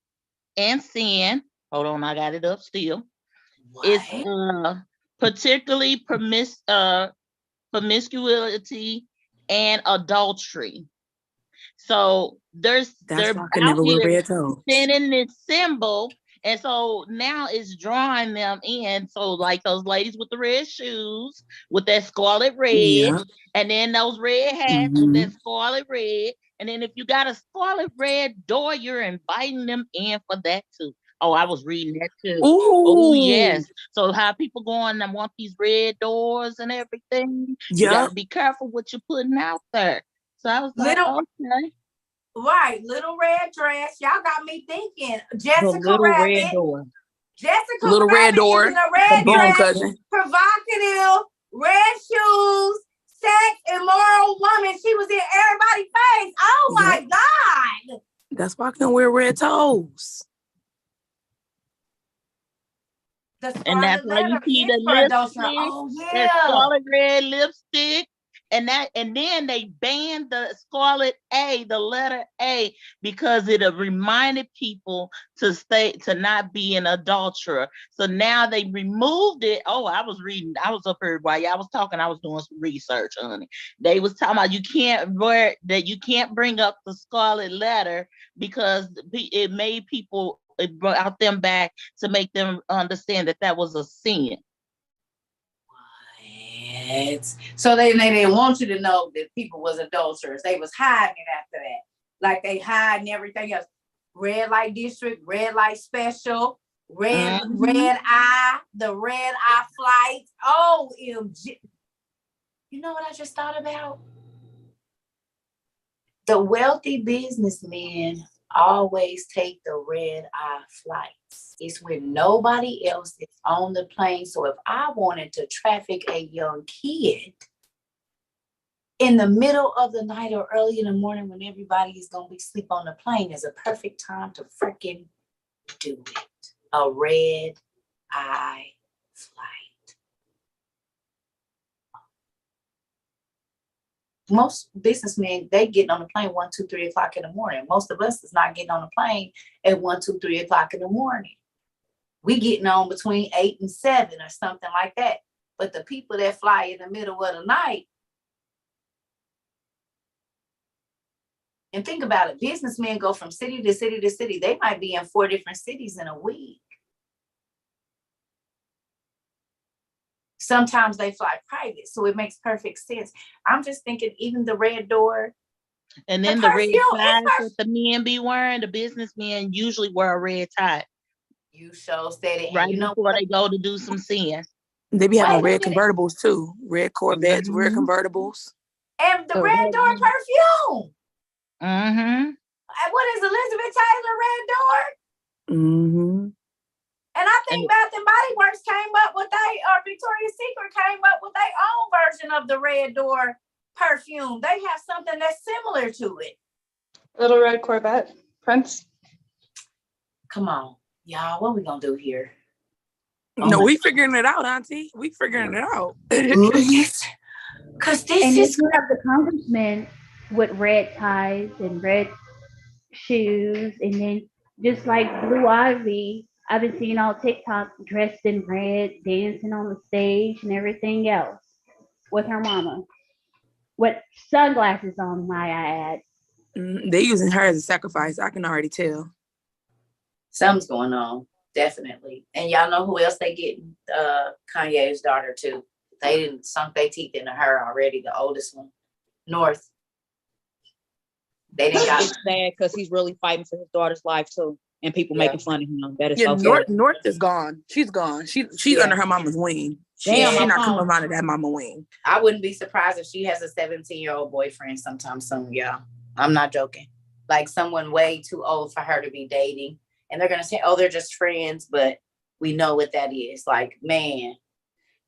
and sin. Hold on, I got it up still. What? It's particularly promiscuity and adultery. So they're out here sending this symbol, and so now it's drawing them in. So like those ladies with the red shoes with that scarlet red, and then those red hats with that scarlet red, and then if you got a scarlet red door, you're inviting them in for that too. Oh, I was reading that too. Oh yes. So how people going and want these red doors and everything? You got to be careful what you're putting out there. So I was like, okay. Right, little red dress. Y'all got me thinking. Jessica Rabbit. Red door. Jessica little red door. In a red dress, provocative, red shoes, sex, immoral woman. She was in everybody's face. Oh my God. That's why I can wear red toes. And that's why you see the lipstick, that scarlet red lipstick, and then they banned the Scarlet A, the letter A, because it reminded people to not be an adulterer. So now they removed it. Oh, I was up here while y'all was talking, I was doing some research, honey. They was talking about you can't bring up the Scarlet letter because it made people, it brought them back to make them understand that was a sin. So they didn't want you to know that people was adulterers. They was hiding it after that. Like they hiding everything else. Red light district, red light special, red eye, the red eye flight. OMG. You know what I just thought about? The wealthy businessmen always take the red eye flights. It's when nobody else is on the plane. So if I wanted to traffic a young kid in the middle of the night or early in the morning when everybody is going to be asleep on the plane, is a perfect time to freaking do it. A red eye flight. Most businessmen, they getting on the plane 1, 2, 3 o'clock in the morning. Most of us is not getting on the plane at 1, 2, 3 o'clock in the morning. We getting on between 8 and 7 or something like that. But the people that fly in the middle of the night, and think about it, businessmen go from city to city to city. They might be in 4 different cities in a week. Sometimes they fly private, so it makes perfect sense. I'm just thinking, even the red door. And then the red ties that the men be wearing, the businessmen usually wear a red tie. You sure said it. Right before they go to do some sin. They be having red convertibles too. Red Corvettes, red convertibles. And the red door perfume. Mm-hmm. What is Elizabeth Taylor red door? Mm-hmm. And I think Bath and Body Works came up with Victoria's Secret came up with their own version of the red door perfume. They have something that's similar to it. Little red Corvette, Prince. Come on, y'all. What we gonna do here? No, we figuring it out, Auntie. We figuring it out. Yes. Cause this and is you have the congressmen with red ties and red shoes, and then just like Blue Ivy, I've been seeing all TikTok dressed in red, dancing on the stage and everything else with her mama. With sunglasses on, might I add. They using her as a sacrifice. I can already tell. Something's going on, definitely. And y'all know who else they getting? Kanye's daughter too. They didn't sunk their teeth into her already. The oldest one, North. They didn't got. It's sad because he's really fighting for his daughter's life too, and people making fun of him. That is so North is gone. She's gone. She's under her mama's wing. She's not coming out of that mama wing. I wouldn't be surprised if she has a 17-year-old boyfriend sometime soon, y'all. I'm not joking. Like someone way too old for her to be dating. And they're going to say, oh, they're just friends. But we know what that is. Like, man,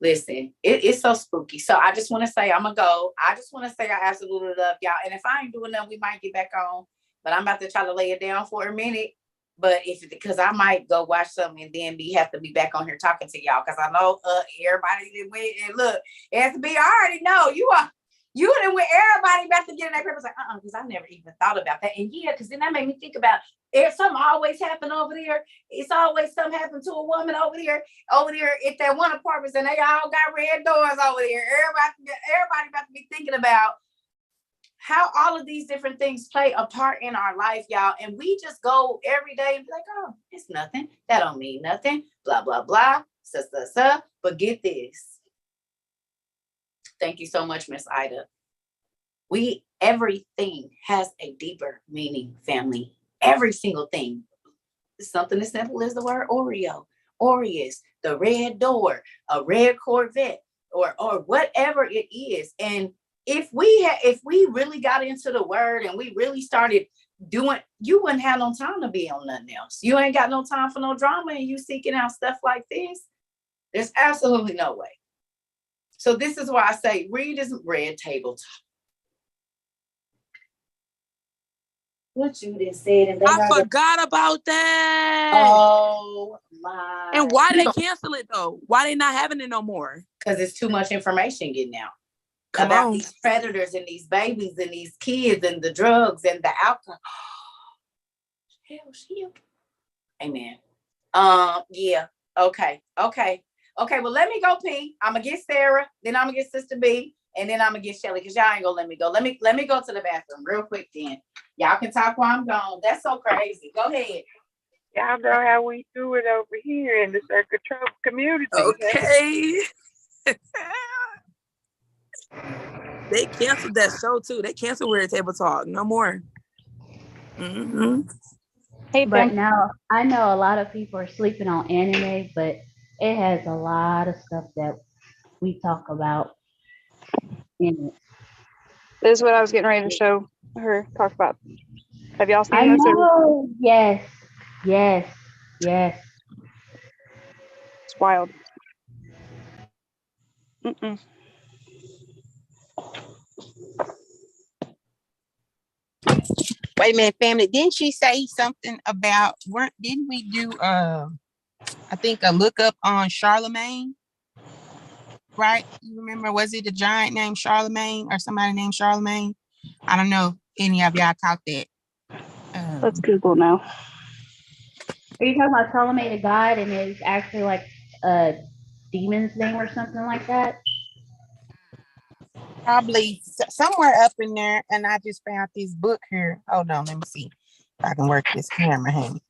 listen, it's so spooky. So I just want to say, I'm going to go. I just want to say I absolutely love y'all. And if I ain't doing nothing, we might get back on. But I'm about to try to lay it down for a minute. But because I might go watch something and then have to be back on here talking to y'all. Because I know everybody that went and look, SB, I already know you done with everybody about to get in that paper. It's like, because I never even thought about that. And yeah, because then that made me think about if something always happened over there. It's always something happened to a woman over there at that one apartment, and they all got red doors over there. Everybody about to be thinking about how all of these different things play a part in our life, y'all. And we just go every day and be like, oh, it's nothing. That don't mean nothing. Blah, blah, blah. But get this. Thank you so much, Miss Ida. Everything has a deeper meaning, family. Every single thing. Something as simple as the word Oreo, Oreos, the red door, a red Corvette, or whatever it is. And if we really got into the word and we really started doing, you wouldn't have no time to be on nothing else. You ain't got no time for no drama, and you seeking out stuff like this. There's absolutely no way. So this is why I say read is red table talk. What you just said, and I forgot about that. Oh my! And why did they cancel it though? Why they not having it no more? Because it's too much information getting out. Come about on. these predators and these babies and these kids and the drugs and the alcohol. Hell, shit. Amen. Yeah. Okay. Well, let me go pee. I'm gonna get Sarah, then I'm gonna get Sister B, and then I'm gonna get Shelly, because y'all ain't gonna let me go. Let me go to the bathroom real quick then. Y'all can talk while I'm gone. That's so crazy. Go ahead. Y'all know how we do it over here in the Cerca Trova community. Okay. They canceled that show too. They canceled Weird Table Talk. No more. Mm-hmm. Hey, But fam. now I know a lot of people are sleeping on anime, but it has a lot of stuff that we talk about in it. This is what I was getting ready to show her, talk about. Have y'all I seen this? know. Yes. It's wild. Mm-mm. Wait a minute, family. Didn't she say something about didn't we do I think a lookup on Charlemagne? Right? You remember, was it a giant named Charlemagne or somebody named Charlemagne? I don't know if any of y'all caught that. Let's Google now. Are you talking about Ptolemy the god and it's actually like a demon's name or something like that? Probably somewhere up in there, and I just found this book here. Hold on, let me see if I can work this camera. Hang.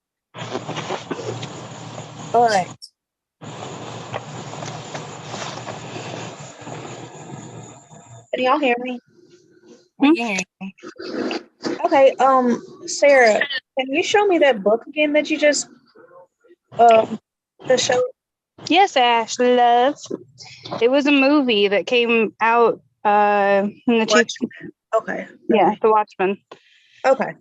All right. Can y'all hear me? We can hear you. Okay, Sarah, can you show me that book again that you just the show? Yes, Ash, love. It was a movie that came out in the Okay. Yeah, The Watchmen. Okay.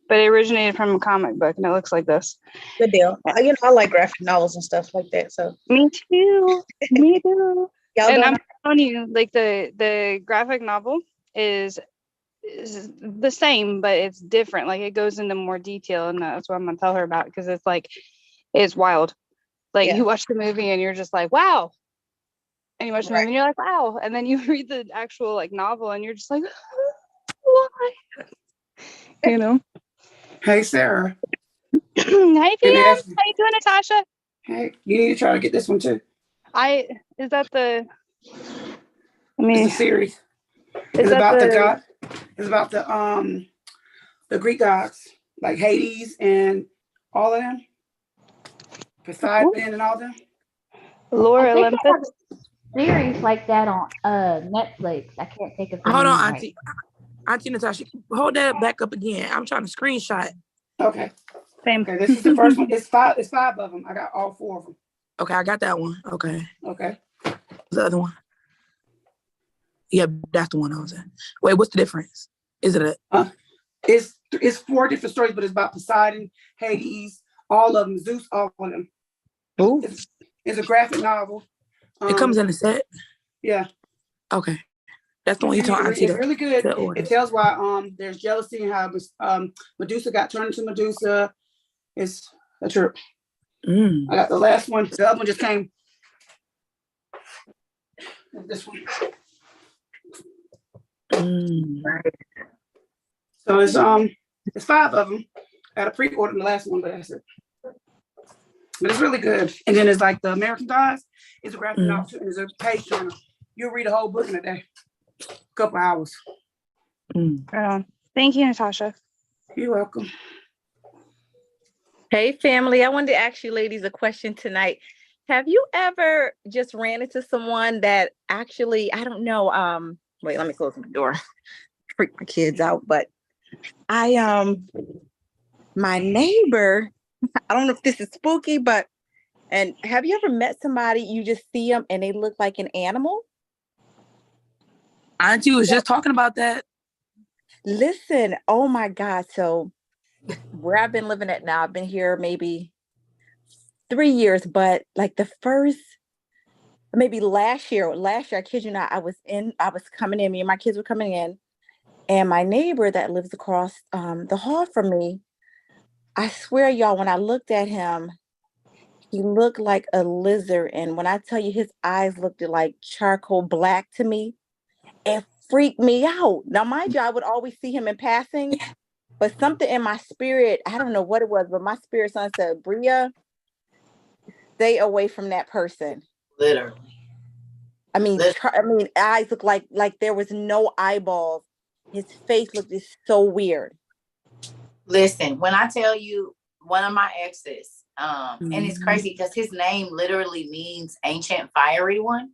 But it originated from a comic book, and it looks like this. Good deal. I like graphic novels and stuff like that. So Me too. Me too. Y'all And doing I'm telling you, like the graphic novel is the same, but it's different. Like it goes into more detail, and that's what I'm gonna tell her about because it's like it's wild. Like you watch the movie and you're just like, wow. And you watch the movie and you're like, wow. And then you read the actual like novel and you're just like, why? You know. Hey, Sarah. Hey, Pam. How you doing, Natasha? Hey, you need to try to get this one too. Is that the? It's a series. It's about the god. It's about the Greek gods like Hades and all of them, Poseidon and all them. I think they have a series like that on Netflix. I can't think of the Hold name on, right. Auntie Natasha. Hold that back up again. I'm trying to screenshot. Okay. Same. Okay, this is the first one. It's five of them. I got all 4 of them. Okay, I got that one. Okay. Okay. The other one. Yeah, that's the one I was at. Wait, what's the difference? Is it it's 4 different stories, but it's about Poseidon, Hades, all of them, Zeus, all of them. Ooh. It's a graphic novel. It comes in a set? Yeah. Okay. That's the one you told Auntie. It's really good. It tells why there's jealousy and how Medusa got turned into Medusa. It's a trip. I got the last one. The other one just came. This one. So it's 5 of them. I got a pre-order the last one, but that's it. But it's really good. And then it's like the American Gods. It's a graphic novel too, and it's a page turner. You'll read a whole book in a day, a couple hours. Right on. Thank you, Natasha. You're welcome. Hey, family. I wanted to ask you ladies a question tonight. Have you ever just ran into someone that actually, I don't know, wait, let me close my door. Freak my kids out. But my neighbor, I don't know if this is spooky, and have you ever met somebody, you just see them and they look like an animal? Auntie was just talking about that. Listen, oh my God. So where I've been living at now, I've been here maybe 3 years, but like maybe last year, I kid you not, I was coming in, me and my kids were coming in, and my neighbor that lives across the hall from me, I swear y'all, when I looked at him, he looked like a lizard. And when I tell you his eyes looked like charcoal black to me, it freaked me out. Now, mind you, I would always see him in passing, but something in my spirit, I don't know what it was, but my spirit son said, Bria, stay away from that person. Literally. I mean, eyes look like there was no eyeballs. His face looked just so weird. Listen, when I tell you, one of my exes, and it's crazy because his name literally means ancient fiery one.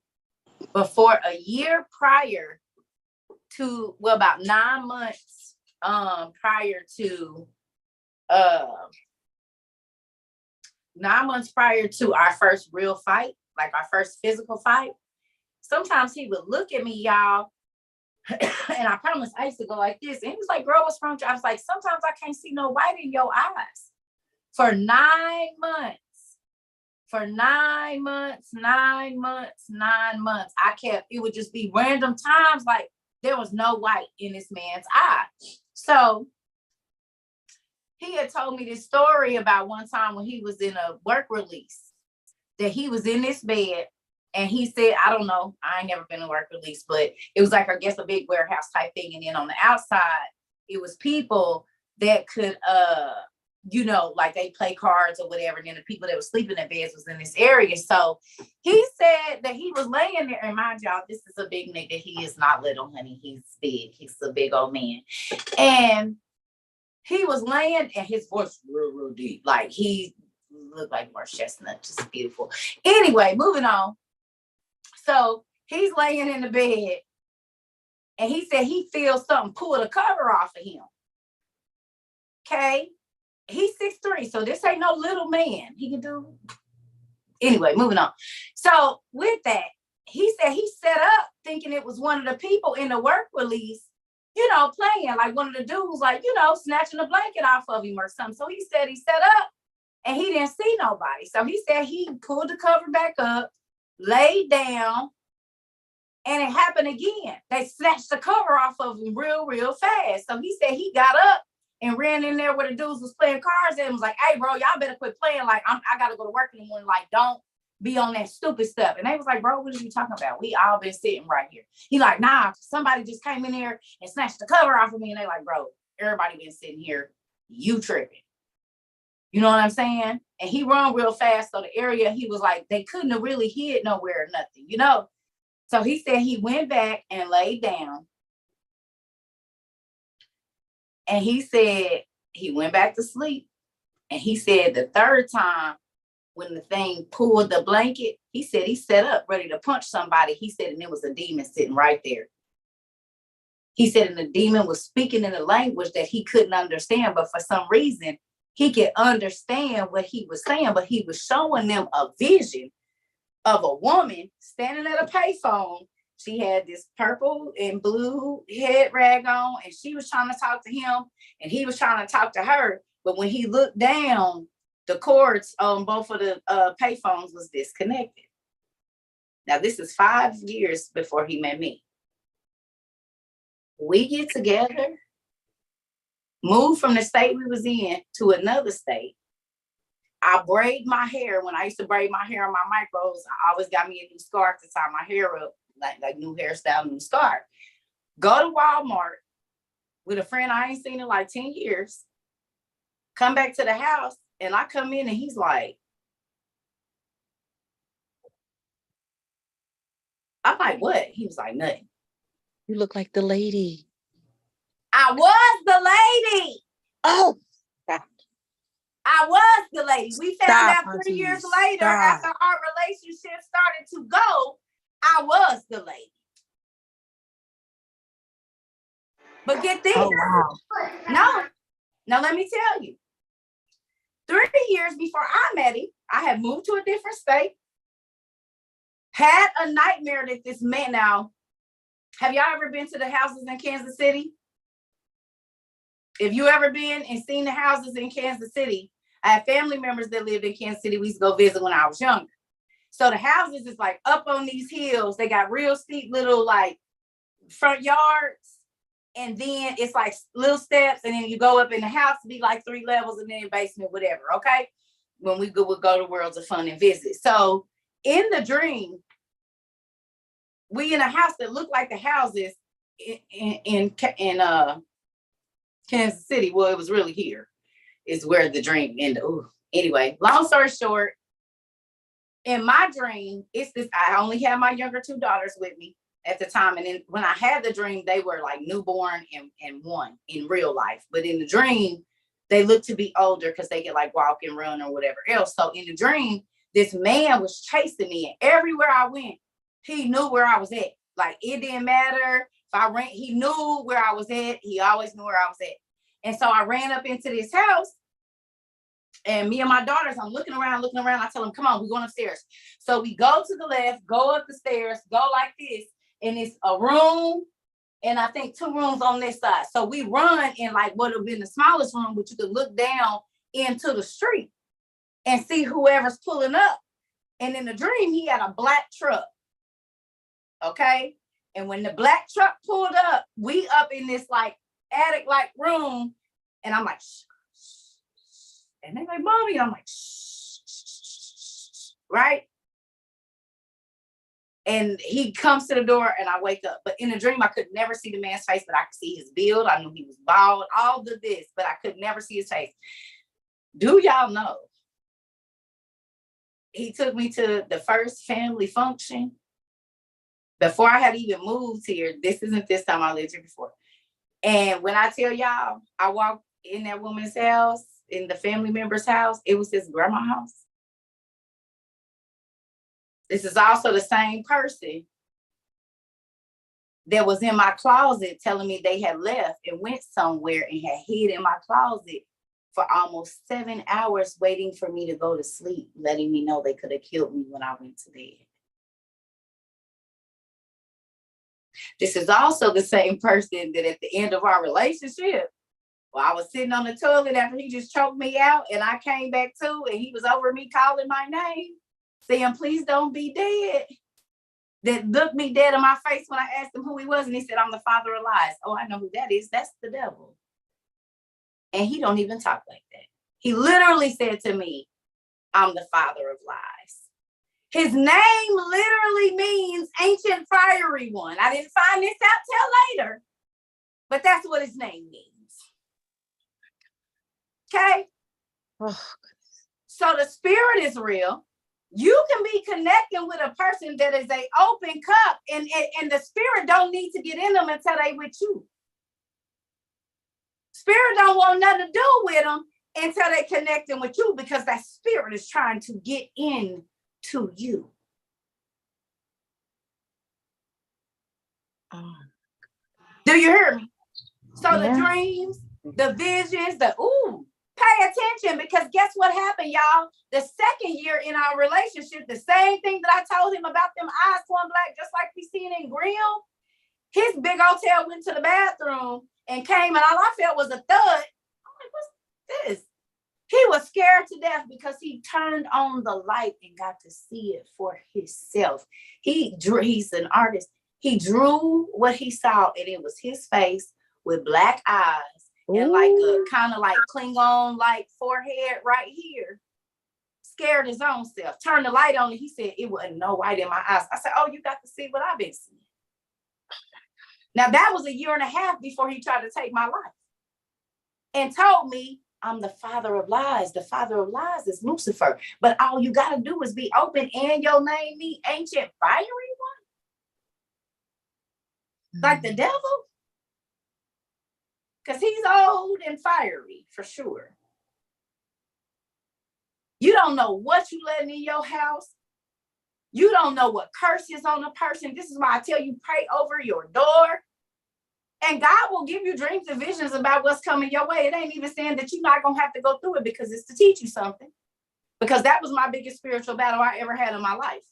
But for a year prior to, well, about 9 months prior to 9 months prior to our first real fight, like our first physical fight, sometimes he would look at me, y'all, and I promise I used to go like this. And he was like, girl, what's wrong with you? I was like, sometimes I can't see no white in your eyes. For 9 months. For 9 months, 9 months, 9 months. It would just be random times like there was no white in this man's eye. So he had told me this story about one time when he was in a work release, that he was in this bed and he said, I don't know, I ain't never been in a work release, but it was like, I guess, a big warehouse type thing. And then on the outside, it was people that could, like they play cards or whatever. And then the people that were sleeping in beds was in this area. So he said that he was laying there, and mind y'all, this is a big nigga. He is not little, honey. He's big. He's a big old man. And he was laying, and his voice real deep. Like he looked like Mark Chestnut, just beautiful. Anyway, moving on. So he's laying in the bed, and he said he feels something pull the cover off of him. Okay. He's 6'3", so this ain't no little man. He can do. Anyway, moving on. So with that, he said he set up thinking it was one of the people in the work release, playing, like one of the dudes, like, snatching a blanket off of him or something. So he said he set up and he didn't see nobody. So he said he pulled the cover back up, laid down, and it happened again. They snatched the cover off of him real fast. So he said he got up and ran in there where the dudes was playing cards and was like, hey, bro, y'all better quit playing. Like, I got to go to work in the morning. Like, don't be on that stupid stuff. And they was like, bro, what are you talking about? We all been sitting right here. He like, nah, somebody just came in there and snatched the cover off of me. And they like, bro, everybody been sitting here. You tripping. You know what I'm saying? And he run real fast. So the area, he was like, they couldn't have really hid nowhere or nothing, So he said he went back and laid down. And he said he went back to sleep. And he said the third time when the thing pulled the blanket, he said he set up ready to punch somebody. He said, and it was a demon sitting right there. He said, and the demon was speaking in a language that he couldn't understand, but for some reason, he could understand what he was saying, but he was showing them a vision of a woman standing at a payphone. She had this purple and blue head rag on, and she was trying to talk to him, and he was trying to talk to her. But when he looked down, the cords on both of the payphones was disconnected. Now, this is 5 years before he met me. We get together, move from the state we was in to another state. I braid my hair. When I used to braid my hair on my micros, I always got me a new scarf to tie my hair up, like new hairstyle, new scarf. Go to Walmart with a friend I ain't seen in like 10 years. Come back to the house, and I come in, and he's like, I'm like, what? He was like, nothing. You look like the lady. I was the lady. Oh, I was the lady. We found Stop, out 3 years Auntie, later, stop. after our relationship started to go, I was the lady. But get this. Oh, wow. No, let me tell you. 3 years before I met him, I had moved to a different state, had a nightmare that this man, now, have y'all ever been to the houses in Kansas City? If you ever been and seen the houses in Kansas City, I had family members that lived in Kansas City. We used to go visit when I was younger. So the houses is like up on these hills. They got real steep little like front yards. And then it's like little steps. And then you go up in the house to be like 3 levels and then basement, whatever. Okay. When we would go to Worlds of Fun and visit. So in the dream, we in a house that looked like the houses in Kansas City. Well, it was really here is where the dream ended. Ooh. Anyway, long story short, in my dream, it's this. I only had my younger 2 daughters with me at the time. And then when I had the dream, they were like newborn and 1 in real life. But in the dream, they looked to be older because they could like walk and run or whatever else. So in the dream, this man was chasing me, and everywhere I went, he knew where I was at. Like it didn't matter if I ran, he knew where I was at. He always knew where I was at. And so I ran up into this house, and me and my daughters, I'm looking around. I tell them, come on, we're going upstairs. So we go to the left, go up the stairs, go like this. And it's a room, and I think 2 rooms on this side. So we run in like what would have been the smallest room, but you could look down into the street and see whoever's pulling up. And in the dream, he had a black truck. Okay. And when the black truck pulled up, we up in this like attic-like room. And I'm like, shh. And they're like, Mommy. I'm like, shh. Right. And he comes to the door and I wake up. But in the dream, I could never see the man's face, but I could see his build. I knew he was bald, all of this, but I could never see his face. Do y'all know? He took me to the first family function before I had even moved here. This isn't this time, I lived here before. And when I tell y'all, I walked in that woman's house, in the family member's house, it was his grandma's house. This is also the same person that was in my closet telling me they had left and went somewhere and had hid in my closet for almost 7 hours waiting for me to go to sleep, letting me know they could have killed me when I went to bed. This is also the same person that at the end of our relationship, well, I was sitting on the toilet after he just choked me out and I came back to, and he was over me calling my name, saying, please don't be dead. That looked me dead in my face when I asked him who he was. And he said, I'm the father of lies. Oh, I know who that is. That's the devil. And he don't even talk like that. He literally said to me, I'm the father of lies. His name literally means ancient fiery one. I didn't find this out till later, but that's what his name means. Okay? Oh, so the spirit is real. You can be connecting with a person that is a open cup, and the spirit don't need to get in them until they with you. Spirit don't want nothing to do with them until they connecting with you, because that spirit is trying to get in to you. Do you hear me? So the dreams, the visions, pay attention, because guess what happened, y'all? The second year in our relationship, the same thing that I told him about them eyes going black, just like we seen in Grimm, his big old tail went to the bathroom and came, and all I felt was a thud. I'm like, what's this? He was scared to death because he turned on the light and got to see it for himself. He's an artist. He drew what he saw, and it was his face with black eyes and like a kind of like Klingon like forehead right here. Scared his own self. Turned the light on, and he said it wasn't no white in my eyes. I said, oh, you got to see what I've been seeing. Now that was 1.5 years before he tried to take my life and told me, I'm the father of lies. The father of lies is Lucifer. But all you got to do is be open, and your name be ancient fiery one. Like the devil. Because he's old and fiery for sure. You don't know what you letting in your house. You don't know what curse is on a person. This is why I tell you, pray over your door. And God will give you dreams and visions about what's coming your way. It ain't even saying that you're not going to have to go through it, because it's to teach you something. Because that was my biggest spiritual battle I ever had in my life.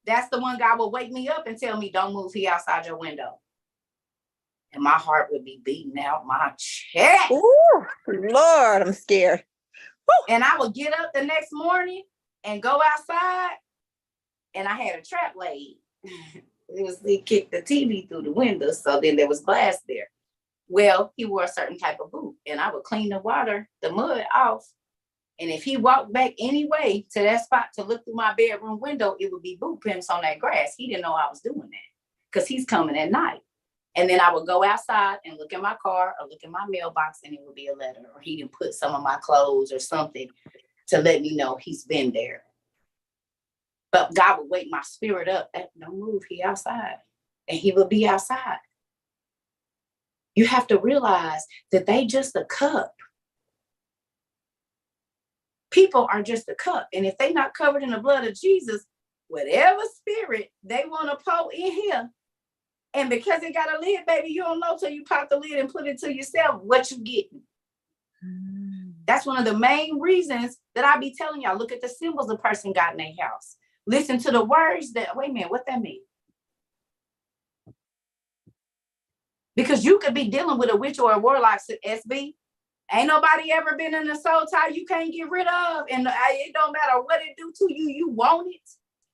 That's the one God will wake me up and tell me, don't move, he outside your window. And my heart would be beating out my chest. Ooh, Lord, I'm scared. Woo. And I would get up the next morning and go outside, and I had a trap laid. He kicked the TV through the window, so then there was glass there. Well, he wore a certain type of boot, and I would clean the mud off. And if he walked back anyway to that spot to look through my bedroom window, it would be boot prints on that grass. He didn't know I was doing that, because he's coming at night. And then I would go outside and look in my car or look in my mailbox, and it would be a letter, or he didn't put some of my clothes or something to let me know he's been there. But God would wake my spirit up. Don't move, he outside. And he would be outside. You have to realize that they just a cup. People are just a cup. And if they're not covered in the blood of Jesus, whatever spirit they want to pour in here, and because it got a lid, baby, you don't know till you pop the lid and put it to yourself what you getting. That's one of the main reasons that I be telling y'all, look at the symbols a person got in their house. Listen to the words that, wait a minute, what that mean? Because you could be dealing with a witch or a warlock, SB. Ain't nobody ever been in a soul tie you can't get rid of. And it don't matter what it do to you, you want it.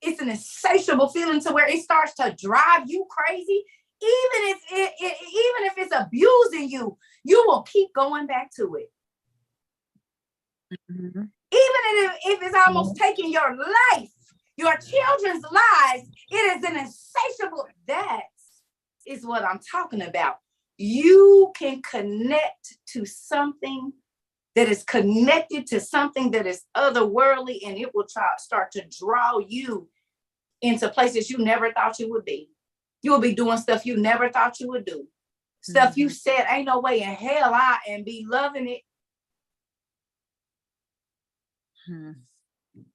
It's an insatiable feeling to where it starts to drive you crazy. Even if it's abusing you, you will keep going back to it. Mm-hmm. Even if it's almost taking your life, your children's lives, it is an insatiable. That is what I'm talking about. You can connect to something that is connected to something that is otherworldly, and it will start to draw you into places you never thought you would be. You will be doing stuff you never thought you would do. Stuff you said, ain't no way in hell and be loving it.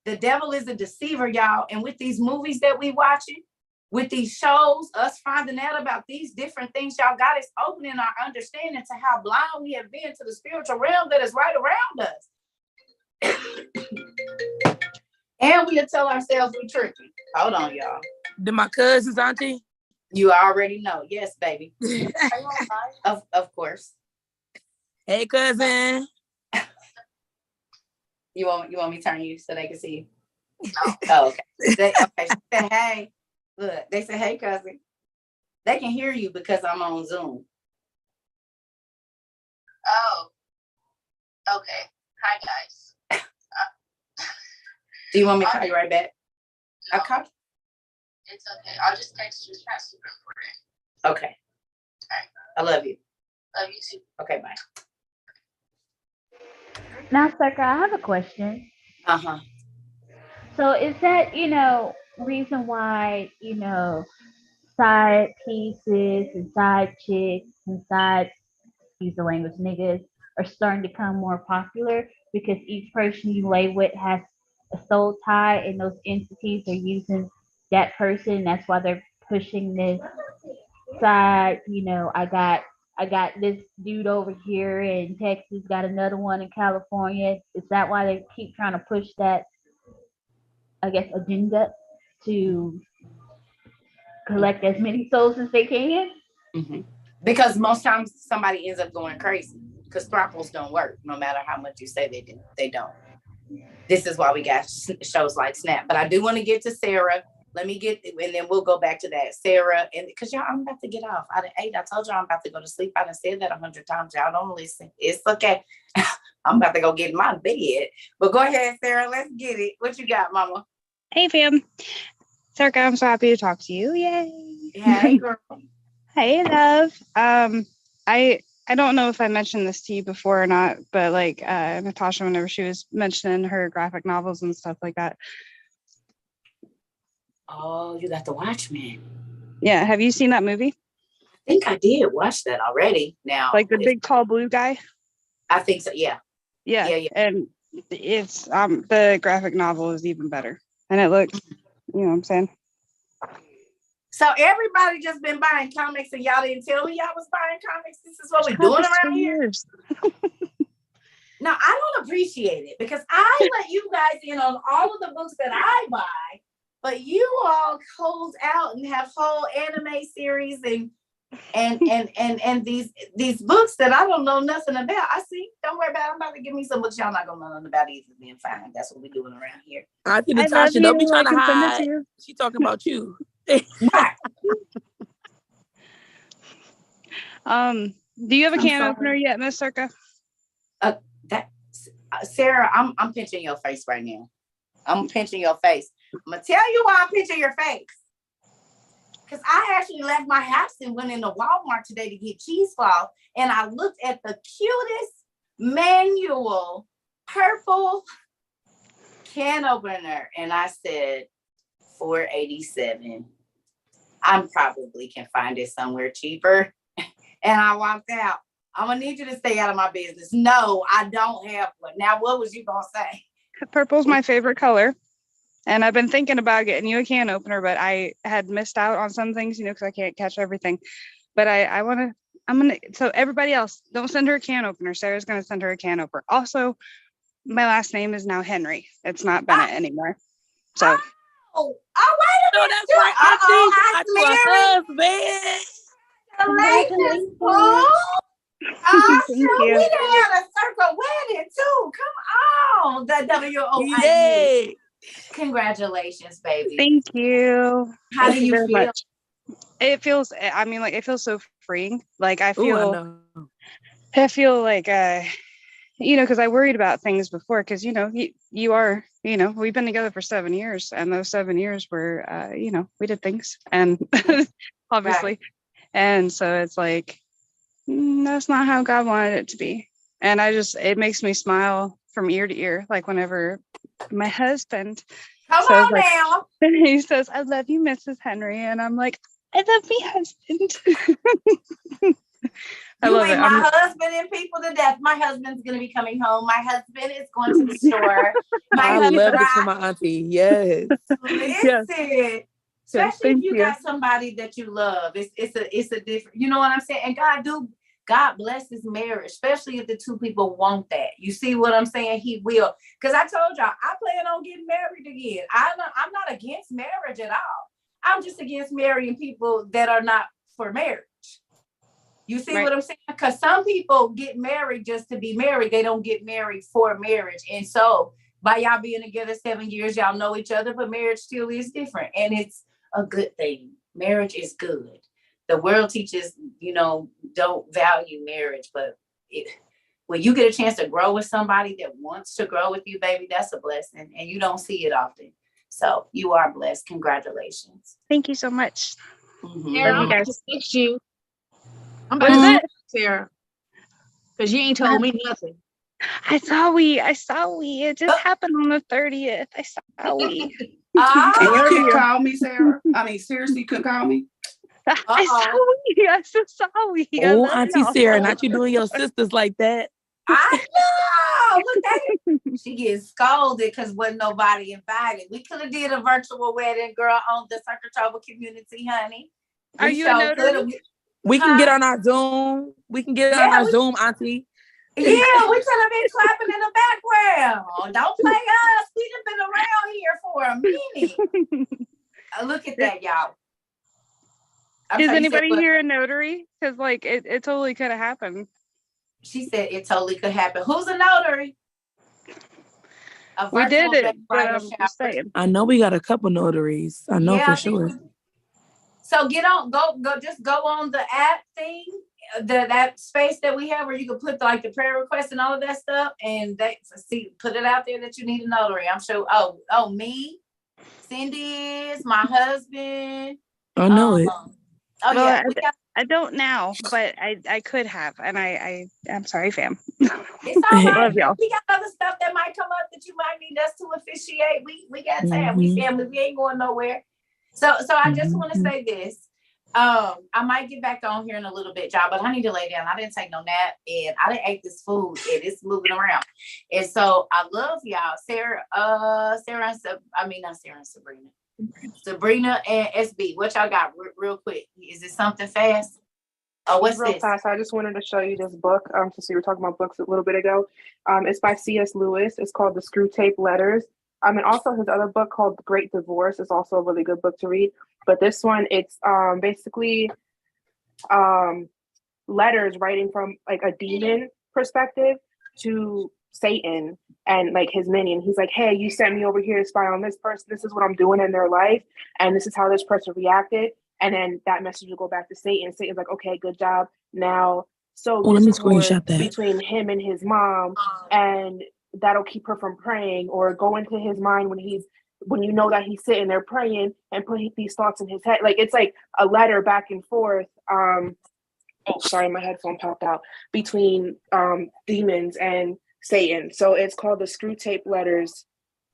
The devil is a deceiver, y'all. And with these movies that we watching, with these shows, us finding out about these different things, y'all, God is opening our understanding to how blind we have been to the spiritual realm that is right around us. And we'll tell ourselves we're tripping. Hold on, y'all. Did my cousins, auntie? You already know. Yes, baby. Of course. Hey, cousin. You want me to turn you so they can see you? Oh, okay. Okay. She said, hey. Look, they say, hey, cousin. They can hear you because I'm on Zoom. Oh. Okay. Hi, guys. Do you want me to call you right back? No, I'll call you. It's okay. I'll just text you as fast as for it. Okay. I love you. Love you too. Okay, bye. Now, Cerca, I have a question. Uh-huh. So is that, reason why, side pieces and side chicks and side, use the language, niggas, are starting to become more popular because each person you lay with has a soul tie and those entities are using that person. That's why they're pushing this side, I got this dude over here in Texas, got another one in California. Is that why they keep trying to push that, I guess, agenda to collect as many souls as they can? Mm-hmm. Because most times somebody ends up going crazy because throttles don't work no matter how much you say they do. They don't. This is why we got shows like Snap. But I do want to get to Sarah. Let me get, and then we'll go back to that. Sarah, and because y'all, I'm about to get off. I told y'all I'm about to go to sleep. I done said that 100 times. Y'all don't listen. It's okay. I'm about to go get in my bed. But go ahead, Sarah. Let's get it. What you got, Mama? Hey, fam. Cerca, I'm so happy to talk to you. Yay. Hey, girl. Hey, love. I don't know if I mentioned this to you before or not, but like Natasha, whenever she was mentioning her graphic novels and stuff like that. Oh, you got the Watchmen. Yeah. Have you seen that movie? I think I did watch that already. Now, like the big tall blue guy? I think so. Yeah. Yeah. And it's the graphic novel is even better. And it looks, you know what I'm saying? So everybody just been buying comics and y'all didn't tell me y'all was buying comics. This is what we're doing around here. No, I don't appreciate it because I let you guys in on all of the books that I buy, but you all close out and have whole anime series and these books that I don't know nothing about. I see. Don't worry about it. I'm about to give me some books y'all not gonna know nothing about either. Then fine. That's what we're doing around here. Auntie Natasha, don't be trying to hide. She talking about you. Do you have a can opener yet, Miss Cerca? Sarah, I'm pinching your face right now. I'm pinching your face. I'm gonna tell you why I'm pinching your face. Because I actually left my house and went into Walmart today to get cheesecloth. And I looked at the cutest manual purple can opener. And I said, $4.87. I probably can find it somewhere cheaper. And I walked out. I'm gonna need you to stay out of my business. No, I don't have one. Now, what was you gonna say? Purple's my favorite color. And I've been thinking about getting you a can opener, but I had missed out on some things, because I can't catch everything. But so everybody else, don't send her a can opener. Sarah's going to send her a can opener. Also, my last name is now Henry. It's not Bennett anymore. So. Oh, wait a minute. That's right. I think I Congratulations, Paul. Thank Sure, you. we done had a circle wedding too. Come on. The WOIU. Yay. Congratulations, baby. Thank you. How do you very feel? much. It feels, it feels so freeing. Like I Ooh, feel, I know. like, because I worried about things before, because, you are, we've been together for 7 years, and those 7 years were, we did things, and obviously. Right. And so it's like, that's not how God wanted it to be. And it makes me smile from ear to ear. Like whenever my husband says, now. He says, "I love you, Mrs. Henry." And I'm like, "I love me husband." I love it. My husband and people to death. My husband's going to be coming home. My husband is going to the store. I love it for my auntie. Yes. Listen. Especially if you got somebody that you love. It's a different, you know what I'm saying? And God blesses marriage, especially if the two people want that. You see what I'm saying? He will. Because I told y'all, I plan on getting married again. I'm not against marriage at all. I'm just against marrying people that are not for marriage. You see what I'm saying? Because some people get married just to be married. They don't get married for marriage. And so by y'all being together 7 years, y'all know each other, but marriage still is different. And it's a good thing. Marriage is good. The world teaches, don't value marriage, but when you get a chance to grow with somebody that wants to grow with you, baby, that's a blessing. And you don't see it often. So you are blessed. Congratulations. Tthank you so much. Mm-hmm. Sarah, Love I'm you about guys. to text you. I'm about to text you, Sarah. Because you ain't told me nothing. I saw we. It just happened on the 30th. I saw we. And you couldn't call me, Sarah? I mean, seriously, you couldn't call me? I saw we. Oh, Auntie Sarah, not you doing your sisters like that. I know. Look at it. She gets scolded because wasn't nobody invited. We could have did a virtual wedding, girl, on the Cerca Trova community, honey. Are you a notary? We can get on our Zoom. We can get on our Zoom, Auntie. Yeah, we could have been clapping in the background. Don't play us. We've been around here for a minute. Look at that, y'all. Is anybody here a notary? Because it totally could have happened. She said it totally could happen. Who's a notary? We did it, but I'm just saying. I know we got a couple notaries. I know for sure. So just go on the app thing, that space that we have where you can put the prayer requests and all of that stuff, and put it out there that you need a notary. I'm sure. Oh, me, Cindy is my husband. I know it. Oh well, yeah, I don't now, but I could have, and I'm sorry, fam. It's all right. Love y'all. We got other stuff that might come up that you might need us to officiate. We got time. We family. We ain't going nowhere. So I just want to say this. I might get back on here in a little bit, y'all, but I need to lay down. I didn't take no nap, and I didn't eat this food, and it's moving around. And so I love y'all, Sarah. Not Sarah and Sabrina. Sabrina and SB. What y'all got real quick? Is it something fast? Oh, what's real this? fast? I just wanted to show you this book. Since we were talking about books a little bit ago. It's by C.S. Lewis. It's called The Screw Tape Letters. And also his other book called The Great Divorce is also a really good book to read. But this one, it's basically letters writing from a demon perspective to Satan and his minion. He's like, hey, you sent me over here to spy on this person. This is what I'm doing in their life. And this is how this person reacted. And then that message will go back to Satan. Satan's like, okay, good job. Now, so let me screenshot that between him and his mom, and that'll keep her from praying, or go into his mind when he's when you know that he's sitting there praying and putting these thoughts in his head. Like it's like a letter back and forth. Oh, sorry, my headphone popped out, between demons and Satan. So it's called the Screw Tape Letters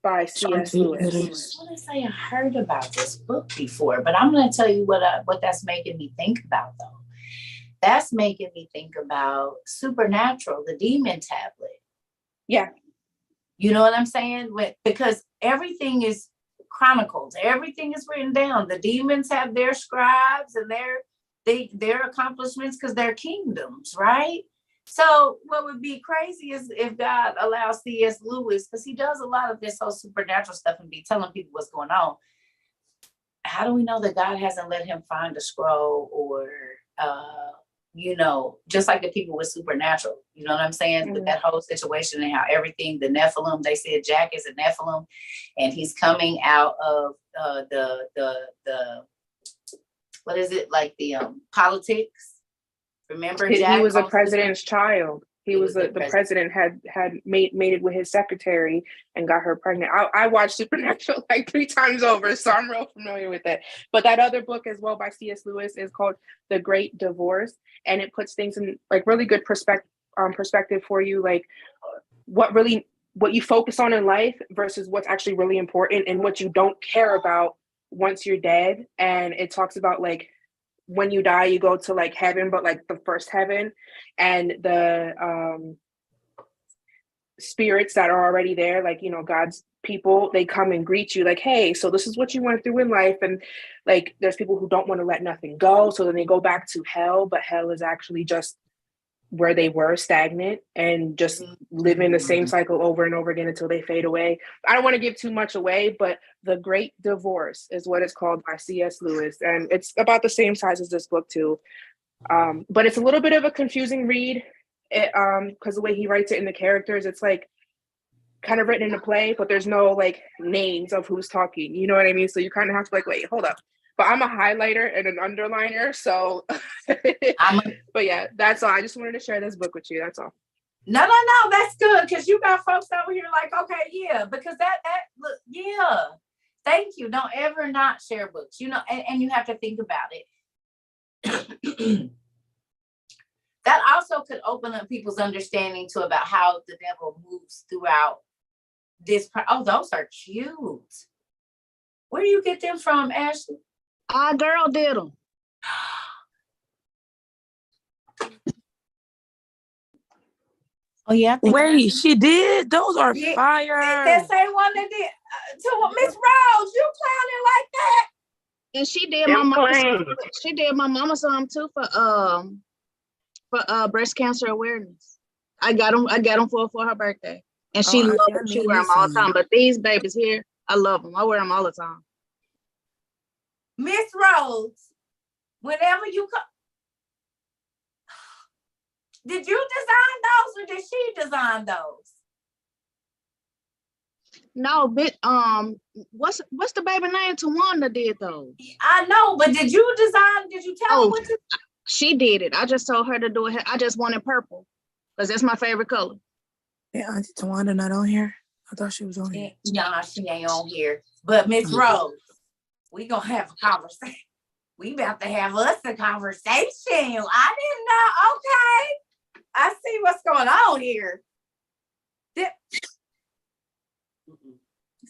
by C.S. Lewis. I want to say I heard about this book before, but I'm going to tell you what that's making me think about, though. That's making me think about Supernatural, the demon tablet. Yeah. You know what I'm saying? Because everything is chronicled. Everything is written down. The demons have their scribes and their accomplishments because they're kingdoms, right? So what would be crazy is if God allows C.S. Lewis, because he does a lot of this whole supernatural stuff and be telling people what's going on. How do we know that God hasn't let him find a scroll or, just like the people with Supernatural, you know what I'm saying? With that whole situation and how everything, the Nephilim, they said Jack is a Nephilim and he's coming out of the what is it, like the politics? Remember, He was a Jack president's child. The president had made it with his secretary and got her pregnant. I watched Supernatural like 3 times over, so I'm real familiar with it. But that other book as well by C.S. Lewis is called The Great Divorce, and it puts things in like really good perspective for you, like what you focus on in life versus what's actually really important and what you don't care about once you're dead. And it talks about like when you die, you go to like heaven, but like the first heaven, and the spirits that are already there, like, God's people, they come and greet you like, hey, so this is what you went through in life. And like, there's people who don't want to let nothing go. So then they go back to hell, but hell is actually just where they were stagnant and just living the same cycle over and over again until they fade away. I don't want to give too much away, but The Great Divorce is what it's called by C.S. Lewis. And it's about the same size as this book too. But it's a little bit of a confusing read because the way he writes it in the characters, it's like kind of written in a play, but there's no like names of who's talking. You know what I mean? So you kind of have to like, wait, hold up. But I'm a highlighter and an underliner, so. But yeah, that's all. I just wanted to share this book with you. That's all. No, that's good because you got folks over here like, okay, yeah, because that look, yeah. Thank you. Don't ever not share books, and you have to think about it. That also could open up people's understanding to about how the devil moves throughout this. Oh, those are cute. Where do you get them from, Ashley? Our girl did them. Oh yeah. Wait, she did? Those are fire. That same one that did to Miss Rose. You clowning like that? And she did my mama. She did my mama some too for breast cancer awareness. I got them for her birthday, and she loved them. She wear them all the time. But these babies here, I love them. I wear them all the time. Miss Rose, whenever you come, did you design those or did she design those? No, but what's the baby name? Tawanda did those. I know, but did you tell her what you? She did it. I just told her to do it. I just wanted purple because that's my favorite color. Yeah, Auntie Tawanda not on here. I thought she was on here. Nah, she ain't on here. But Miss Rose, we gonna have a conversation. We about to have us a conversation. I didn't know. Okay. I see what's going on here.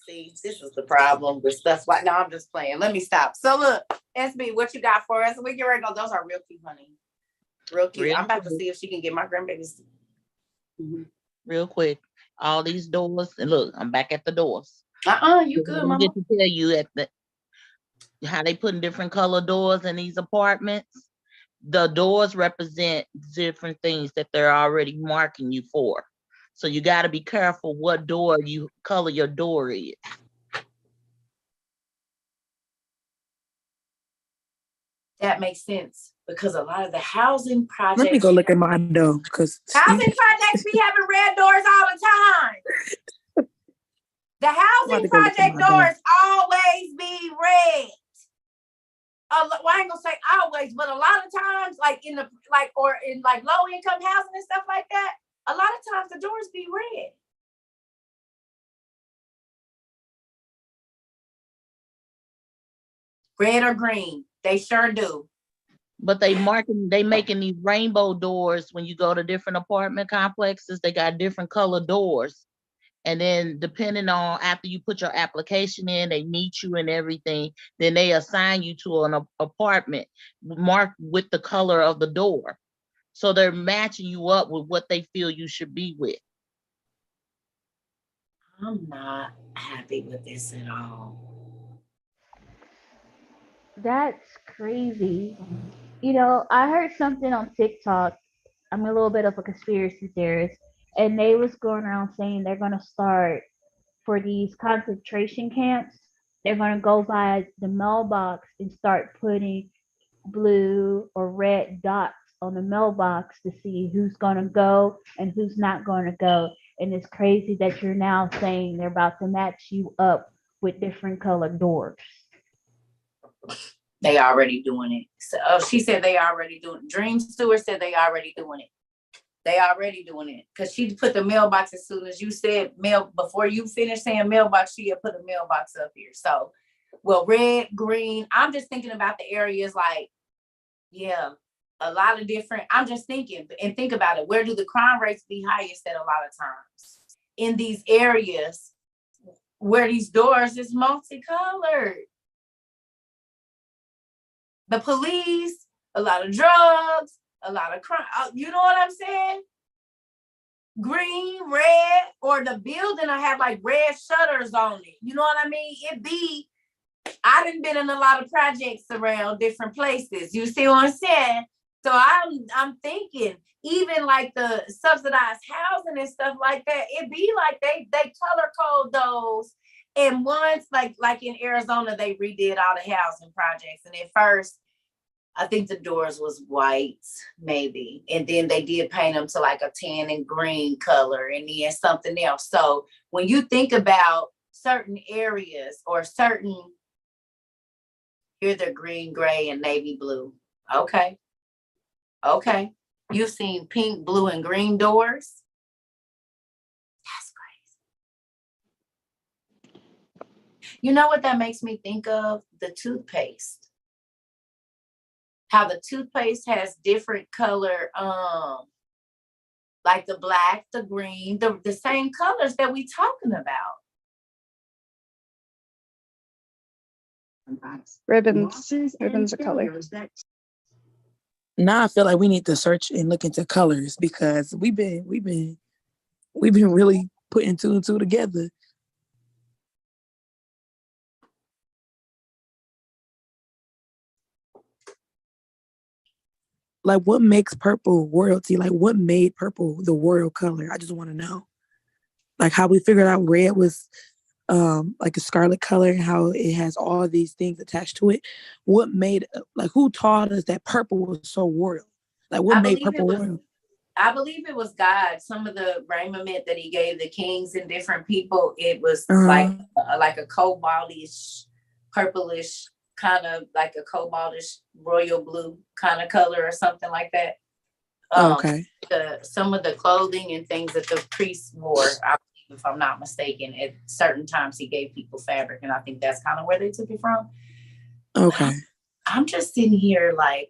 See, this is the problem with stuff like, no, I'm just playing. Let me stop. So look, SB, what you got for us? We get ready to go. Those are real cute, honey. Real cute. I'm about to see if she can get my grandbabies. Real quick. All these doors, and look, I'm back at the doors. You good, Mama? I get to tell you how they put in different color doors in these apartments. The doors represent different things that they're already marking you for. So you got to be careful what door you color your door is. That makes sense because a lot of the housing projects. Let me go look at my door because housing projects be having red doors all the time. The housing project doors always be red. Well, I ain't gonna say always, but a lot of times, like in or in like low income housing and stuff like that, a lot of times the doors be red. Red or green. They sure do. But they making these rainbow doors when you go to different apartment complexes. They got different color doors. And then depending on after you put your application in, they meet you and everything, then they assign you to an apartment marked with the color of the door. So they're matching you up with what they feel you should be with. I'm not happy with this at all. That's crazy. You know, I heard something on TikTok. I'm a little bit of a conspiracy theorist, and they was going around saying they're gonna start for these concentration camps. They're gonna go by the mailbox and start putting blue or red dots on the mailbox to see who's gonna go and who's not gonna go. And it's crazy that you're now saying they're about to match you up with different colored doors. They already doing it. So she said they already doing it. Dream Stewart said they already doing it. They already doing it. Because she put the mailbox as soon as you said mail, before you finished saying mailbox, she had put a mailbox up here. So, well, red, green. I'm just thinking about the areas like, yeah, a lot of different. I'm just thinking, and think about it. Where do the crime rates be highest at a lot of times? In these areas where these doors is multicolored. The police, a lot of drugs, a lot of crime. You know what I'm saying? Green, red, or the building I have like red shutters on it. You know what I mean? I done been in a lot of projects around different places. You see what I'm saying? So I'm thinking, even like the subsidized housing and stuff like that, it be like they color code those. And once like in Arizona, they redid all the housing projects. And at first, I think the doors was white, maybe. And then they did paint them to like a tan and green color and then something else. So when you think about certain areas or certain, here they're green, gray, and navy blue. Okay. You've seen pink, blue, and green doors. That's crazy. You know what that makes me think of? The toothpaste. How the toothpaste has different color, like the black, the green, the same colors that we talking about. Ribbons are color. Now I feel like we need to search and look into colors because we've been really putting two and two together. Like, what makes purple royalty? Like, what made purple the royal color? I just want to know. Like, how we figured out red was like a scarlet color and how it has all these things attached to it. What made, like, who taught us that purple was so royal? Like, what made purple royal? I believe it was God. Some of the raiment that he gave the kings and different people, it was like a cobaltish, purplish, kind of like a cobaltish royal blue kind of color or something like that. Okay. Some of the clothing and things that the priests wore, I believe, if I'm not mistaken, at certain times he gave people fabric, and I think that's kind of where they took it from. Okay. I'm just sitting here like,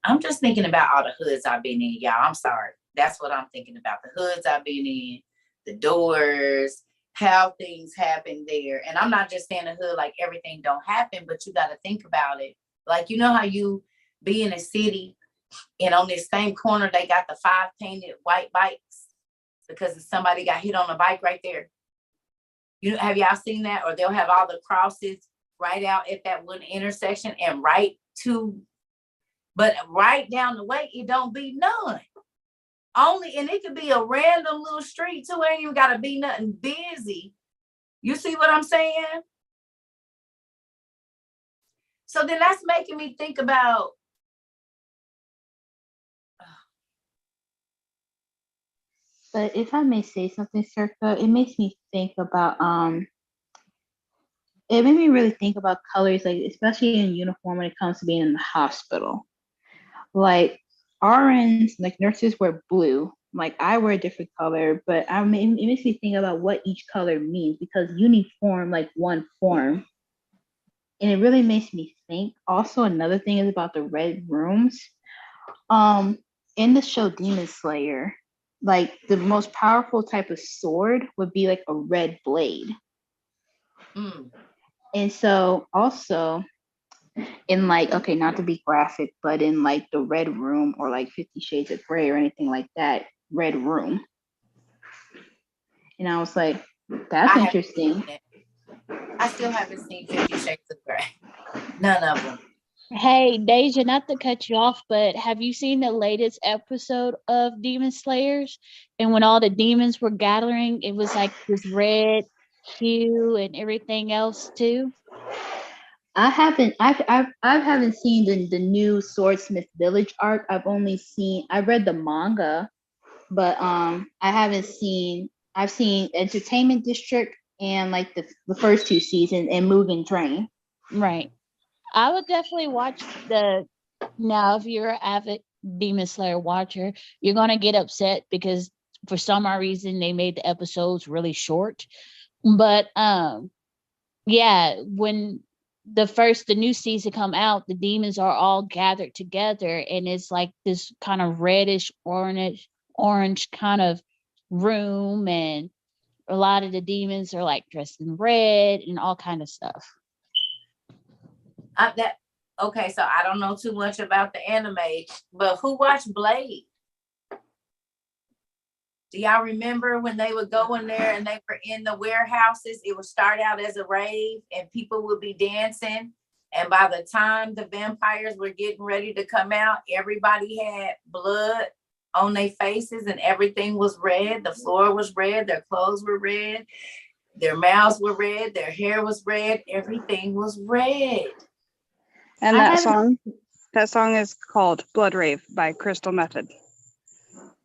I'm just thinking about all the hoods I've been in, y'all. I'm sorry. That's what I'm thinking about. The hoods I've been in, the doors, how things happen there. And I'm not just saying the hood like everything don't happen, but you got to think about it. Like, you know how you be in a city and on this same corner, they got the 5 painted white bikes because somebody got hit on a bike right there. Have y'all seen that? Or they'll have all the crosses right out at that one intersection and but right down the way, it don't be none. And it could be a random little street too. Ain't even gotta be nothing busy. You see what I'm saying? So then that's making me think about. But if I may say something, Circa, it makes me think about it made me really think about colors, like especially in uniform when it comes to being in the hospital. Like RNs, like nurses wear blue. Like I wear a different color, but it makes me think about what each color means because uniform, like one form. and it really makes me think. Also, another thing is about the red rooms. In the show Demon Slayer, like the most powerful type of sword would be like a red blade. And so also in like, okay, not to be graphic, but in like the Red Room or like 50 Shades of Grey or anything like that, Red Room. And I was like, that's interesting. I still haven't seen 50 Shades of Grey. None of them. Hey, Deja, not to cut you off, but have you seen the latest episode of Demon Slayers? And when all the demons were gathering, it was like this red hue and everything else too. I haven't seen the new Swordsmith Village arc. I read the manga, but I've seen Entertainment District and like the first 2 seasons and Mugen Train. Right. I would definitely watch now if you're an avid Demon Slayer watcher, you're gonna get upset because for some odd reason they made the episodes really short. But yeah, when the new season come out, the demons are all gathered together and it's like this kind of reddish orange kind of room, and a lot of the demons are like dressed in red and all kind of stuff. Okay, so I don't know too much about the anime, but who watched Blade? Do y'all remember when they would go in there and they were in the warehouses? It would start out as a rave and people would be dancing. And by the time the vampires were getting ready to come out, everybody had blood on their faces and everything was red. The floor was red. Their clothes were red. Their mouths were red. Their hair was red. Everything was red. And that song is called Blood Rave by Crystal Method.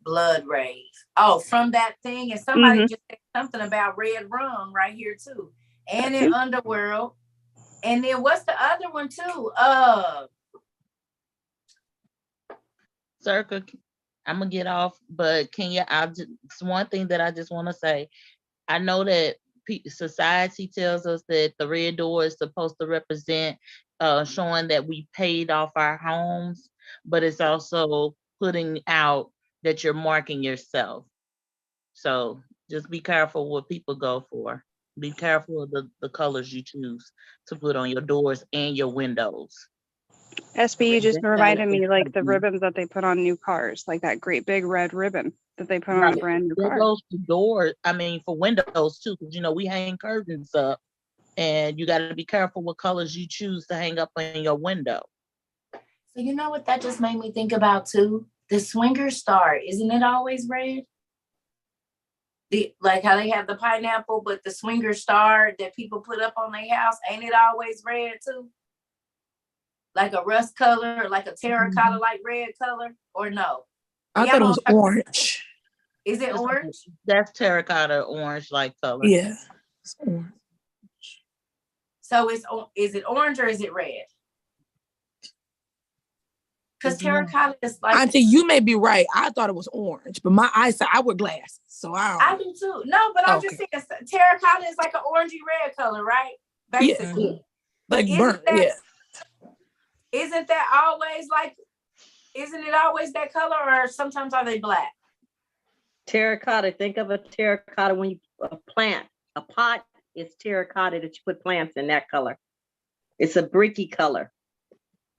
Blood Rave. Oh, from that thing. And somebody just said something about Red Rum right here too. And in Underworld. And then what's the other one too? Circa, I'm gonna get off, but Kenya, it's one thing that I just want to say. I know that society tells us that the red door is supposed to represent showing that we paid off our homes, but it's also putting out that you're marking yourself. So just be careful what people go for. Be careful of the colors you choose to put on your doors and your windows. SB, you just reminded me like the ribbons that they put on new cars, like that great big red ribbon that they put on a brand new car. That goes to doors. I mean, for windows too, because we hang curtains up, and you got to be careful what colors you choose to hang up on your window. So you know what that just made me think about too? The swinger star, isn't it always red? Like how they have the pineapple, but the swinger star that people put up on their house, ain't it always red too? Like a rust color, like a terracotta like red color, or no? I thought it was orange. Is it orange? That's terracotta orange like color. Yeah. It's orange. So is it orange or is it red? Because terracotta is like. Auntie, you may be right. I thought it was orange, but my eyesight, I wear glasses, so I do too. No, but I'm just saying terracotta is like an orangey red color, right? Basically. Yeah. Like burnt, Isn't that always like, isn't it always that color, or sometimes are they black? Terracotta, think of a terracotta when you plant. A pot is terracotta that you put plants in that color. It's a bricky color.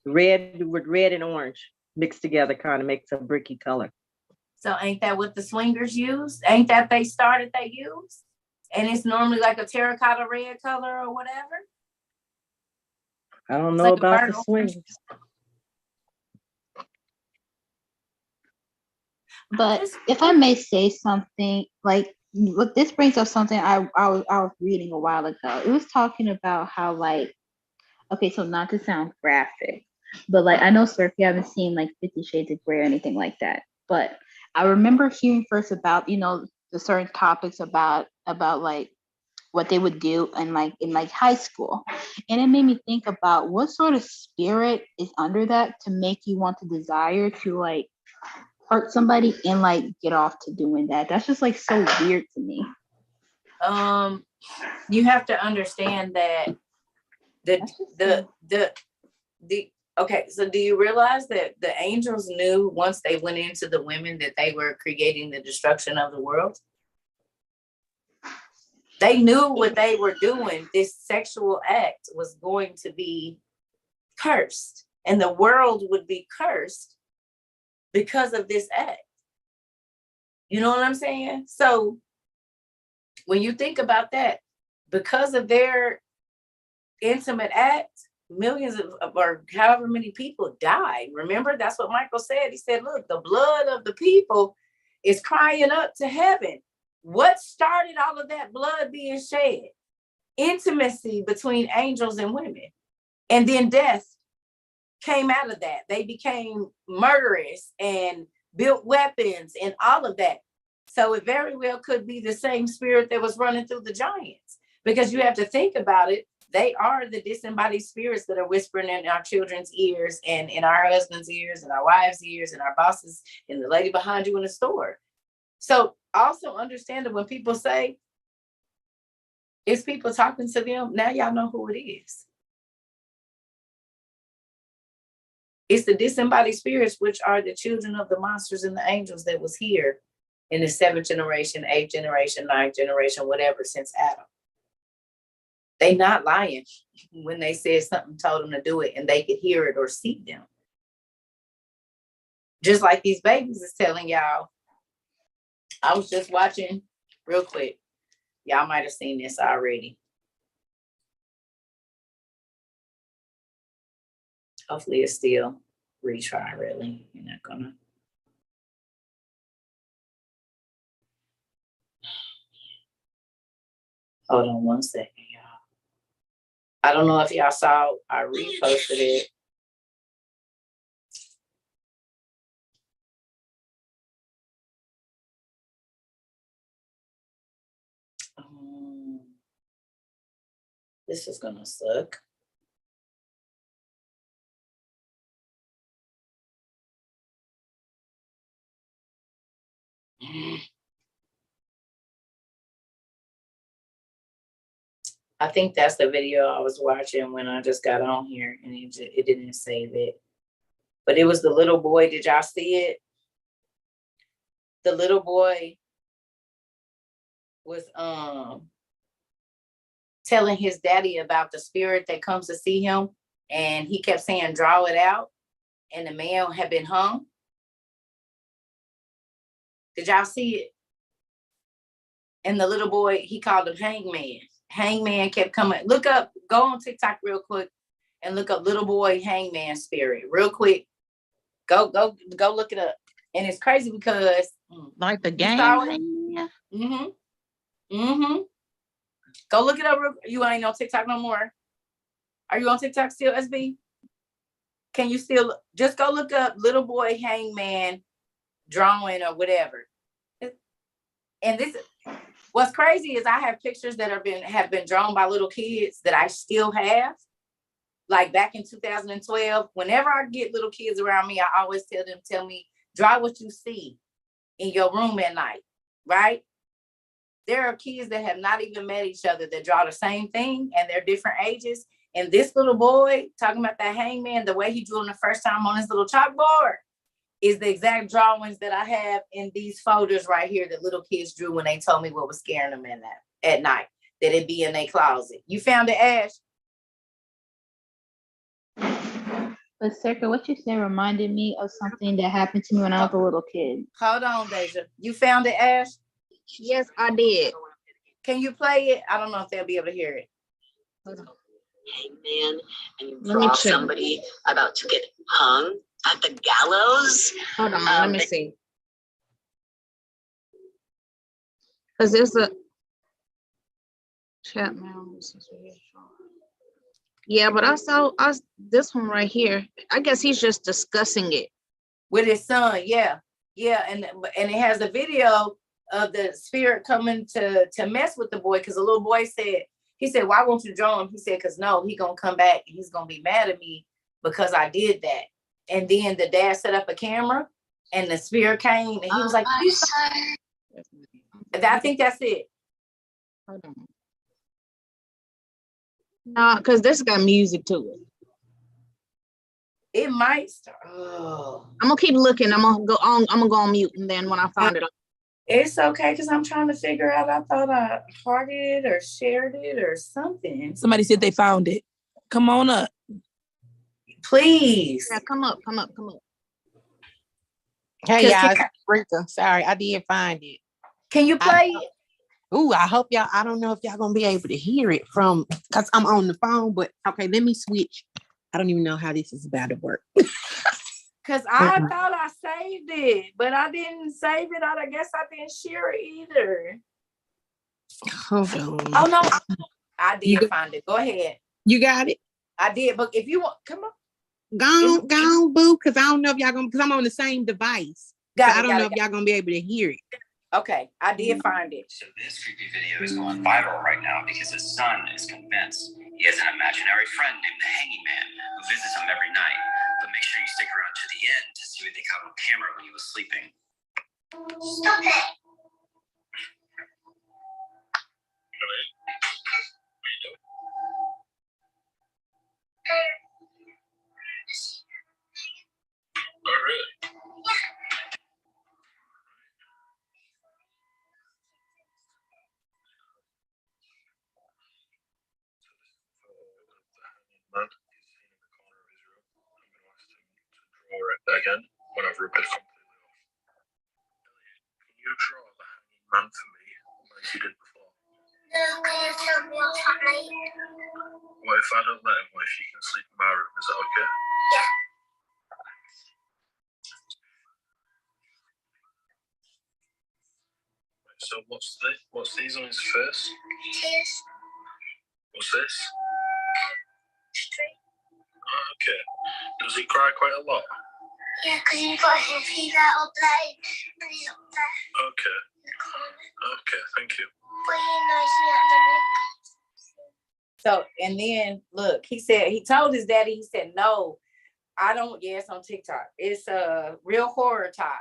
Red with red and orange mixed together kind of makes a bricky color. So ain't that what the swingers use? Ain't that they use? And it's normally like a terracotta red color or whatever? I don't know about the swingers. But if I may say something, like this brings up something I was reading a while ago. It was talking about how okay, so not to sound graphic, but I know, sir, if you haven't seen 50 Shades of Grey or anything like that, but I remember hearing first about the certain topics about what they would do in high school, and it made me think about what sort of spirit is under that to make you want to desire to hurt somebody and get off to doing that. That's just so weird to me. You have to understand that The okay, so do you realize that the angels knew once they went into the women that they were creating the destruction of the world? They knew what they were doing. This sexual act was going to be cursed, and the world would be cursed because of this act. You know what I'm saying? So when you think about that, because of their intimate act, millions of or however many people died. Remember, that's what Michael said. He said, look, the blood of the people is crying up to heaven. What started all of that blood being shed? Intimacy between angels and women. And then death came out of that. They became murderous and built weapons and all of that. So it very well could be the same spirit that was running through the giants, because you have to think about it. They are the disembodied spirits that are whispering in our children's ears and in our husbands' ears and our wives' ears and our bosses and the lady behind you in the store. So also understand that when people say, it's people talking to them, now y'all know who it is. It's the disembodied spirits, which are the children of the monsters and the angels that was here in the 7th generation, 8th generation, 9th generation, whatever, since Adam. They not lying when they said something told them to do it and they could hear it or see them. Just like these babies is telling y'all. I was just watching real quick. Y'all might have seen this already. Hopefully it's still retry, really. You're not gonna. Hold on one second, y'all. I don't know if y'all saw, I reposted it. This is gonna suck. I think that's the video I was watching when I just got on here, and it didn't save it. But it was the little boy. Did y'all see it? The little boy was telling his daddy about the spirit that comes to see him, and he kept saying, draw it out, and the man had been hung. Did y'all see it? And the little boy, he called him Hangman. Hangman kept coming. Look up, go on TikTok real quick and look up little boy Hangman spirit real quick. Go look it up. And it's crazy because like the game. Go look it up. You ain't on TikTok no more. Are you on TikTok still, SB? Can you still just go look up little boy Hangman drawing or whatever? And this, what's crazy is I have pictures that have been drawn by little kids that I still have. Like back in 2012, whenever I get little kids around me, I always tell me, draw what you see in your room at night, right? There are kids that have not even met each other that draw the same thing, and they're different ages. And this little boy, talking about that Hangman, the way he drew him the first time on his little chalkboard is the exact drawings that I have in these folders right here that little kids drew when they told me what was scaring them at night, that it be in their closet. You found it, Ash? But Cerca, what you said reminded me of something that happened to me when I was a little kid. Hold on, Deja. You found it, Ash? Yes, I did. Can you play it? I don't know if they'll be able to hear it. Hangman, and you draw somebody about to get hung at the gallows. Hold on, let me see. Because there's a chat now. Yeah, but I saw this one right here. I guess he's just discussing it with his son. Yeah, and it has a video of the spirit coming to mess with the boy, because the little boy said, he said, why won't you draw him? He said, because no, he gonna come back and he's gonna be mad at me because I did that. And then the dad set up a camera and the spirit came and he was like, I think that's it. Hold on. No, because this got music to it. It might start. Oh. I'm gonna keep looking. I'm gonna go on mute, and then when I find it, It's okay because I'm trying to figure out. I thought I hearted it or shared it or something. Somebody said they found it. Come on up. Please. yeah, come up. Hey, y'all. It's Rika. Sorry, I did find it. Can you play it? Ooh, I hope y'all, I don't know if y'all gonna be able to hear it because I'm on the phone, but okay, let me switch. I don't even know how this is about to work. Because I thought I saved it, but I didn't save it. I guess I didn't share it either. Hold on. Oh, no. I did find it. Go ahead. You got it? I did, but if you want, come on. Go on, boo, because I don't know if y'all gonna, because I'm on the same device. I don't know if y'all gonna be able to hear it. Okay, I did find it. So this creepy video is going viral right now because his son is convinced he has an imaginary friend named the Hanging Man who visits him every night. But make sure you stick around to the end to see what they caught on camera when he was sleeping. Stop it. Oh, really? Draw it again when I've ripped it completely off. Can you draw the hanging man for me like you did before? No, can you tell me what's happening? What if I don't let him? What if you can sleep in my room? Is that okay? Yeah. So what's this? What's these on his face? Tears. What's this? Straight. Oh, okay. Does he cry quite a lot? Yeah, because you've got his feet out up there, and he's up there Okay. in the corner. Okay, thank you. But he knows he's not the So, and then look, he told his daddy, he said, no, I don't. Yeah, it's on TikTok. It's a Real Horror Talk.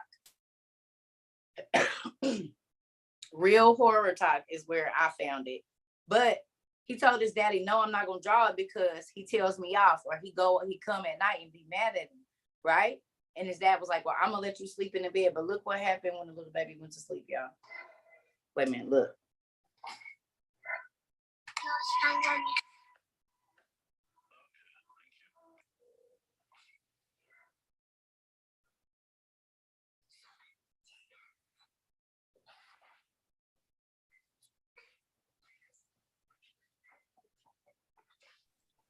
Real Horror Talk is where I found it. But he told his daddy, no, I'm not going to draw it because he tells me off, or he come at night and be mad at him. Right. And his dad was like, well, I'm going to let you sleep in the bed. But look what happened when the little baby went to sleep, y'all. Wait a minute, look.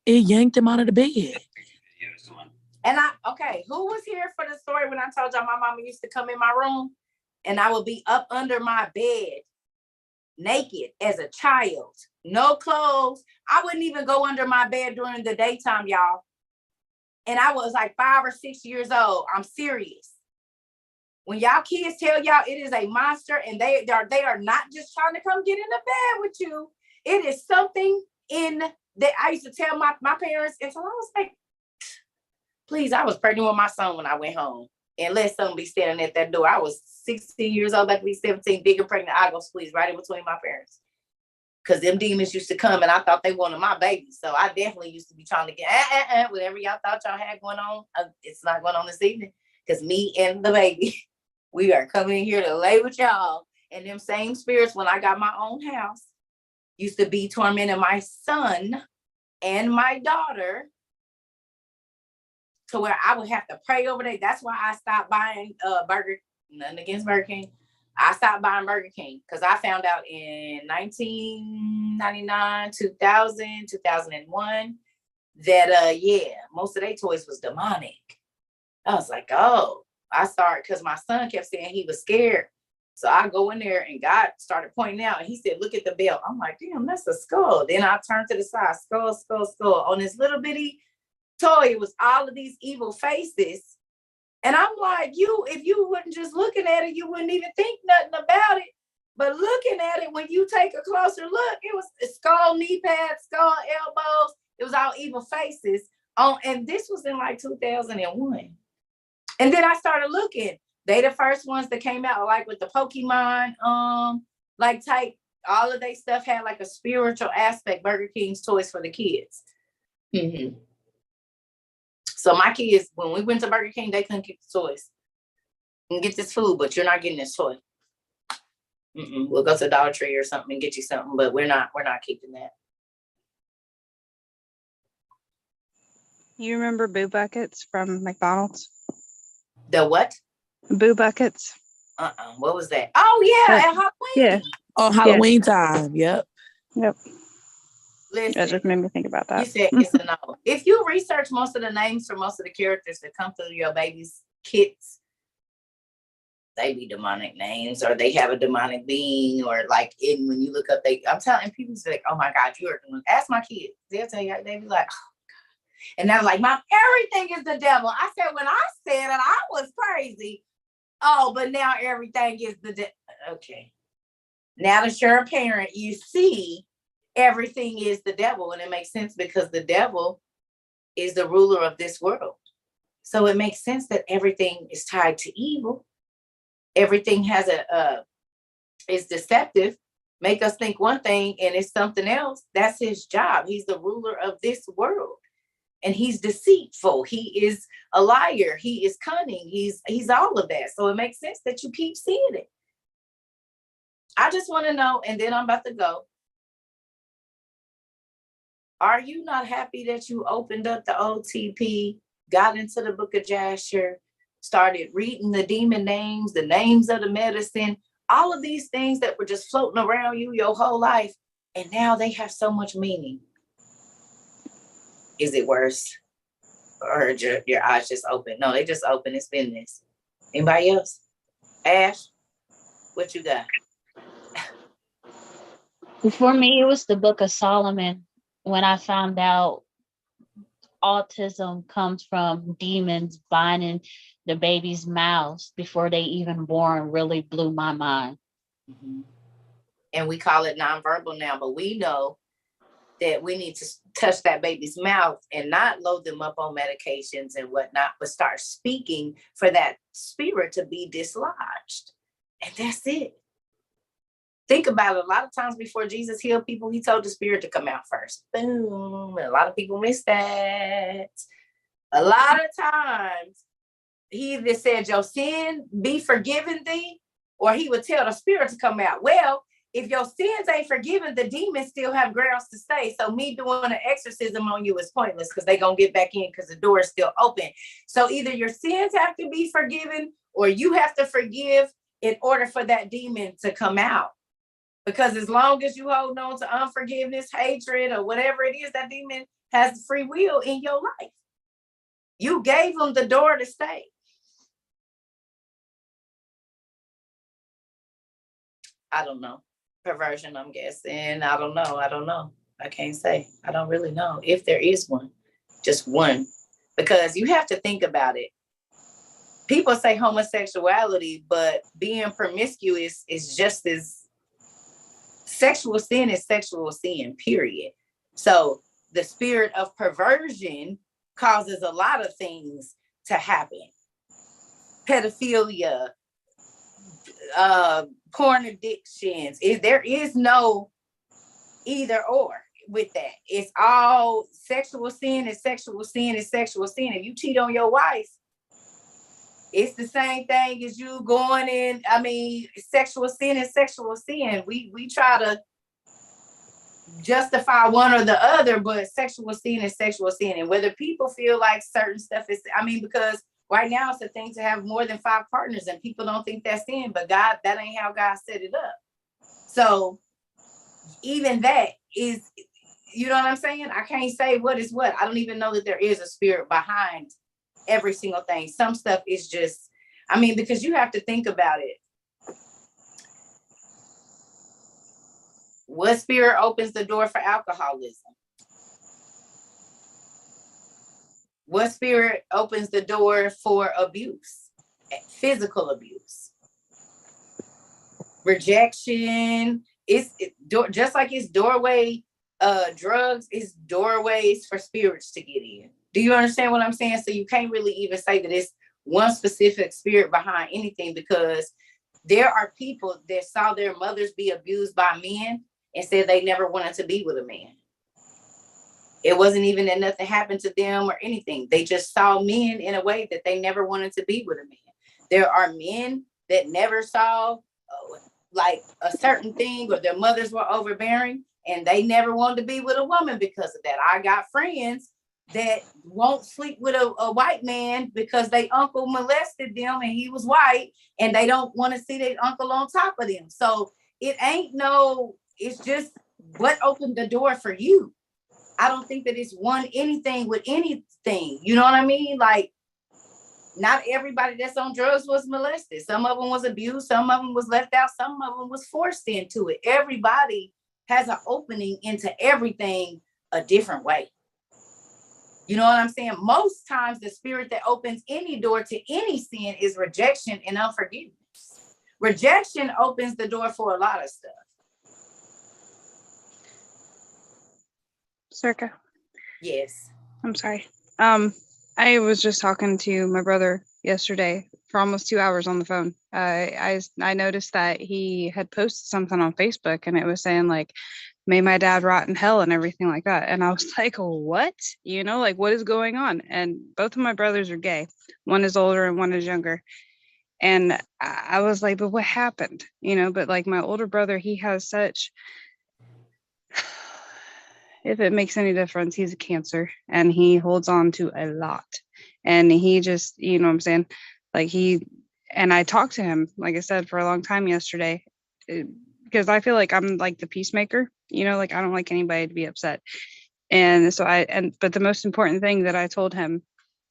It yanked him out of the bed. And who was here for the story when I told y'all my mama used to come in my room and I would be up under my bed naked as a child, no clothes. I wouldn't even go under my bed during the daytime, y'all. And I was like 5 or 6 years old. I'm serious. When y'all kids tell y'all it is a monster and they are not just trying to come get in the bed with you. It is something in that. I used to tell my parents, and so I was like, please, I was pregnant with my son when I went home. And let something be standing at that door. I was 16 years old, about to be 17, big and pregnant. I go squeeze right in between my parents. Because them demons used to come and I thought they wanted my baby. So I definitely used to be trying to get whatever y'all thought y'all had going on. It's not going on this evening. Because me and the baby, we are coming in here to lay with y'all. And them same spirits, when I got my own house, used to be tormenting my son and my daughter, to where I would have to pray over there. That's why I stopped buying nothing against Burger King. I stopped buying Burger King because I found out in 1999, 2000, 2001 that most of their toys was demonic. I was like, oh, I started because my son kept saying he was scared. So I go in there and God started pointing out and he said, look at the belt. I'm like, damn, that's a skull. Then I turned to the side, skull. On this little bitty toy, it was all of these evil faces. And I'm like, if you wouldn't just looking at it, you wouldn't even think nothing about it. But looking at it, when you take a closer look, it was skull, knee pads, skull, elbows. It was all evil faces. And this was in like 2001. And then I started looking. They the first ones that came out, like with the Pokemon, like type all of their stuff had like a spiritual aspect. Burger King's toys for the kids. Mm-hmm. So my kids, when we went to Burger King, they couldn't keep the toys. You can get this food, but you're not getting this toy. We'll go to Dollar Tree or something and get you something, but we're not keeping that. You remember Boo Buckets from McDonald's? The what? Boo Buckets. What was that? Oh yeah, at Halloween. Yeah. On Halloween time. Yep. Listen, That just made me think about that. You said it's a no. If you research most of the names for most of the characters that come through your baby's kits, they be demonic names, or they have a demonic being, or like when you look up, I'm telling people, like, oh my God, you are doing. Ask my kids, they'll tell you. They be like, oh God, and they're like, Mom, everything is the devil. I said, when I said it, I was crazy. Oh, but now everything is the devil. Okay, now that you're a parent, you see everything is the devil, and it makes sense because the devil is the ruler of this world. So it makes sense that everything is tied to evil. Everything has is deceptive, make us think one thing and it's something else. That's his job. He's the ruler of this world, and he's deceitful. He is a liar. He is cunning. He's all of that. So it makes sense that you keep seeing it. I just want to know, and then I'm about to go. Are you not happy that you opened up the OTP, got into the book of Jasher, started reading the demon names, the names of the medicine, all of these things that were just floating around you your whole life, and now they have so much meaning? Is it worse? Or your eyes just open? No, they just open. It's been this. Anybody else? Ash, what you got? For me, it was the Book of Solomon when I found out autism comes from demons binding the baby's mouths before they even born. Really blew my mind. And we call it nonverbal now, but we know that we need to touch that baby's mouth and not load them up on medications and whatnot, but start speaking for that spirit to be dislodged. And that's it. Think about it. A lot of times before Jesus healed people, he told the spirit to come out first. Boom. And a lot of people miss that. A lot of times he either said, your sin be forgiven thee, or he would tell the spirit to come out. Well, if your sins ain't forgiven, the demons still have grounds to stay. So me doing an exorcism on you is pointless because they're going to get back in because the door is still open. So either your sins have to be forgiven or you have to forgive in order for that demon to come out. Because as long as you hold on to unforgiveness, hatred, or whatever it is, that demon has free will in your life. You gave them the door to stay. I don't know. Perversion, I'm guessing. I don't know. I can't say. I don't really know if there is one. Just one. Because you have to think about it. People say homosexuality, but being promiscuous is just as sexual sin is sexual sin, period. So the spirit of perversion causes a lot of things to happen. Pedophilia, porn addictions. There is no either or with that. It's all sexual sin is sexual sin is sexual sin. If you cheat on your wife, it's the same thing as you going in. I mean, sexual sin is sexual sin. We try to justify one or the other, but sexual sin is sexual sin. And whether people feel like certain stuff is, because right now it's a thing to have more than 5 partners and people don't think that's sin, but God, that ain't how God set it up. So even that is, you know what I'm saying? I can't say what is what. I don't even know that there is a spirit behind every single thing. Some stuff is just, because you have to think about it. What spirit opens the door for alcoholism? What spirit opens the door for abuse, physical abuse, rejection? Just like it's doorway, drugs is doorways for spirits to get in. Do you understand what I'm saying? So you can't really even say that it's one specific spirit behind anything, because There are people that saw their mothers be abused by men and said they never wanted to be with a man. It wasn't even that nothing happened to them or anything. They just saw men in a way that they never wanted to be with a man. There are men that never saw like a certain thing, or their mothers were overbearing and they never wanted to be with a woman because of that. I got friends that won't sleep with a white man because they uncle molested them and he was white, and they don't want to see their uncle on top of them. So it's just what opened the door for you. I don't think that it's anything with anything. You know what I mean? Like, not everybody that's on drugs was molested. Some of them was abused. Some of them was left out. Some of them was forced into it. Everybody has an opening into everything a different way. You know what I'm saying? Most times the spirit that opens any door to any sin is rejection and unforgiveness. Rejection opens the door for a lot of stuff. Circa. Yes. I'm sorry. I was just talking to my brother yesterday for almost 2 hours on the phone. I noticed that he had posted something on Facebook and it was saying like, may my dad rot in hell and everything like that. And I was like, what? You know, like what is going on? And both of my brothers are gay. One is older and one is younger. And I was like, but what happened? You know, but like my older brother, he has such, if it makes any difference, he's a Cancer and he holds on to a lot. And he just, you know what I'm saying? Like and I talked to him, like I said, for a long time yesterday, because I feel like I'm like the peacemaker, you know, like I don't like anybody to be upset. And so but the most important thing that I told him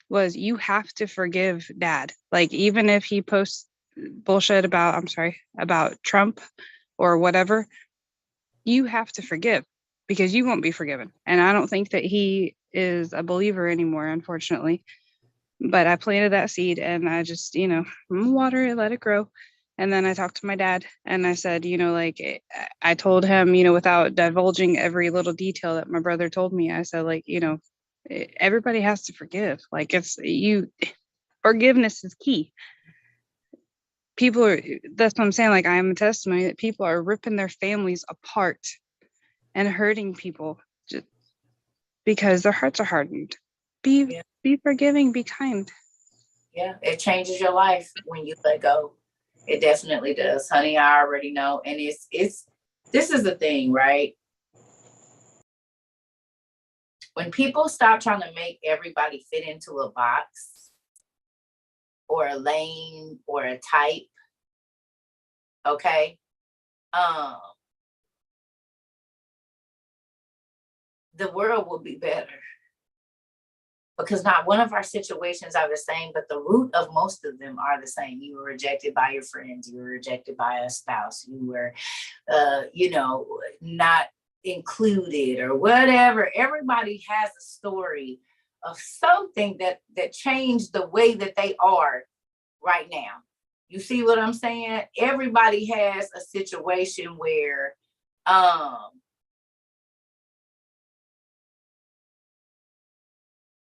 was, you have to forgive dad. Like, even if he posts bullshit about Trump or whatever, you have to forgive, because you won't be forgiven. And I don't think that he is a believer anymore, unfortunately. But I planted that seed and I just, you know, I'm gonna water it, let it grow. And then I talked to my dad and I said, you know, like I told him, you know, without divulging every little detail that my brother told me, I said, like, you know, everybody has to forgive. Like forgiveness is key. That's what I'm saying. Like, I am a testimony that people are ripping their families apart and hurting people just because their hearts are hardened. Be forgiving, be kind. Yeah, it changes your life when you let go. It definitely does, honey. I already know. And this is the thing, right? When people stop trying to make everybody fit into a box or a lane or a type, okay? The world will be better. Because not one of our situations are the same, but the root of most of them are the same. You were rejected by your friends. You were rejected by a spouse. You were, not included or whatever. Everybody has a story of something that changed the way that they are right now. You see what I'm saying? Everybody has a situation where,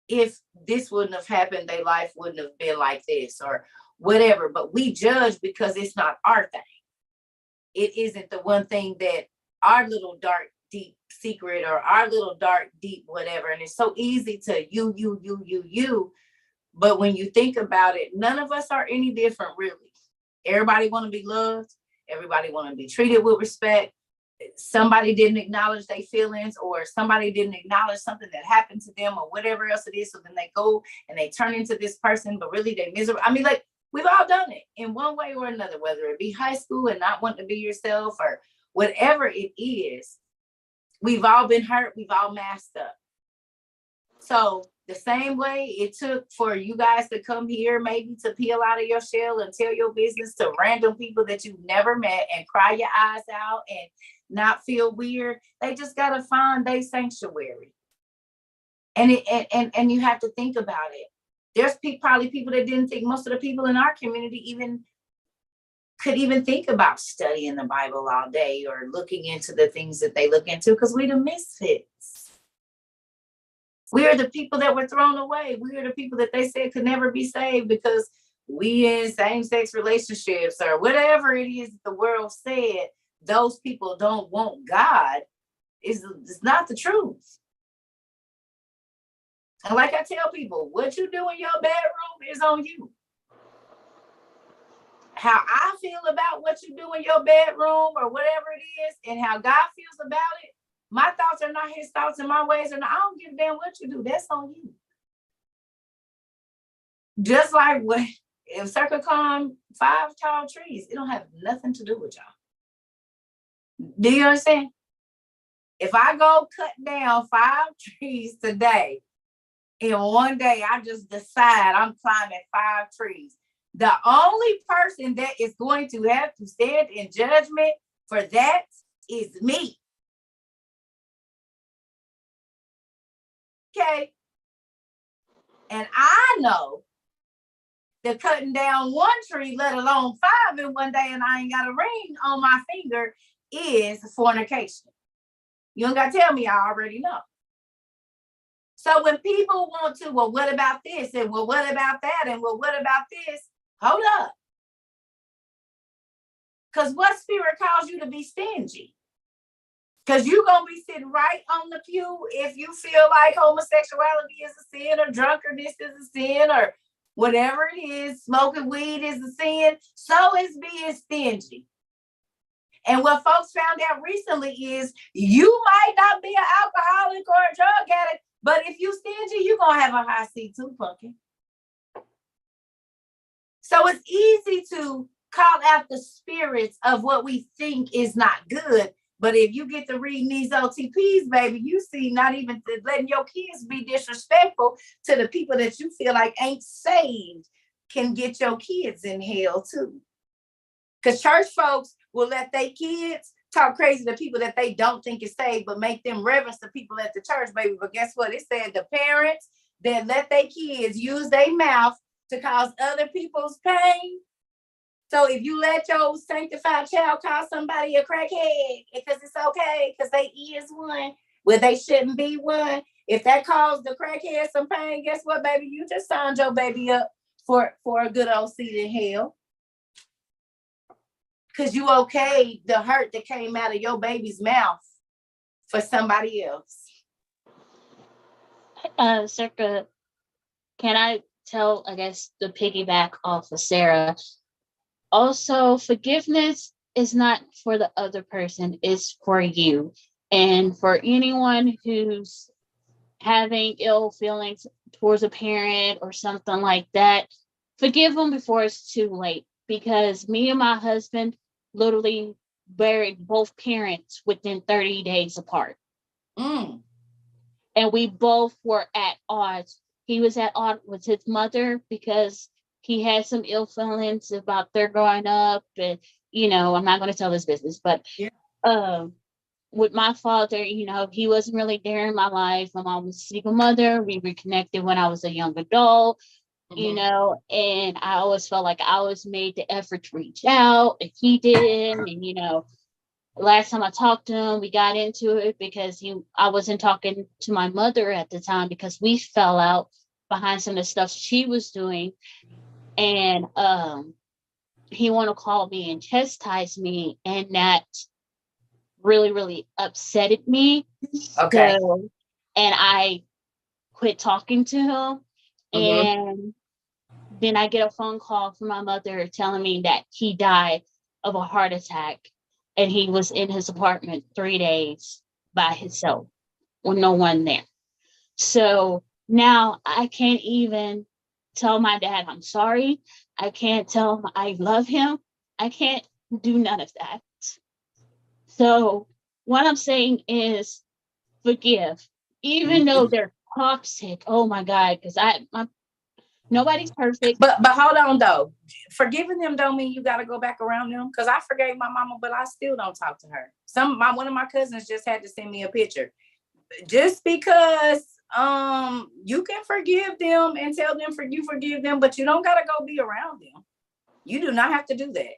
if this wouldn't have happened, their life wouldn't have been like this or whatever. But we judge because it's not our thing. It isn't the one thing that our little dark, deep secret or our little dark, deep whatever. And it's so easy to you. But when you think about it, none of us are any different, really. Everybody want to be loved. Everybody want to be treated with respect. Somebody didn't acknowledge their feelings, or somebody didn't acknowledge something that happened to them or whatever else it is. So then they go and they turn into this person, but really they're miserable. I mean, like, we've all done it in one way or another, whether it be high school and not wanting to be yourself or whatever it is. We've all been hurt. We've all masked up. So the same way it took for you guys to come here, maybe to peel out of your shell and tell your business to random people that you've never met and cry your eyes out and not feel weird. They just got to find their sanctuary. And you have to think about it. There's probably people that didn't think, most of the people in our community could even think about studying the Bible all day or looking into the things that they look into, because we're the misfits. We are the people that were thrown away. We are the people that they said could never be saved because we in same-sex relationships or whatever it is the world said, those people don't want God, it's not the truth. And like I tell people, what you do in your bedroom is on you. How I feel about what you do in your bedroom or whatever it is, and how God feels about it, my thoughts are not his thoughts and my ways are not. I don't give a damn what you do. That's on you. Just like when if Cerca climbed 5 tall trees, it don't have nothing to do with y'all. Do you understand? If I go cut down 5 trees today, and one day I just decide I'm climbing 5 trees, the only person that is going to have to stand in judgment for that is me. Okay? And I know that cutting down 1 tree, let alone 5 in one day, and I ain't got a ring on my finger is fornication. You don't got to tell me, I already know. So when people want to, well, what about this? And well, what about that? And well, what about this? Hold up. Because what spirit calls you to be stingy? Because you're going to be sitting right on the pew if you feel like homosexuality is a sin or drunkenness is a sin or whatever it is, smoking weed is a sin. So is being stingy. And what folks found out recently is you might not be an alcoholic or a drug addict, but if you stingy, you're going to have a high seat too, Punky. So it's easy to call out the spirits of what we think is not good. But if you get to reading these OTPs, baby, you see not even letting your kids be disrespectful to the people that you feel like ain't saved can get your kids in hell too. Because church folks will let their kids talk crazy to people that they don't think is saved, but make them reverence the people at the church, baby. But guess what? It said the parents that let their kids use their mouth to cause other people's pain. So if you let your sanctified child call somebody a crackhead because it's okay, because they is one, well, they shouldn't be one. If that caused the crackhead some pain, guess what, baby? You just signed your baby up for a good old seat in hell. Because you okayed the hurt that came out of your baby's mouth for somebody else. Circa, can I tell, I guess, the piggyback off of Sarah? Also, forgiveness is not for the other person, it's for you. And for anyone who's having ill feelings towards a parent or something like that, forgive them before it's too late. Because me and my husband literally buried both parents within 30 days apart. And we both were at odds. He was at odds with his mother because he had some ill feelings about their growing up. And, you know, I'm not going to tell his business, but with my father, you know, he wasn't really there in my life. My mom was a single mother. We reconnected when I was a young adult. You know, and I always felt like I always made the effort to reach out, and he didn't. And, you know, last time I talked to him, we got into it because I wasn't talking to my mother at the time because we fell out behind some of the stuff she was doing. And he wanted to call me and chastise me, and that really, really upsetted me. Okay. So, and I quit talking to him. And then I get a phone call from my mother telling me that he died of a heart attack and he was in his apartment 3 days by himself with no one there. So now I can't even tell my dad I'm sorry. I can't tell him I love him. I can't do none of that. So what I'm saying is forgive, even though they're toxic. Oh my God, because nobody's perfect. But hold on though. Forgiving them don't mean you gotta go back around them. Because I forgave my mama, but I still don't talk to her. One of my cousins just had to send me a picture. Just because you can forgive them and tell them you forgive them, but you don't gotta go be around them. You do not have to do that.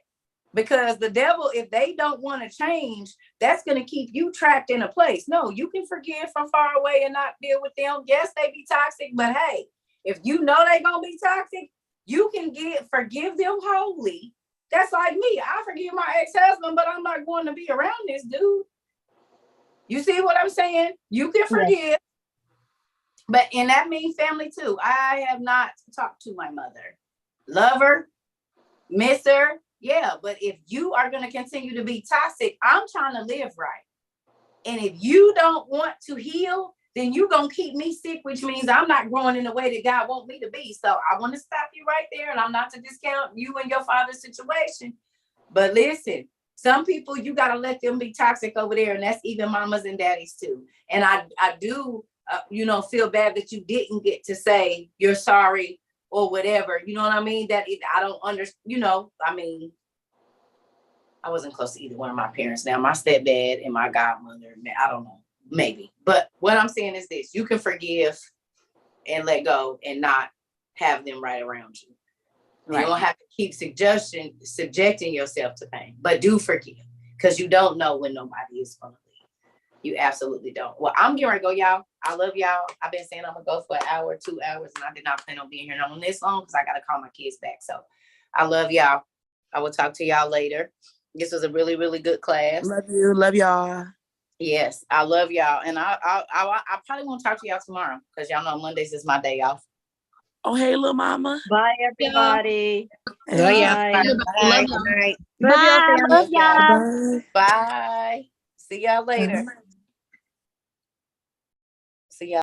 Because the devil, if they don't want to change, that's going to keep you trapped in a place. No, you can forgive from far away and not deal with them. Yes, they be toxic, but hey, if you know they're going to be toxic, You can forgive them wholly. That's like me. I forgive my ex-husband, but I'm not going to be around this dude. You see what I'm saying? You can forgive. But and that means family too. I have not talked to my mother. Love her, miss her. Yeah, but if you are going to continue to be toxic, I'm trying to live right. And if you don't want to heal, then you're going to keep me sick, which means I'm not growing in the way that God wants me to be. So I want to stop you right there. And I'm not to discount you and your father's situation. But listen, some people, you got to let them be toxic over there. And that's even mamas and daddies too. And I do, feel bad that you didn't get to say you're sorry or whatever. You know what I mean? I don't understand, I wasn't close to either one of my parents. Now, my stepdad and my godmother, I don't know, maybe. But what I'm saying is this: you can forgive and let go and not have them right around you. Right. You don't have to keep subjecting yourself to pain, but do forgive, because you don't know when nobody is going to leave. You absolutely don't. Well, I'm getting ready to go, y'all. I love y'all. I've been saying I'm going to go for an hour, 2 hours, and I did not plan on being here on this long because I got to call my kids back. So I love y'all. I will talk to y'all later. This was a really, really good class. Love you. Love y'all. Yes, I love y'all. And I probably won't talk to y'all tomorrow because y'all know Mondays is my day off. Oh, hey, little mama. Bye, everybody. Love y'all. Bye. Bye. Bye. Love y'all, family. Love y'all. Bye. Bye. See y'all later.